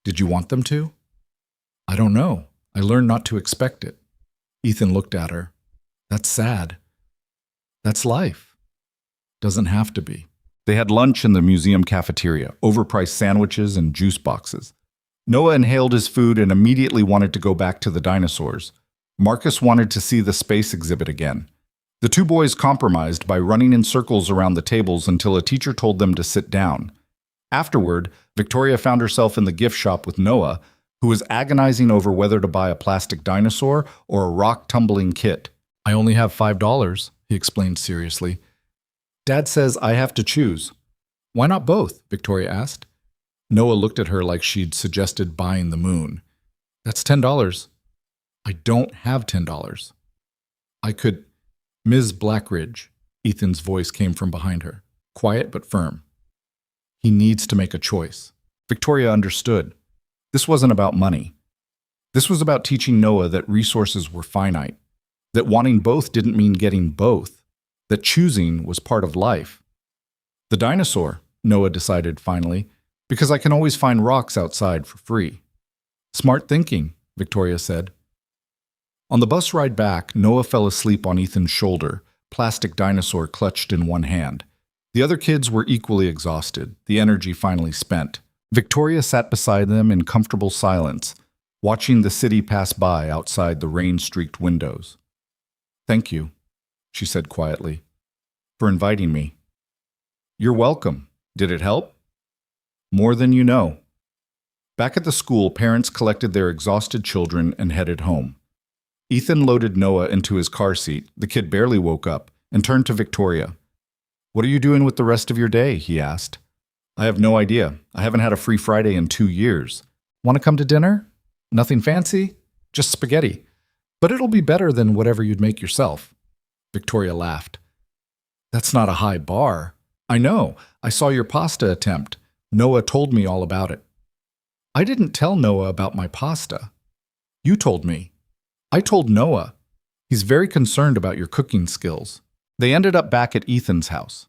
Did you want them to? I don't know. I learned not to expect it. Ethan looked at her. That's sad. That's life. Doesn't have to be. They had lunch in the museum cafeteria, overpriced sandwiches and juice boxes. Noah inhaled his food and immediately wanted to go back to the dinosaurs. Marcus wanted to see the space exhibit again. The 2 boys compromised by running in circles around the tables until a teacher told them to sit down. Afterward, Victoria found herself in the gift shop with Noah, who was agonizing over whether to buy a plastic dinosaur or a rock-tumbling kit. I only have $5, he explained seriously. Dad says I have to choose. Why not both? Victoria asked. Noah looked at her like she'd suggested buying the moon. That's $10. I don't have $10. I could... Ms. Blackridge, Ethan's voice came from behind her, quiet but firm. He needs to make a choice. Victoria understood. This wasn't about money. This was about teaching Noah that resources were finite, that wanting both didn't mean getting both, that choosing was part of life. The dinosaur, Noah decided finally, because I can always find rocks outside for free. Smart thinking, Victoria said. On the bus ride back, Noah fell asleep on Ethan's shoulder, plastic dinosaur clutched in one hand. The other kids were equally exhausted, the energy finally spent. Victoria sat beside them in comfortable silence, watching the city pass by outside the rain-streaked windows. "Thank you," she said quietly, "for inviting me." "You're welcome. Did it help?" "More than you know." Back at the school, parents collected their exhausted children and headed home. Ethan loaded Noah into his car seat, the kid barely woke up, and turned to Victoria. "What are you doing with the rest of your day?" he asked. "I have no idea. I haven't had a free Friday in 2 years. Want to come to dinner? Nothing fancy? Just spaghetti. But it'll be better than whatever you'd make yourself." Victoria laughed. "That's not a high bar." "I know. I saw your pasta attempt. Noah told me all about it." "I didn't tell Noah about my pasta. You told me." "I told Noah. He's very concerned about your cooking skills." They ended up back at Ethan's house.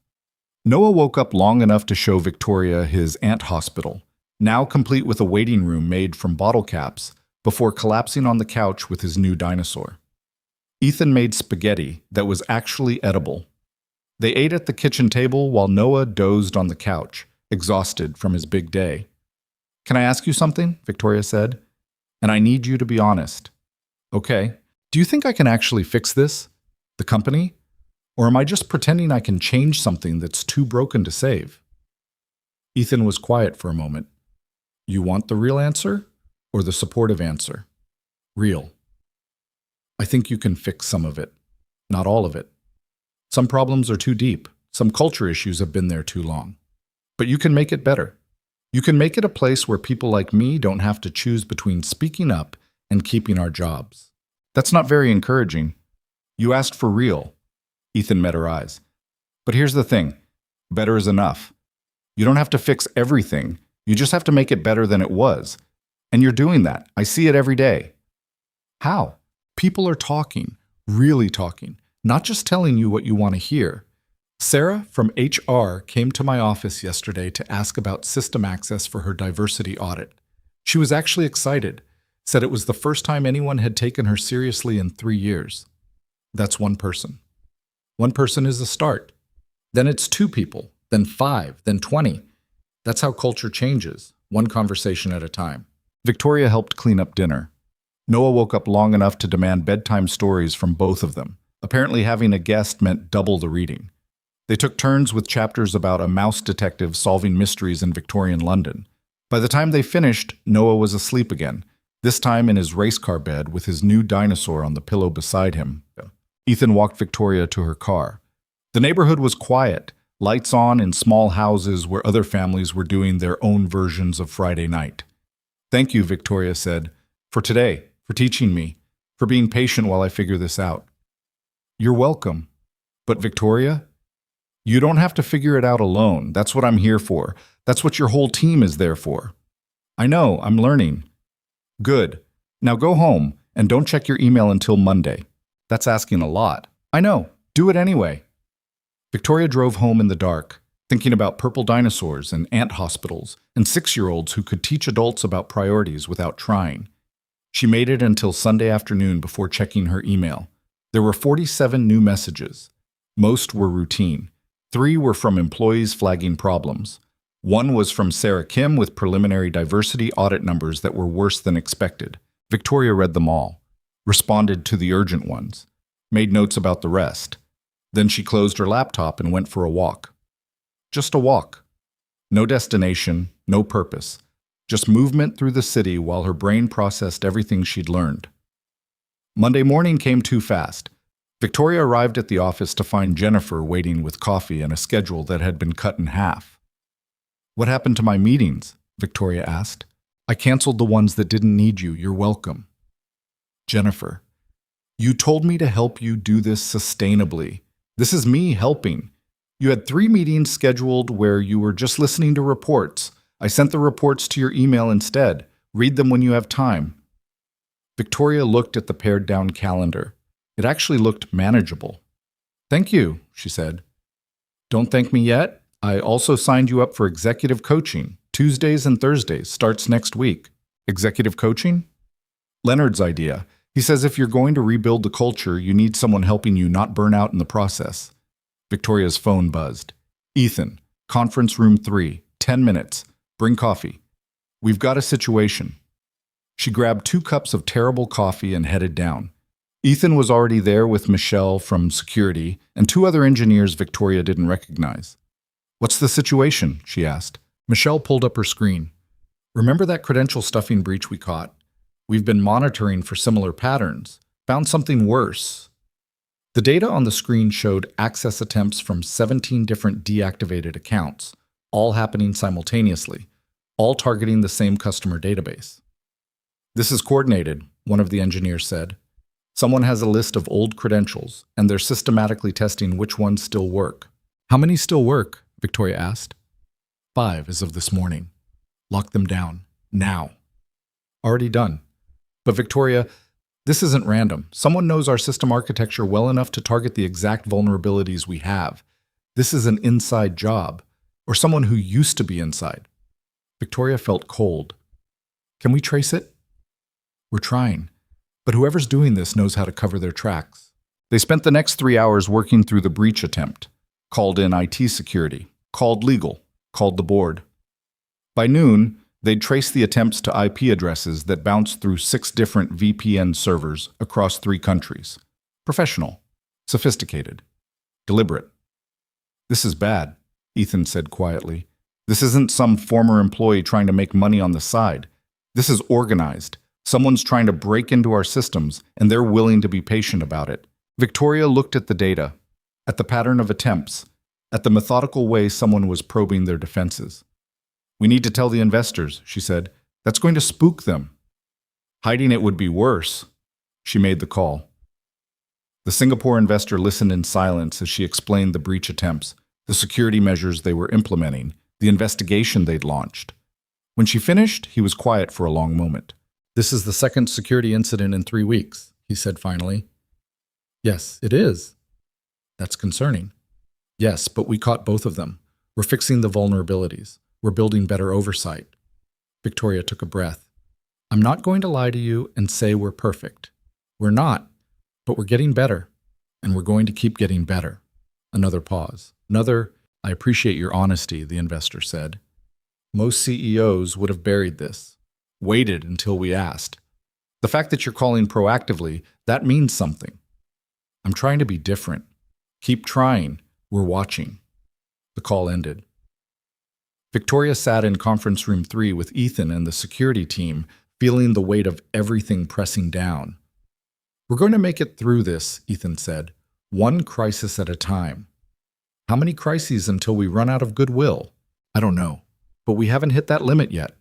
Noah woke up long enough to show Victoria his ant hospital, now complete with a waiting room made from bottle caps, before collapsing on the couch with his new dinosaur. Ethan made spaghetti that was actually edible. They ate at the kitchen table while Noah dozed on the couch, exhausted from his big day. "Can I ask you something?" Victoria said. "And I need you to be honest." "Okay. Do you think I can actually fix this? The company? Or am I just pretending I can change something that's too broken to save?" Ethan was quiet for a moment. "You want the real answer or the supportive answer?" "Real. I think you can fix some of it, not all of it. Some problems are too deep. Some culture issues have been there too long. But you can make it better. You can make it a place where people like me don't have to choose between speaking up and keeping our jobs." "That's not very encouraging. You asked for real." Ethan met her eyes. "But here's the thing. Better is enough. You don't have to fix everything. You just have to make it better than it was. And you're doing that. I see it every day." "How?" "People are talking, really talking, not just telling you what you want to hear." Sarah from HR came to my office yesterday to ask about system access for her diversity audit. She was actually excited, said it was the first time anyone had taken her seriously in 3 years. That's one person. One person is a start. Then it's 2 people, then 5, then 20. That's how culture changes, one conversation at a time. Victoria helped clean up dinner. Noah woke up long enough to demand bedtime stories from both of them. Apparently having a guest meant double the reading. They took turns with chapters about a mouse detective solving mysteries in Victorian London. By the time they finished, Noah was asleep again, this time in his race car bed with his new dinosaur on the pillow beside him. Ethan walked Victoria to her car. The neighborhood was quiet, lights on in small houses where other families were doing their own versions of Friday night. "Thank you," Victoria said, "for today, for teaching me, for being patient while I figure this out." "You're welcome. But Victoria, you don't have to figure it out alone. That's what I'm here for. That's what your whole team is there for." "I know, I'm learning." "Good. Now go home and don't check your email until Monday." "That's asking a lot." "I know. Do it anyway." Victoria drove home in the dark, thinking about purple dinosaurs and ant hospitals and 6-year-olds who could teach adults about priorities without trying. She made it until Sunday afternoon before checking her email. There were 47 new messages. Most were routine. 3 were from employees flagging problems. 1 was from Sarah Kim with preliminary diversity audit numbers that were worse than expected. Victoria read them all, responded to the urgent ones, made notes about the rest. Then she closed her laptop and went for a walk. Just a walk. No destination, no purpose. Just movement through the city while her brain processed everything she'd learned. Monday morning came too fast. Victoria arrived at the office to find Jennifer waiting with coffee and a schedule that had been cut in half. "What happened to my meetings?" Victoria asked. "I canceled the ones that didn't need you. You're welcome." "Jennifer, you told me to help you do this sustainably. This is me helping. You had 3 meetings scheduled where you were just listening to reports. I sent the reports to your email instead. Read them when you have time." Victoria looked at the pared-down calendar. It actually looked manageable. "Thank you," she said. "Don't thank me yet. I also signed you up for executive coaching. Tuesdays and Thursdays, starts next week." "Executive coaching?" "Leonard's idea. He says if you're going to rebuild the culture, you need someone helping you not burn out in the process." Victoria's phone buzzed. "Ethan, conference room 3, 10 minutes. Bring coffee. We've got a situation." She grabbed 2 cups of terrible coffee and headed down. Ethan was already there with Michelle from security and 2 other engineers Victoria didn't recognize. "What's the situation?" she asked. Michelle pulled up her screen. "Remember that credential stuffing breach we caught? We've been monitoring for similar patterns. Found something worse." The data on the screen showed access attempts from 17 different deactivated accounts, all happening simultaneously, all targeting the same customer database. "This is coordinated," one of the engineers said. "Someone has a list of old credentials, and they're systematically testing which ones still work." "How many still work?" Victoria asked. 5 as of this morning. "Lock them down. Now." "Already done." "But Victoria, this isn't random. Someone knows our system architecture well enough to target the exact vulnerabilities we have. This is an inside job, or someone who used to be inside." Victoria felt cold. "Can we trace it?" "We're trying. But whoever's doing this knows how to cover their tracks." They spent the next 3 hours working through the breach attempt, called in IT security, called legal, called the board. By noon, they'd traced the attempts to IP addresses that bounced through 6 different VPN servers across 3 countries. Professional, sophisticated, deliberate. "This is bad," Ethan said quietly. "This isn't some former employee trying to make money on the side. This is organized. Someone's trying to break into our systems, and they're willing to be patient about it." Victoria looked at the data, at the pattern of attempts, at the methodical way someone was probing their defenses. "We need to tell the investors," she said. "That's going to spook them." "Hiding it would be worse." She made the call. The Singapore investor listened in silence as she explained the breach attempts, the security measures they were implementing, the investigation they'd launched. When she finished, he was quiet for a long moment. "This is the second security incident in 3 weeks," he said finally. "Yes, it is." "That's concerning." "Yes, but we caught both of them. We're fixing the vulnerabilities. We're building better oversight." Victoria took a breath. "I'm not going to lie to you and say we're perfect. We're not, but we're getting better, and we're going to keep getting better." Another pause. "I appreciate your honesty," the investor said. "Most CEOs would have buried this. Waited until we asked. The fact that you're calling proactively, that means something. I'm trying to be different. Keep trying. We're watching." The call ended. Victoria sat in conference room 3 with Ethan and the security team, feeling the weight of everything pressing down. "We're going to make it through this," Ethan said. "One crisis at a time." "How many crises until we run out of goodwill?" "I don't know, but we haven't hit that limit yet."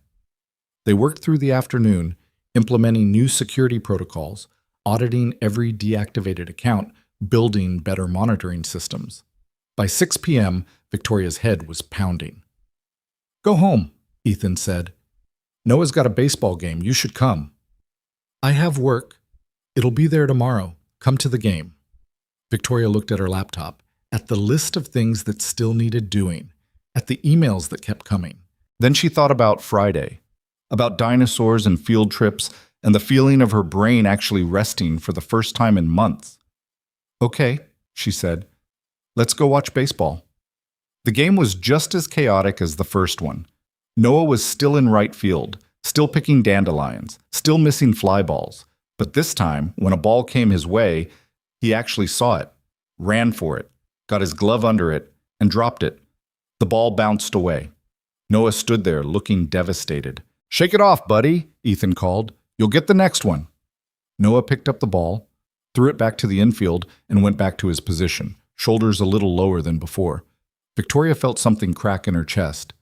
They worked through the afternoon, implementing new security protocols, auditing every deactivated account, building better monitoring systems. By 6 p.m., Victoria's head was pounding. "Go home," Ethan said. "Noah's got a baseball game. You should come." "I have work. It'll be there tomorrow. Come to the game." Victoria looked at her laptop, at the list of things that still needed doing, at the emails that kept coming. Then she thought about Friday, about dinosaurs and field trips, and the feeling of her brain actually resting for the first time in months. "Okay," she said. "Let's go watch baseball." The game was just as chaotic as the first one. Noah was still in right field, still picking dandelions, still missing fly balls. But this time, when a ball came his way, he actually saw it, ran for it, got his glove under it, and dropped it. The ball bounced away. Noah stood there looking devastated. "Shake it off, buddy," Ethan called. "You'll get the next one." Noah picked up the ball, threw it back to the infield, and went back to his position, shoulders a little lower than before. Victoria felt something crack in her chest.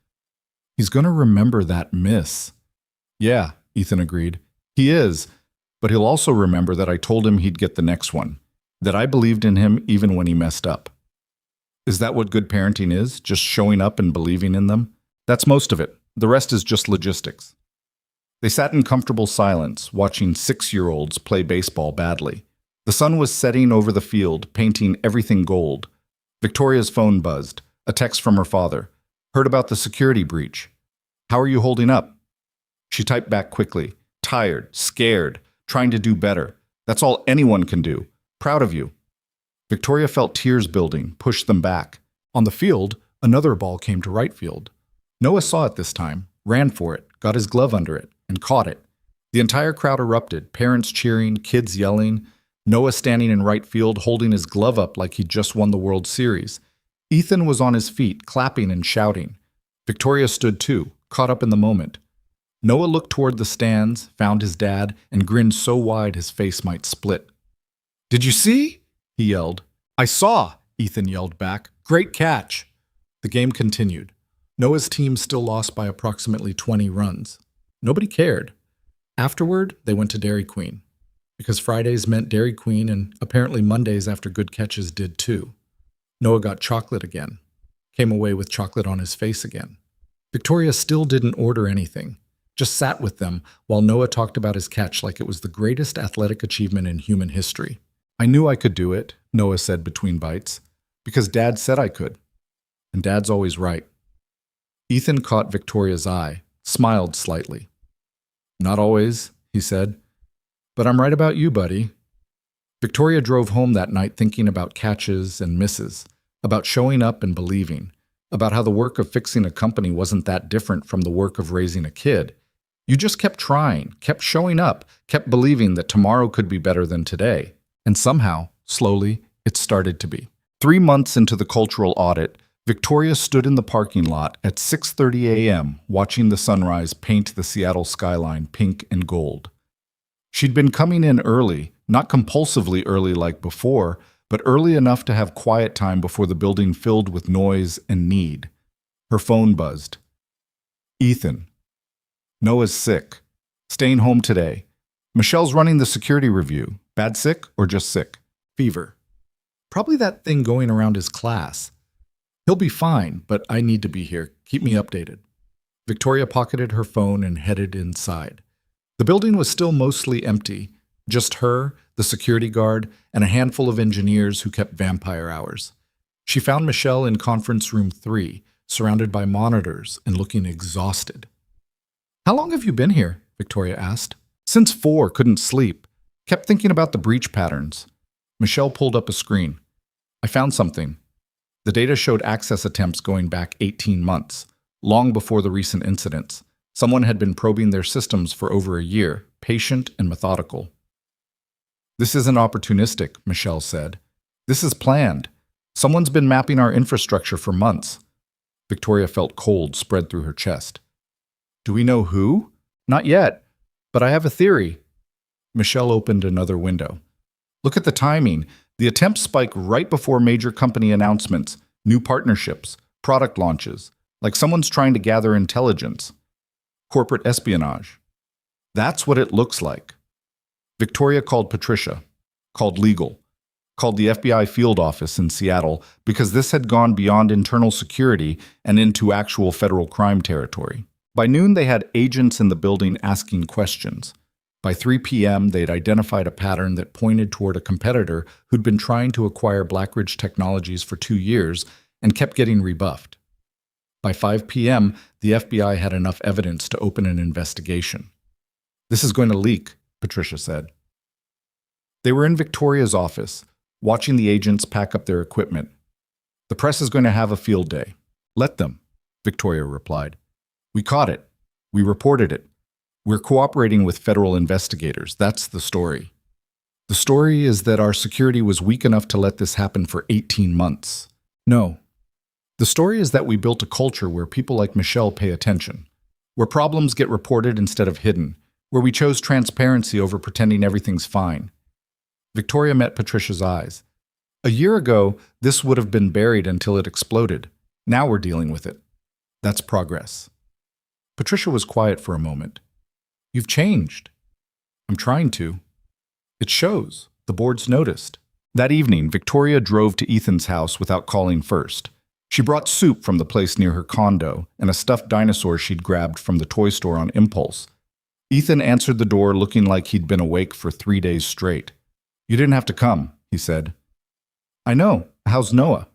"He's going to remember that miss." "Yeah," Ethan agreed. "He is, but he'll also remember that I told him he'd get the next one, that I believed in him even when he messed up." Is that what good parenting is? Just showing up and believing in them? That's most of it. The rest is just logistics. They sat in comfortable silence, watching 6-year-olds play baseball badly. The sun was setting over the field, painting everything gold. Victoria's phone buzzed. A text from her father. Heard about the security breach. How are you holding up? She typed back quickly. Tired, scared, trying to do better. That's all anyone can do. Proud of you. Victoria felt tears building, pushed them back. On the field, another ball came to right field. Noah saw it this time, ran for it, got his glove under it, and caught it. The entire crowd erupted, parents cheering, kids yelling. Noah standing in right field, holding his glove up like he'd just won the World Series. Ethan was on his feet, clapping and shouting. Victoria stood too, caught up in the moment. Noah looked toward the stands, found his dad, and grinned so wide his face might split. Did you see? He yelled. I saw, Ethan yelled back. Great catch. The game continued. Noah's team still lost by approximately 20 runs. Nobody cared. Afterward, they went to Dairy Queen, because Fridays meant Dairy Queen and apparently Mondays after good catches did too. Noah got chocolate again, came away with chocolate on his face again. Victoria still didn't order anything, just sat with them while Noah talked about his catch like it was the greatest athletic achievement in human history. I knew I could do it, Noah said between bites, because Dad said I could. And Dad's always right. Ethan caught Victoria's eye, smiled slightly. Not always, he said, but I'm right about you, buddy. Victoria drove home that night thinking about catches and misses, about showing up and believing, about how the work of fixing a company wasn't that different from the work of raising a kid. You just kept trying, kept showing up, kept believing that tomorrow could be better than today. And somehow, slowly, it started to be. 3 months into the cultural audit, Victoria stood in the parking lot at 6:30 a.m. watching the sunrise paint the Seattle skyline pink and gold. She'd been coming in early, not compulsively early like before, but early enough to have quiet time before the building filled with noise and need. Her phone buzzed. Ethan. Noah's sick. Staying home today. Michelle's running the security review. Bad sick or just sick? Fever. Probably that thing going around his class. He'll be fine, but I need to be here. Keep me updated. Victoria pocketed her phone and headed inside. The building was still mostly empty. Just her, the security guard, and a handful of engineers who kept vampire hours. She found Michelle in conference room 3, surrounded by monitors and looking exhausted. How long have you been here? Victoria asked. Since 4, couldn't sleep. Kept thinking about the breach patterns. Michelle pulled up a screen. I found something. The data showed access attempts going back 18 months, long before the recent incidents. Someone had been probing their systems for over a year, patient and methodical. This isn't opportunistic, Michelle said. This is planned. Someone's been mapping our infrastructure for months. Victoria felt cold spread through her chest. Do we know who? Not yet, but I have a theory. Michelle opened another window. Look at the timing. The attempts spike right before major company announcements, new partnerships, product launches, like someone's trying to gather intelligence. Corporate espionage. That's what it looks like. Victoria called Patricia, called legal, called the FBI field office in Seattle because this had gone beyond internal security and into actual federal crime territory. By noon, they had agents in the building asking questions. By 3 p.m., they'd identified a pattern that pointed toward a competitor who'd been trying to acquire Blackridge Technologies for 2 years and kept getting rebuffed. By 5 p.m., the FBI had enough evidence to open an investigation. This is going to leak, Patricia said. They were in Victoria's office, watching the agents pack up their equipment. The press is going to have a field day. Let them, Victoria replied. We caught it. We reported it. We're cooperating with federal investigators. That's the story. The story is that our security was weak enough to let this happen for 18 months. No. The story is that we built a culture where people like Michelle pay attention, where problems get reported instead of hidden, where we chose transparency over pretending everything's fine. Victoria met Patricia's eyes. A year ago, this would have been buried until it exploded. Now we're dealing with it. That's progress. Patricia was quiet for a moment. You've changed. I'm trying to. It shows. The board's noticed. That evening, Victoria drove to Ethan's house without calling first. She brought soup from the place near her condo and a stuffed dinosaur she'd grabbed from the toy store on impulse. Ethan answered the door looking like he'd been awake for 3 days straight. "You didn't have to come," he said. "I know. How's Noah?"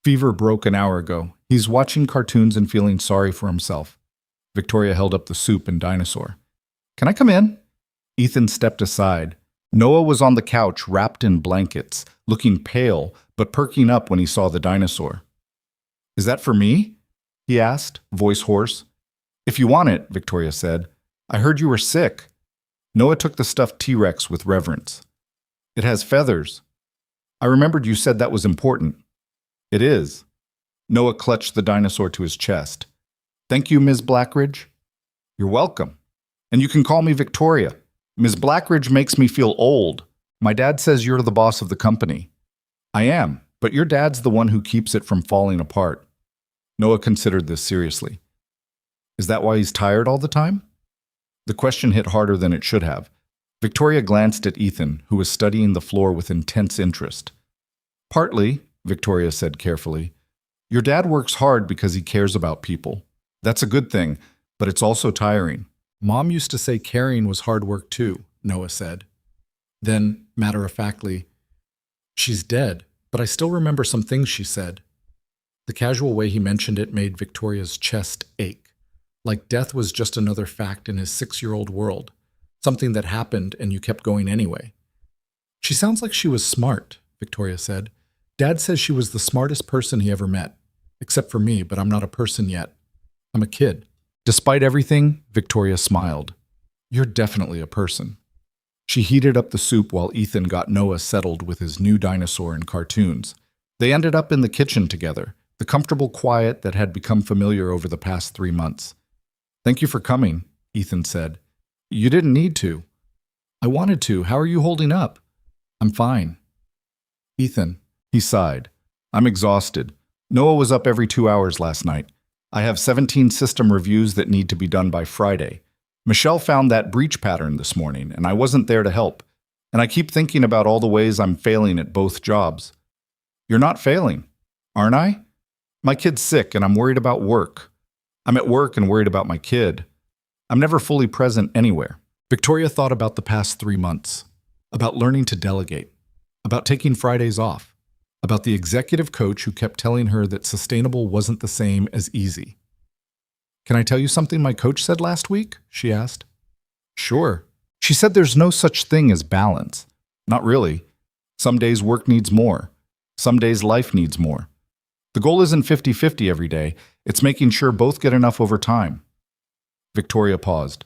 "Fever broke an hour ago. He's watching cartoons and feeling sorry for himself." Victoria held up the soup and dinosaur. "Can I come in?" Ethan stepped aside. Noah was on the couch wrapped in blankets, looking pale but perking up when he saw the dinosaur. "Is that for me?" he asked, voice hoarse. "If you want it," Victoria said. "I heard you were sick." Noah took the stuffed T-Rex with reverence. "It has feathers. I remembered you said that was important." "It is." Noah clutched the dinosaur to his chest. "Thank you, Ms. Blackridge." "You're welcome. And you can call me Victoria. Ms. Blackridge makes me feel old. My dad says you're the boss of the company." "I am, but your dad's the one who keeps it from falling apart." Noah considered this seriously. "Is that why he's tired all the time?" The question hit harder than it should have. Victoria glanced at Ethan, who was studying the floor with intense interest. "Partly," Victoria said carefully. "Your dad works hard because he cares about people. That's a good thing, but it's also tiring." Mom used to say caring was hard work too, Noah said. Then, matter-of-factly, "She's dead, but I still remember some things she said." The casual way he mentioned it made Victoria's chest ache, like death was just another fact in his 6-year-old world, something that happened and you kept going anyway. "She sounds like she was smart," Victoria said. "Dad says she was the smartest person he ever met, except for me, but I'm not a person yet. I'm a kid." Despite everything, Victoria smiled. "You're definitely a person." She heated up the soup while Ethan got Noah settled with his new dinosaur and cartoons. They ended up in the kitchen together, the comfortable quiet that had become familiar over the past 3 months. "Thank you for coming," Ethan said. "You didn't need to." "I wanted to. How are you holding up?" "I'm fine." "Ethan," he sighed. "I'm exhausted. Noah was up every 2 hours last night. I have 17 system reviews that need to be done by Friday. Michelle found that breach pattern this morning, and I wasn't there to help. And I keep thinking about all the ways I'm failing at both jobs." "You're not failing, aren't I?" "My kid's sick, and I'm worried about work. I'm at work and worried about my kid. I'm never fully present anywhere." Victoria thought about the past 3 months, about learning to delegate, about taking Fridays off, about the executive coach who kept telling her that sustainable wasn't the same as easy. "Can I tell you something my coach said last week?" she asked. "Sure." She said there's no such thing as balance. Not really. Some days work needs more. Some days life needs more. The goal isn't 50-50 every day. It's making sure both get enough over time. Victoria paused.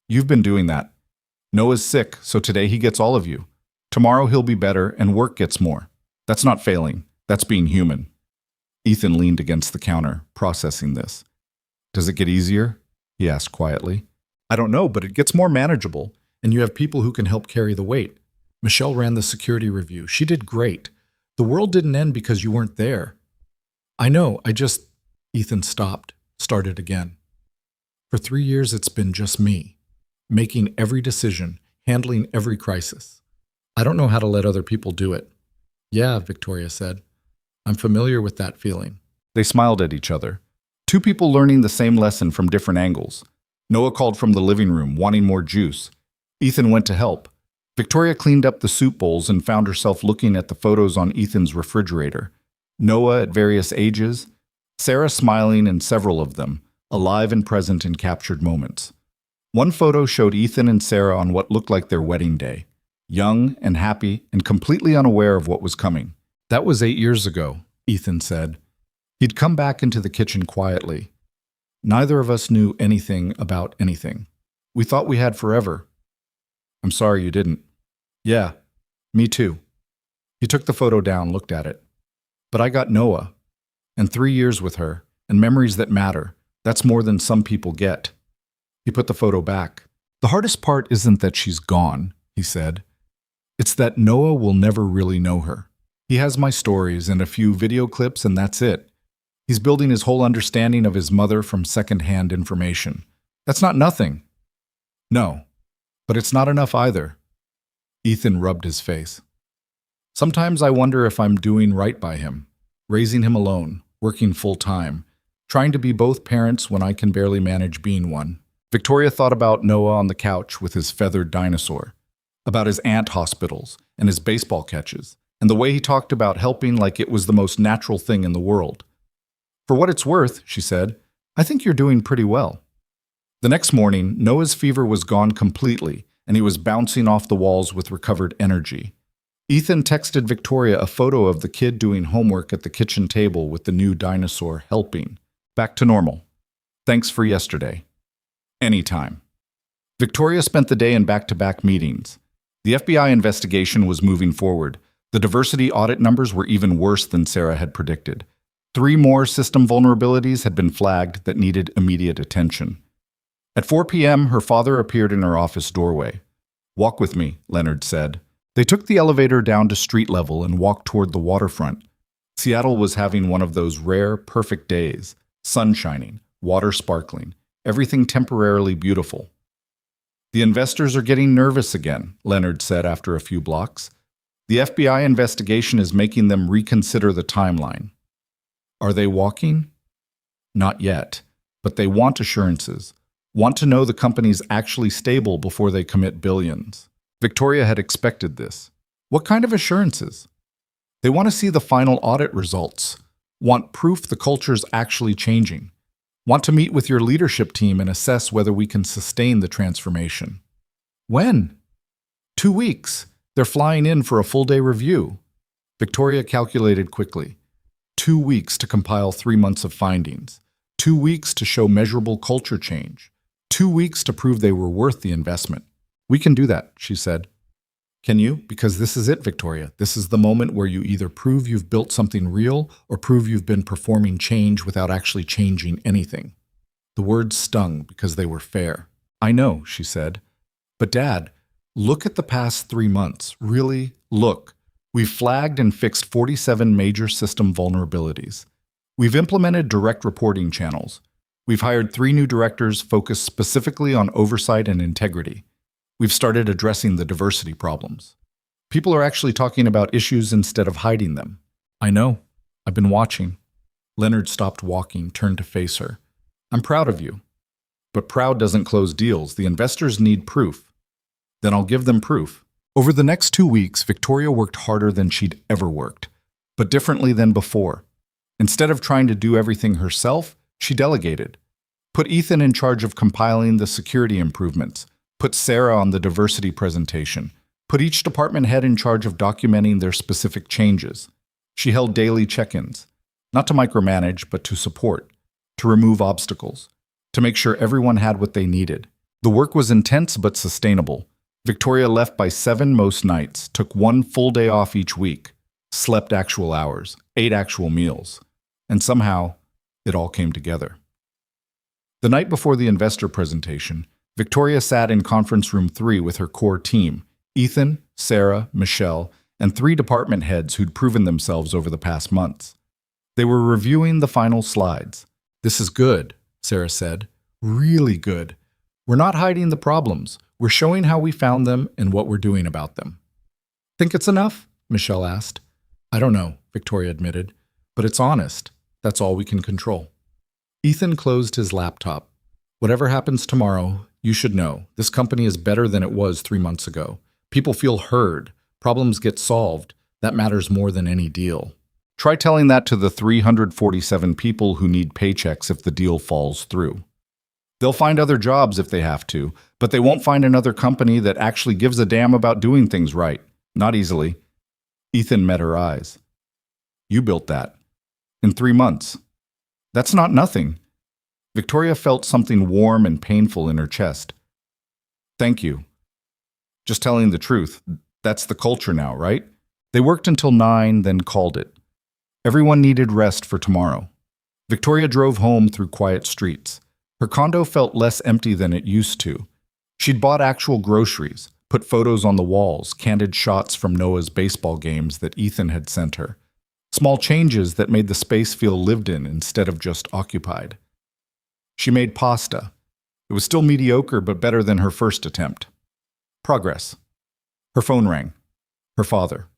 "You've been doing that. Noah's sick, so today he gets all of you. Tomorrow he'll be better and work gets more. That's not failing. That's being human." Ethan leaned against the counter, processing this. "Does it get easier?" he asked quietly. "I don't know, but it gets more manageable, and you have people who can help carry the weight. Michelle ran the security review. She did great. The world didn't end because you weren't there." "I know, Ethan stopped, started again. "For 3 years it's been just me, making every decision, handling every crisis. I don't know how to let other people do it." "Yeah," Victoria said. "I'm familiar with that feeling." They smiled at each other. Two people learning the same lesson from different angles. Noah called from the living room, wanting more juice. Ethan went to help. Victoria cleaned up the soup bowls and found herself looking at the photos on Ethan's refrigerator. Noah at various ages, Sarah smiling in several of them, alive and present in captured moments. One photo showed Ethan and Sarah on what looked like their wedding day, young and happy and completely unaware of what was coming. "That was 8 years ago," Ethan said. He'd come back into the kitchen quietly. "Neither of us knew anything about anything. We thought we had forever." "I'm sorry you didn't." "Yeah, me too." He took the photo down, looked at it. "But I got Noah, and 3 years with her, and memories that matter. That's more than some people get." He put the photo back. "The hardest part isn't that she's gone," he said. "It's that Noah will never really know her. He has my stories and a few video clips, and that's it. He's building his whole understanding of his mother from second-hand information. That's not nothing." "No, but it's not enough either." Ethan rubbed his face. "Sometimes I wonder if I'm doing right by him, raising him alone, working full-time, trying to be both parents when I can barely manage being one. Victoria thought about Noah on the couch with his feathered dinosaur, about his ant hospitals and his baseball catches, and the way he talked about helping like it was the most natural thing in the world. For what it's worth, she said, I think you're doing pretty well. The next morning, Noah's fever was gone completely, and he was bouncing off the walls with recovered energy. Ethan texted Victoria a photo of the kid doing homework at the kitchen table with the new dinosaur helping. Back to normal. Thanks for yesterday. Anytime. Victoria spent the day in back-to-back meetings. The FBI investigation was moving forward. The diversity audit numbers were even worse than Sarah had predicted. 3 more system vulnerabilities had been flagged that needed immediate attention. At 4 p.m., her father appeared in her office doorway. Walk with me, Leonard said. They took the elevator down to street level and walked toward the waterfront. Seattle was having one of those rare, perfect days. Sun shining, water sparkling, everything temporarily beautiful. The investors are getting nervous again, Leonard said after a few blocks. The FBI investigation is making them reconsider the timeline. Are they walking? Not yet, but they want assurances. Want to know the company's actually stable before they commit billions. Victoria had expected this. What kind of assurances? They want to see the final audit results. Want proof the culture's actually changing. Want to meet with your leadership team and assess whether we can sustain the transformation. When? 2 weeks. They're flying in for a full-day review. Victoria calculated quickly. 2 weeks to compile 3 months of findings. 2 weeks to show measurable culture change. 2 weeks to prove they were worth the investment. We can do that, she said. Can you? Because this is it, Victoria. This is the moment where you either prove you've built something real or prove you've been performing change without actually changing anything. The words stung because they were fair. I know, she said. But Dad, look at the past 3 months. Really, look. We've flagged and fixed 47 major system vulnerabilities. We've implemented direct reporting channels. We've hired 3 new directors focused specifically on oversight and integrity. We've started addressing the diversity problems. People are actually talking about issues instead of hiding them. I know. I've been watching. Leonard stopped walking, turned to face her. I'm proud of you. But proud doesn't close deals. The investors need proof. Then I'll give them proof. Over the next 2 weeks, Victoria worked harder than she'd ever worked, but differently than before. Instead of trying to do everything herself, she delegated. Put Ethan in charge of compiling the security improvements. Put Sarah on the diversity presentation. Put each department head in charge of documenting their specific changes. She held daily check-ins, not to micromanage, but to support, to remove obstacles, to make sure everyone had what they needed. The work was intense but sustainable. Victoria left by 7 most nights, took 1 full day off each week, slept actual hours, ate actual meals, and somehow it all came together. The night before the investor presentation, Victoria sat in conference room 3 with her core team, Ethan, Sarah, Michelle, and 3 department heads who'd proven themselves over the past months. They were reviewing the final slides. This is good, Sarah said. Really good. We're not hiding the problems. We're showing how we found them and what we're doing about them. Think it's enough? Michelle asked. I don't know, Victoria admitted, but it's honest. That's all we can control. Ethan closed his laptop. Whatever happens tomorrow, you should know, this company is better than it was 3 months ago. People feel heard. Problems get solved. That matters more than any deal. Try telling that to the 347 people who need paychecks if the deal falls through. They'll find other jobs if they have to, but they won't find another company that actually gives a damn about doing things right. Not easily. Ethan met her eyes. You built that. In 3 months. That's not nothing. Victoria felt something warm and painful in her chest. Thank you. Just telling the truth, that's the culture now, right? They worked until 9, then called it. Everyone needed rest for tomorrow. Victoria drove home through quiet streets. Her condo felt less empty than it used to. She'd bought actual groceries, put photos on the walls, candid shots from Noah's baseball games that Ethan had sent her. Small changes that made the space feel lived in instead of just occupied. She made pasta. It was still mediocre, but better than her first attempt. Progress. Her phone rang. Her father.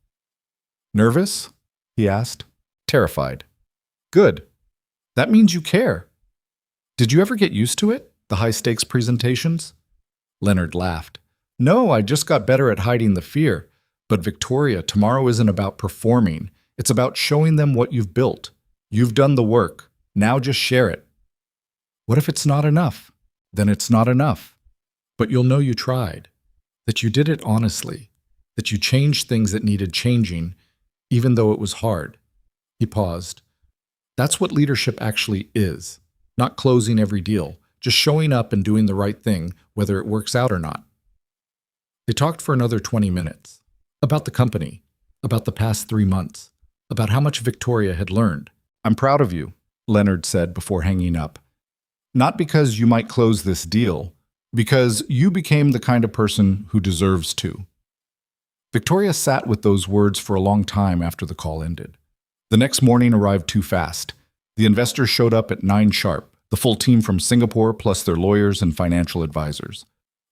Nervous? He asked. Terrified. Good. That means you care. Did you ever get used to it? The high-stakes presentations? Leonard laughed. No, I just got better at hiding the fear. But Victoria, tomorrow isn't about performing. It's about showing them what you've built. You've done the work. Now just share it. What if it's not enough? Then it's not enough. But you'll know you tried, that you did it honestly, that you changed things that needed changing, even though it was hard. He paused. That's what leadership actually is. Not closing every deal, just showing up and doing the right thing, whether it works out or not. They talked for another 20 minutes. About the company, about the past 3 months, about how much Victoria had learned. I'm proud of you, Leonard said before hanging up. Not because you might close this deal, because you became the kind of person who deserves to. Victoria sat with those words for a long time after the call ended. The next morning arrived too fast. The investors showed up at 9 sharp, the full team from Singapore plus their lawyers and financial advisors.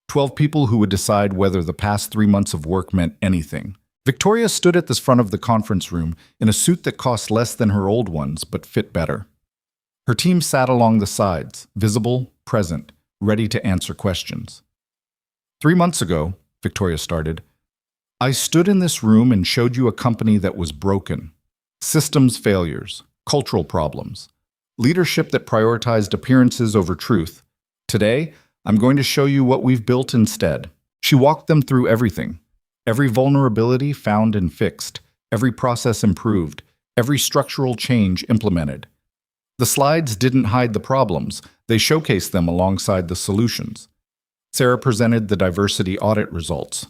12 people who would decide whether the past 3 months of work meant anything. Victoria stood at the front of the conference room in a suit that cost less than her old ones but fit better. Her team sat along the sides, visible, present, ready to answer questions. 3 months ago, Victoria started, I stood in this room and showed you a company that was broken. Systems failures, cultural problems, leadership that prioritized appearances over truth. Today, I'm going to show you what we've built instead. She walked them through everything. Every vulnerability found and fixed, every process improved, every structural change implemented. The slides didn't hide the problems, they showcased them alongside the solutions. Sarah presented the diversity audit results.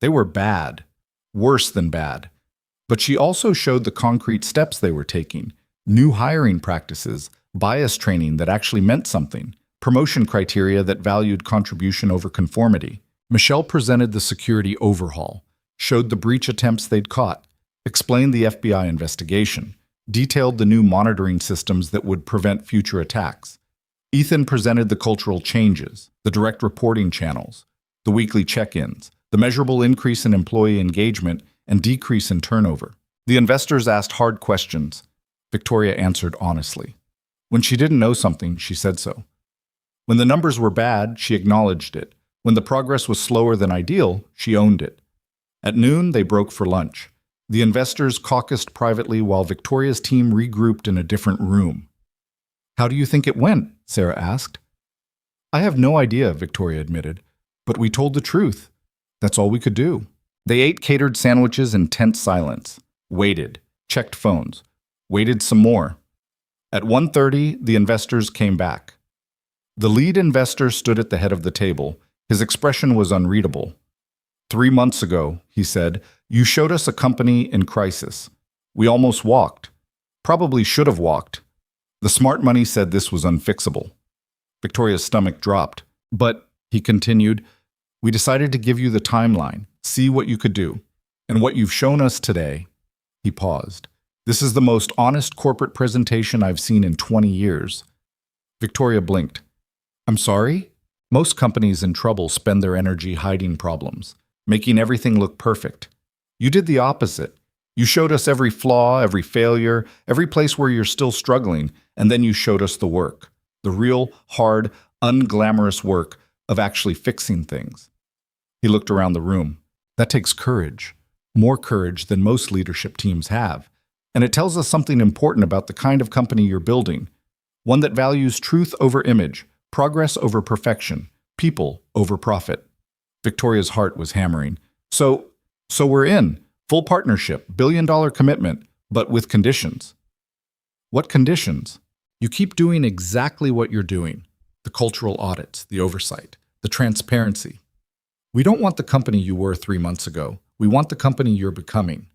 They were bad, worse than bad. But she also showed the concrete steps they were taking, new hiring practices, bias training that actually meant something, promotion criteria that valued contribution over conformity. Michelle presented the security overhaul, showed the breach attempts they'd caught, explained the FBI investigation, detailed the new monitoring systems that would prevent future attacks. Ethan presented the cultural changes, the direct reporting channels, the weekly check-ins, the measurable increase in employee engagement and decrease in turnover. The investors asked hard questions. Victoria answered honestly. When she didn't know something, she said so. When the numbers were bad, she acknowledged it. When the progress was slower than ideal, she owned it. At noon, they broke for lunch. The investors caucused privately while Victoria's team regrouped in a different room. How do you think it went? Sarah asked. I have no idea, Victoria admitted, but we told the truth. That's all we could do. They ate catered sandwiches in tense silence, waited, checked phones, waited some more. At 1:30, the investors came back. The lead investor stood at the head of the table. His expression was unreadable. 3 months ago, he said, you showed us a company in crisis. We almost walked. Probably should have walked. The smart money said this was unfixable. Victoria's stomach dropped. But, he continued, we decided to give you the timeline, see what you could do. And what you've shown us today, he paused. This is the most honest corporate presentation I've seen in 20 years. Victoria blinked. I'm sorry? Most companies in trouble spend their energy hiding problems, making everything look perfect. You did the opposite. You showed us every flaw, every failure, every place where you're still struggling, and then you showed us the work, the real, hard, unglamorous work of actually fixing things. He looked around the room. That takes courage, more courage than most leadership teams have, and it tells us something important about the kind of company you're building, one that values truth over image, progress over perfection, people over profit. Victoria's heart was hammering. So we're in. Full partnership, billion-dollar commitment, but with conditions. What conditions? You keep doing exactly what you're doing. The cultural audits, the oversight, the transparency. We don't want the company you were 3 months ago. We want the company you're becoming.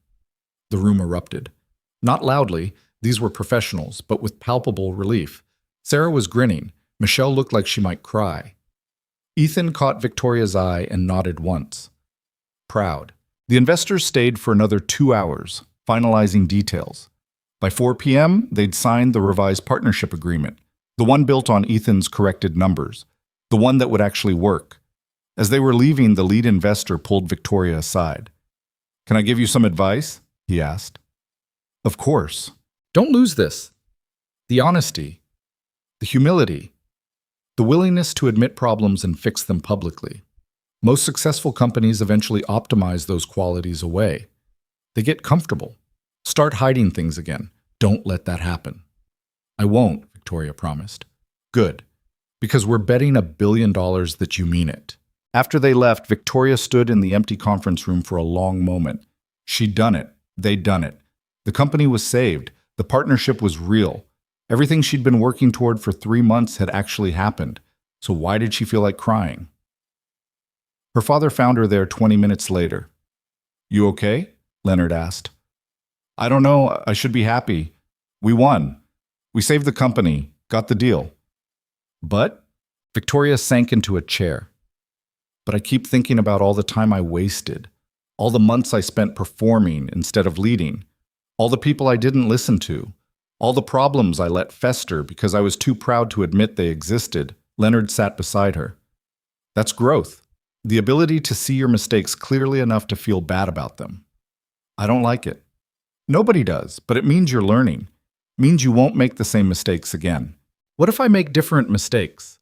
The room erupted. Not loudly, these were professionals, but with palpable relief. Sarah was grinning. Michelle looked like she might cry. Ethan caught Victoria's eye and nodded once. Proud. The investors stayed for another 2 hours, finalizing details. By 4 p.m., they'd signed the revised partnership agreement, the one built on Ethan's corrected numbers, the one that would actually work. As they were leaving, the lead investor pulled Victoria aside. Can I give you some advice? He asked. Of course. Don't lose this. The honesty, the humility, The willingness to admit problems and fix them publicly. Most successful companies eventually optimize those qualities away. They get comfortable. Start hiding things again. Don't let that happen. I won't, Victoria promised. Good. Because we're betting $1 billion that you mean it. After they left, Victoria stood in the empty conference room for a long moment. She'd done it. They'd done it. The company was saved. The partnership was real. Everything she'd been working toward for 3 months had actually happened. So why did she feel like crying? Her father found her there 20 minutes later. You okay? Leonard asked. I don't know. I should be happy. We won. We saved the company. Got the deal. But? Victoria sank into a chair. But I keep thinking about all the time I wasted. All the months I spent performing instead of leading. All the people I didn't listen to. All the problems I let fester because I was too proud to admit they existed. Leonard sat beside her. That's growth. The ability to see your mistakes clearly enough to feel bad about them. I don't like it. Nobody does, but it means you're learning. It means you won't make the same mistakes again. What if I make different mistakes?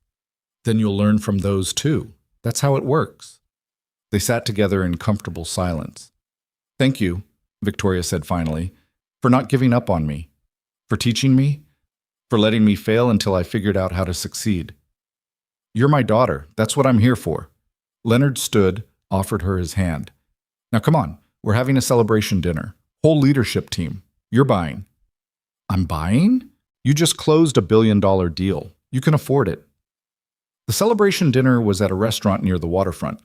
Then you'll learn from those too. That's how it works. They sat together in comfortable silence. Thank you, Victoria said finally, for not giving up on me, for teaching me, for letting me fail until I figured out how to succeed. You're my daughter. That's what I'm here for. Leonard stood, offered her his hand. Now come on, we're having a celebration dinner. Whole leadership team. You're buying. I'm buying? You just closed $1 billion deal. You can afford it. The celebration dinner was at a restaurant near the waterfront.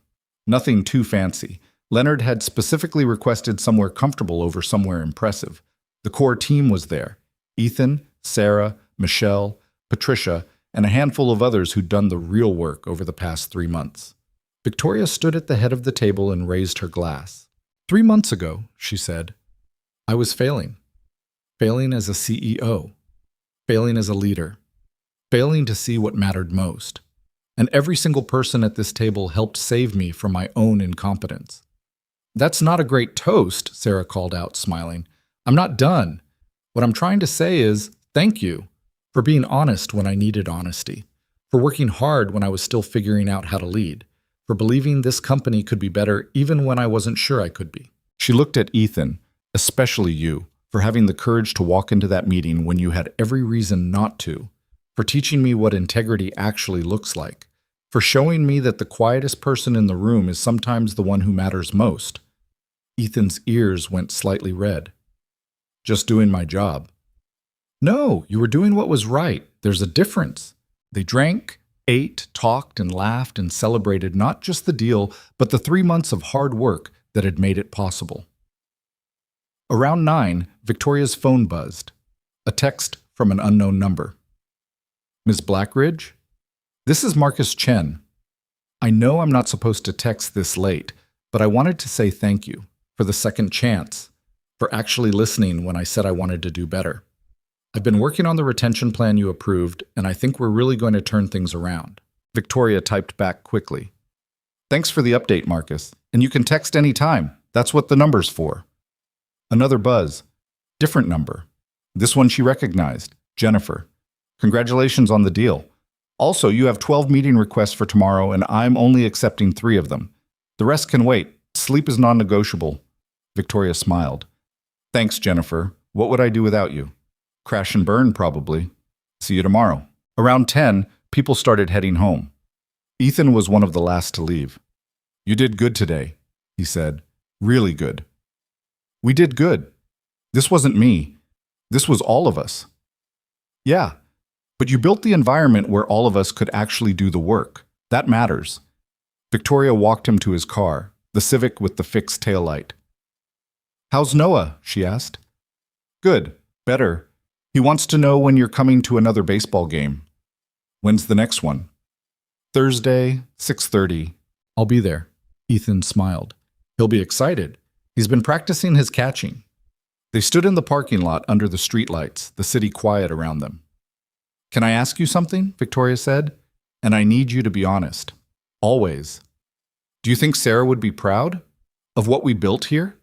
Nothing too fancy. Leonard had specifically requested somewhere comfortable over somewhere impressive. The core team was there. Ethan, Sarah, Michelle, Patricia, and a handful of others who'd done the real work over the past 3 months. Victoria stood at the head of the table and raised her glass. 3 months ago, she said, I was failing. Failing as a CEO. Failing as a leader. Failing to see what mattered most. And every single person at this table helped save me from my own incompetence. That's not a great toast, Sarah called out, smiling. I'm not done. What I'm trying to say is, thank you for being honest when I needed honesty, for working hard when I was still figuring out how to lead, for believing this company could be better even when I wasn't sure I could be. She looked at Ethan, especially you, for having the courage to walk into that meeting when you had every reason not to, for teaching me what integrity actually looks like, for showing me that the quietest person in the room is sometimes the one who matters most. Ethan's ears went slightly red. Just doing my job. No, you were doing what was right. There's a difference. They drank, ate, talked, and laughed and celebrated not just the deal, but the 3 months of hard work that had made it possible. Around 9, Victoria's phone buzzed. A text from an unknown number. Ms. Blackridge? This is Marcus Chen. I know I'm not supposed to text this late, but I wanted to say thank you for the second chance, for actually listening when I said I wanted to do better. I've been working on the retention plan you approved, and I think we're really going to turn things around. Victoria typed back quickly. Thanks for the update, Marcus. And you can text any time. That's what the number's for. Another buzz. Different number. This one she recognized. Jennifer. Congratulations on the deal. Also, you have 12 meeting requests for tomorrow, and I'm only accepting 3 of them. The rest can wait. Sleep is non-negotiable. Victoria smiled. Thanks, Jennifer. What would I do without you? Crash and burn, probably. See you tomorrow. Around 10, people started heading home. Ethan was one of the last to leave. You did good today, he said. Really good. We did good. This wasn't me. This was all of us. Yeah, but you built the environment where all of us could actually do the work. That matters. Victoria walked him to his car, the Civic with the fixed taillight. How's Noah? She asked. Good. Better. He wants to know when you're coming to another baseball game. When's the next one? Thursday, 6:30. I'll be there. Ethan smiled. He'll be excited. He's been practicing his catching. They stood in the parking lot under the streetlights, the city quiet around them. Can I ask you something? Victoria said. And I need you to be honest. Always. Do you think Sarah would be proud of what we built here?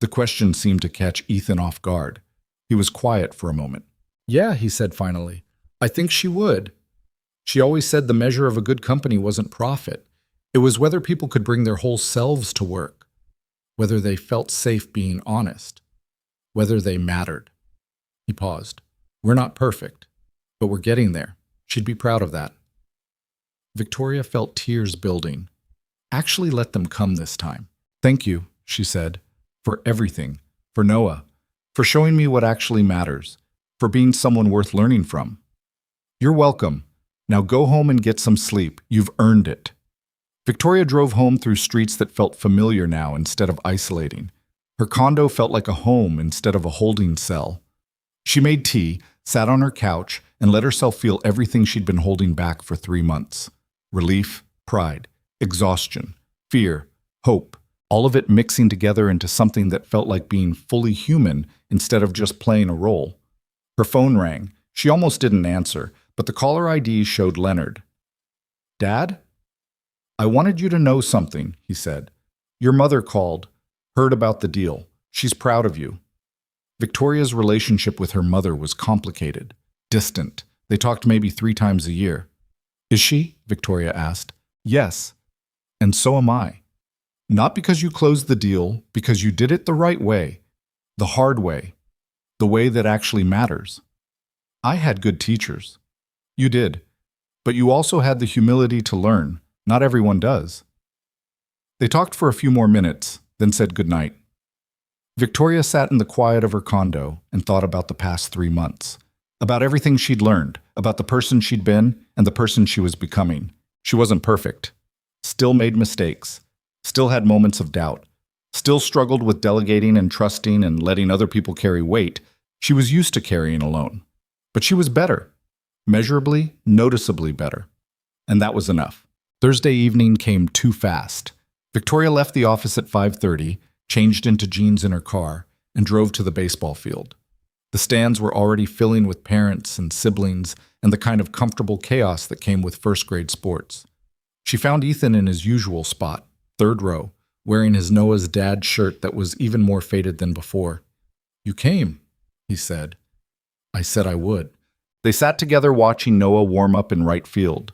The question seemed to catch Ethan off guard. He was quiet for a moment. Yeah, he said finally. I think she would. She always said the measure of a good company wasn't profit. It was whether people could bring their whole selves to work, whether they felt safe being honest, whether they mattered. He paused. We're not perfect, but we're getting there. She'd be proud of that. Victoria felt tears building. Actually let them come this time. Thank you, she said, for everything, for Noah, for showing me what actually matters, for being someone worth learning from. You're welcome. Now go home and get some sleep. You've earned it. Victoria drove home through streets that felt familiar now instead of isolating. Her condo felt like a home instead of a holding cell. She made tea, sat on her couch, and let herself feel everything she'd been holding back for 3 months. Relief, pride, exhaustion, fear, hope, all of it mixing together into something that felt like being fully human instead of just playing a role. Her phone rang. She almost didn't answer, but the caller ID showed Leonard. Dad? I wanted you to know something, he said. Your mother called, heard about the deal. She's proud of you. Victoria's relationship with her mother was complicated, distant. They talked maybe 3 times a year. Is she? Victoria asked. Yes. And so am I. Not because you closed the deal, because you did it the right way, the hard way, the way that actually matters. I had good teachers. You did. But you also had the humility to learn. Not everyone does. They talked for a few more minutes, then said goodnight. Victoria sat in the quiet of her condo and thought about the past 3 months, about everything she'd learned, about the person she'd been and the person she was becoming. She wasn't perfect, still made mistakes, still had moments of doubt, still struggled with delegating and trusting and letting other people carry weight she was used to carrying alone. But she was better, measurably, noticeably better. And that was enough. Thursday evening came too fast. Victoria left the office at 5:30, changed into jeans in her car, and drove to the baseball field. The stands were already filling with parents and siblings and the kind of comfortable chaos that came with first-grade sports. She found Ethan in his usual spot, 3rd row, wearing his Noah's dad shirt that was even more faded than before. You came, he said. I said I would. They sat together watching Noah warm up in right field.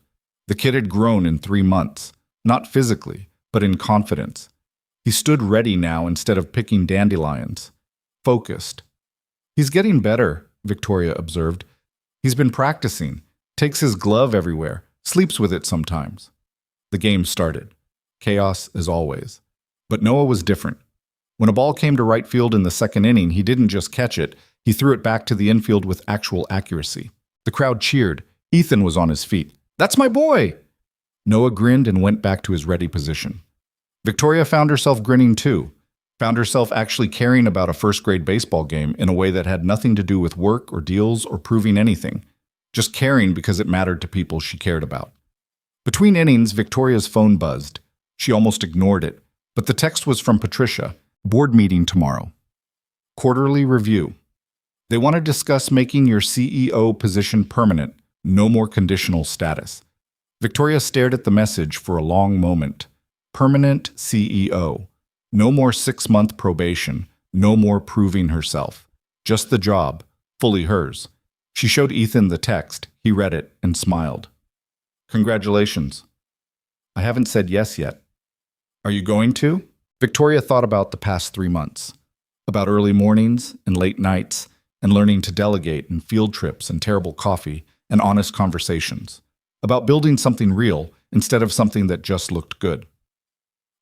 The kid had grown in 3 months, not physically, but in confidence. He stood ready now instead of picking dandelions. Focused. He's getting better, Victoria observed. He's been practicing, takes his glove everywhere, sleeps with it sometimes. The game started. Chaos as always. But Noah was different. When a ball came to right field in the 2nd inning, he didn't just catch it, he threw it back to the infield with actual accuracy. The crowd cheered. Ethan was on his feet. That's my boy! Noah grinned and went back to his ready position. Victoria found herself grinning too, found herself actually caring about a first-grade baseball game in a way that had nothing to do with work or deals or proving anything, just caring because it mattered to people she cared about. Between innings, Victoria's phone buzzed. She almost ignored it, but the text was from Patricia. Board meeting tomorrow. Quarterly review. They want to discuss making your CEO position permanent, no more conditional status. Victoria stared at the message for a long moment. Permanent CEO. No more 6-month probation. No more proving herself. Just the job, fully hers. She showed Ethan the text. He read it and smiled. Congratulations. I haven't said yes yet. Are you going to? Victoria thought about the past 3 months. About early mornings and late nights and learning to delegate and field trips and terrible coffee and honest conversations. About building something real instead of something that just looked good.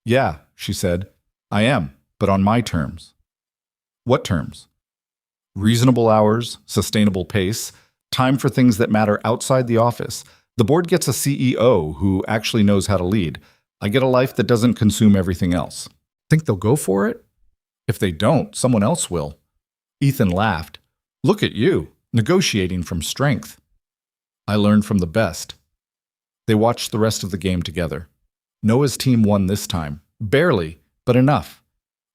Yeah, she said, I am, but on my terms. What terms? Reasonable hours, sustainable pace, time for things that matter outside the office. The board gets a CEO who actually knows how to lead. I get a life that doesn't consume everything else. Think they'll go for it? If they don't, someone else will. Ethan laughed. Look at you, negotiating from strength. I learned from the best. They watched the rest of the game together. Noah's team won this time. Barely, but enough.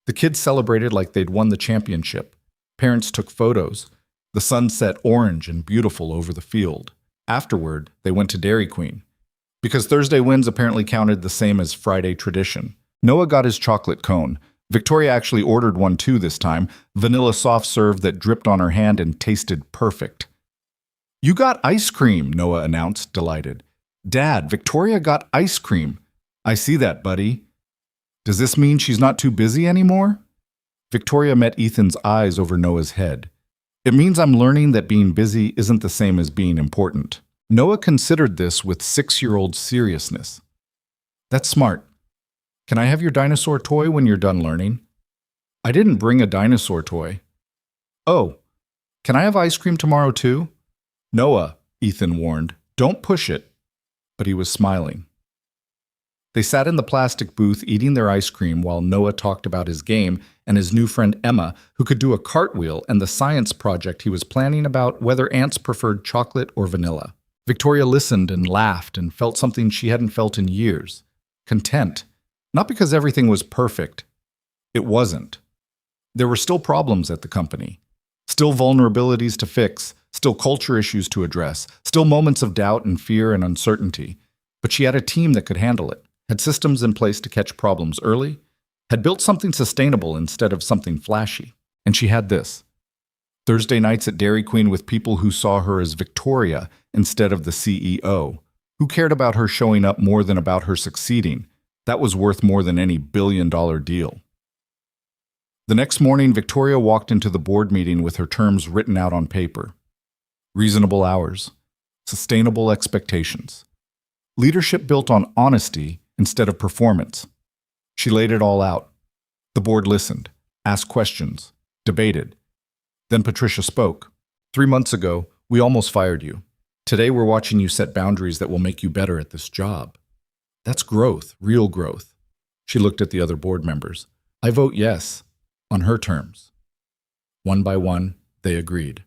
The kids celebrated like they'd won the championship. Parents took photos. The sun set orange and beautiful over the field. Afterward, they went to Dairy Queen. Because Thursday wins apparently counted the same as Friday tradition. Noah got his chocolate cone. Victoria actually ordered one too this time, vanilla soft serve that dripped on her hand and tasted perfect. You got ice cream, Noah announced, delighted. Dad, Victoria got ice cream. I see that, buddy. Does this mean she's not too busy anymore? Victoria met Ethan's eyes over Noah's head. It means I'm learning that being busy isn't the same as being important. Noah considered this with 6-year-old seriousness. That's smart. Can I have your dinosaur toy when you're done learning? I didn't bring a dinosaur toy. Oh, can I have ice cream tomorrow too? Noah, Ethan warned, don't push it. But he was smiling. They sat in the plastic booth eating their ice cream while Noah talked about his game and his new friend Emma, who could do a cartwheel, and the science project he was planning about whether ants preferred chocolate or vanilla. Victoria listened and laughed and felt something she hadn't felt in years. Content. Not because everything was perfect. It wasn't. There were still problems at the company. Still vulnerabilities to fix. Still culture issues to address. Still moments of doubt and fear and uncertainty. But she had a team that could handle it. Had systems in place to catch problems early, had built something sustainable instead of something flashy. And she had this. Thursday nights at Dairy Queen with people who saw her as Victoria instead of the CEO, who cared about her showing up more than about her succeeding. That was worth more than any billion-dollar deal. The next morning, Victoria walked into the board meeting with her terms written out on paper. Reasonable hours, sustainable expectations, leadership built on honesty instead of performance. She laid it all out. The board listened, asked questions, debated. Then Patricia spoke. 3 months ago, we almost fired you. Today we're watching you set boundaries that will make you better at this job. That's growth, real growth. She looked at the other board members. I vote yes, on her terms. One by one, they agreed.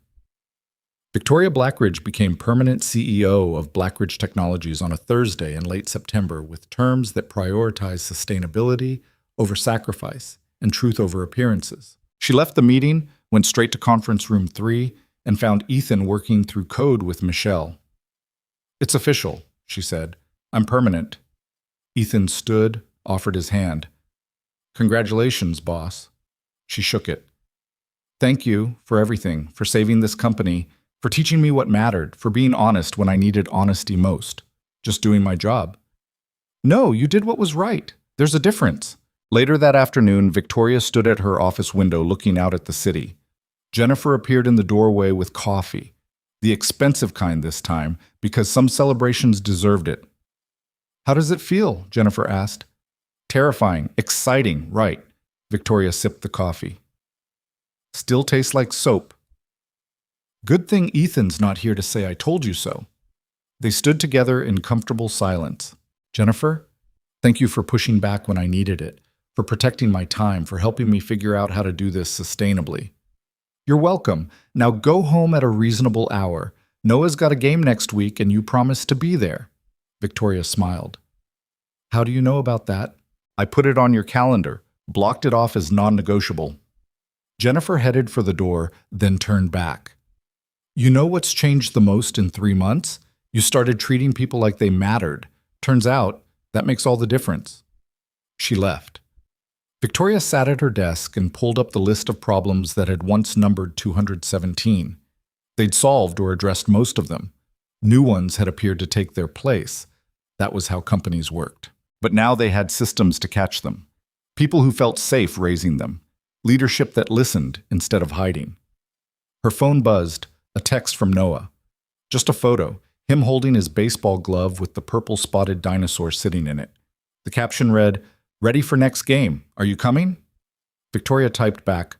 Victoria Blackridge became permanent CEO of Blackridge Technologies on a Thursday in late September with terms that prioritize sustainability over sacrifice and truth over appearances. She left the meeting, went straight to conference room 3, and found Ethan working through code with Michelle. It's official, she said. I'm permanent. Ethan stood, offered his hand. Congratulations, boss. She shook it. Thank you for everything, for saving this company, for teaching me what mattered, for being honest when I needed honesty most. Just doing my job. No, you did what was right. There's a difference. Later that afternoon, Victoria stood at her office window looking out at the city. Jennifer appeared in the doorway with coffee. The expensive kind this time, because some celebrations deserved it. How does it feel? Jennifer asked. Terrifying, exciting, right. Victoria sipped the coffee. Still tastes like soap. Good thing Ethan's not here to say I told you so. They stood together in comfortable silence. Jennifer, thank you for pushing back when I needed it, for protecting my time, for helping me figure out how to do this sustainably. You're welcome. Now go home at a reasonable hour. Noah's got a game next week and you promised to be there. Victoria smiled. How do you know about that? I put it on your calendar, blocked it off as non-negotiable. Jennifer headed for the door, then turned back. You know what's changed the most in 3 months? You started treating people like they mattered. Turns out, that makes all the difference. She left. Victoria sat at her desk and pulled up the list of problems that had once numbered 217. They'd solved or addressed most of them. New ones had appeared to take their place. That was how companies worked. But now they had systems to catch them. People who felt safe raising them. Leadership that listened instead of hiding. Her phone buzzed, a text from Noah. Just a photo, him holding his baseball glove with the purple spotted dinosaur sitting in it. The caption read, "Ready for next game. Are you coming?" Victoria typed back,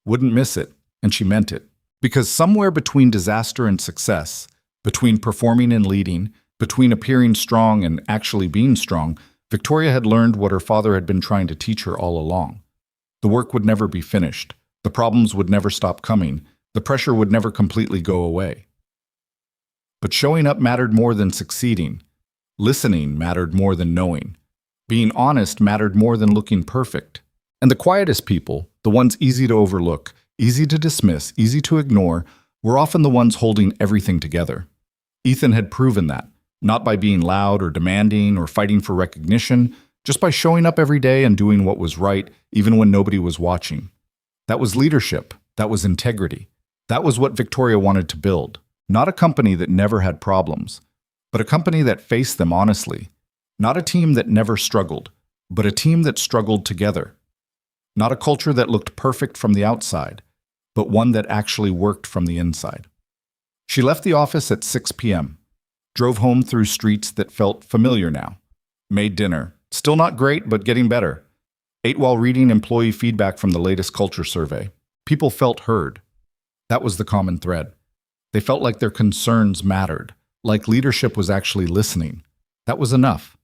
"Wouldn't miss it," and she meant it. Because somewhere between disaster and success, between performing and leading, between appearing strong and actually being strong, Victoria had learned what her father had been trying to teach her all along. The work would never be finished. The problems would never stop coming. The pressure would never completely go away. But showing up mattered more than succeeding. Listening mattered more than knowing. Being honest mattered more than looking perfect. And the quietest people, the ones easy to overlook, easy to dismiss, easy to ignore, were often the ones holding everything together. Ethan had proven that, not by being loud or demanding or fighting for recognition, just by showing up every day and doing what was right, even when nobody was watching. That was leadership. That was integrity. That was what Victoria wanted to build. Not a company that never had problems, but a company that faced them honestly. Not a team that never struggled, but a team that struggled together. Not a culture that looked perfect from the outside, but one that actually worked from the inside. She left the office at 6 p.m., drove home through streets that felt familiar now, made dinner, still not great, but getting better, ate while reading employee feedback from the latest culture survey. People felt heard. That was the common thread. They felt like their concerns mattered, like leadership was actually listening. That was enough.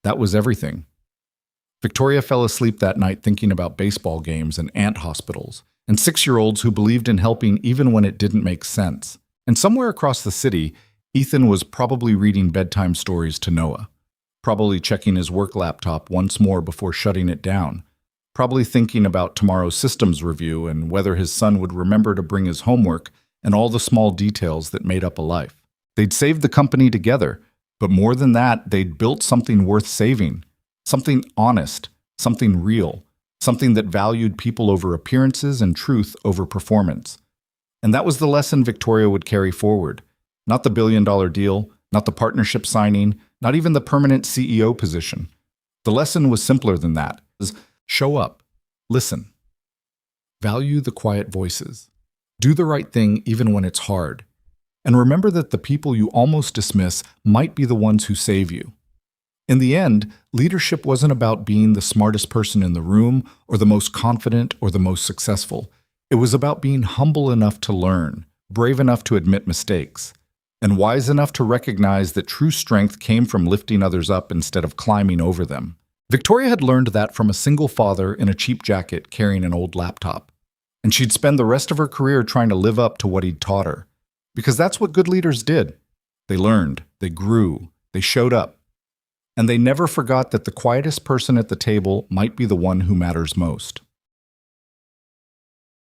That was everything. Victoria fell asleep that night thinking about baseball games and ant hospitals, and 6-year-olds who believed in helping even when it didn't make sense. And somewhere across the city, Ethan was probably reading bedtime stories to Noah, probably checking his work laptop once more before shutting it down, probably thinking about tomorrow's systems review and whether his son would remember to bring his homework and all the small details that made up a life. They'd saved the company together, but more than that, they'd built something worth saving, something honest, something real, something that valued people over appearances and truth over performance. And that was the lesson Victoria would carry forward. Not the billion-dollar deal, not the partnership signing, not even the permanent CEO position. The lesson was simpler than that. It was show up, listen, value the quiet voices, do the right thing even when it's hard, and remember that the people you almost dismiss might be the ones who save you. In the end, leadership wasn't about being the smartest person in the room or the most confident or the most successful. It was about being humble enough to learn, brave enough to admit mistakes, and wise enough to recognize that true strength came from lifting others up instead of climbing over them. Victoria had learned that from a single father in a cheap jacket carrying an old laptop, and she'd spend the rest of her career trying to live up to what he'd taught her, because that's what good leaders did. They learned, they grew, they showed up, and they never forgot that the quietest person at the table might be the one who matters most.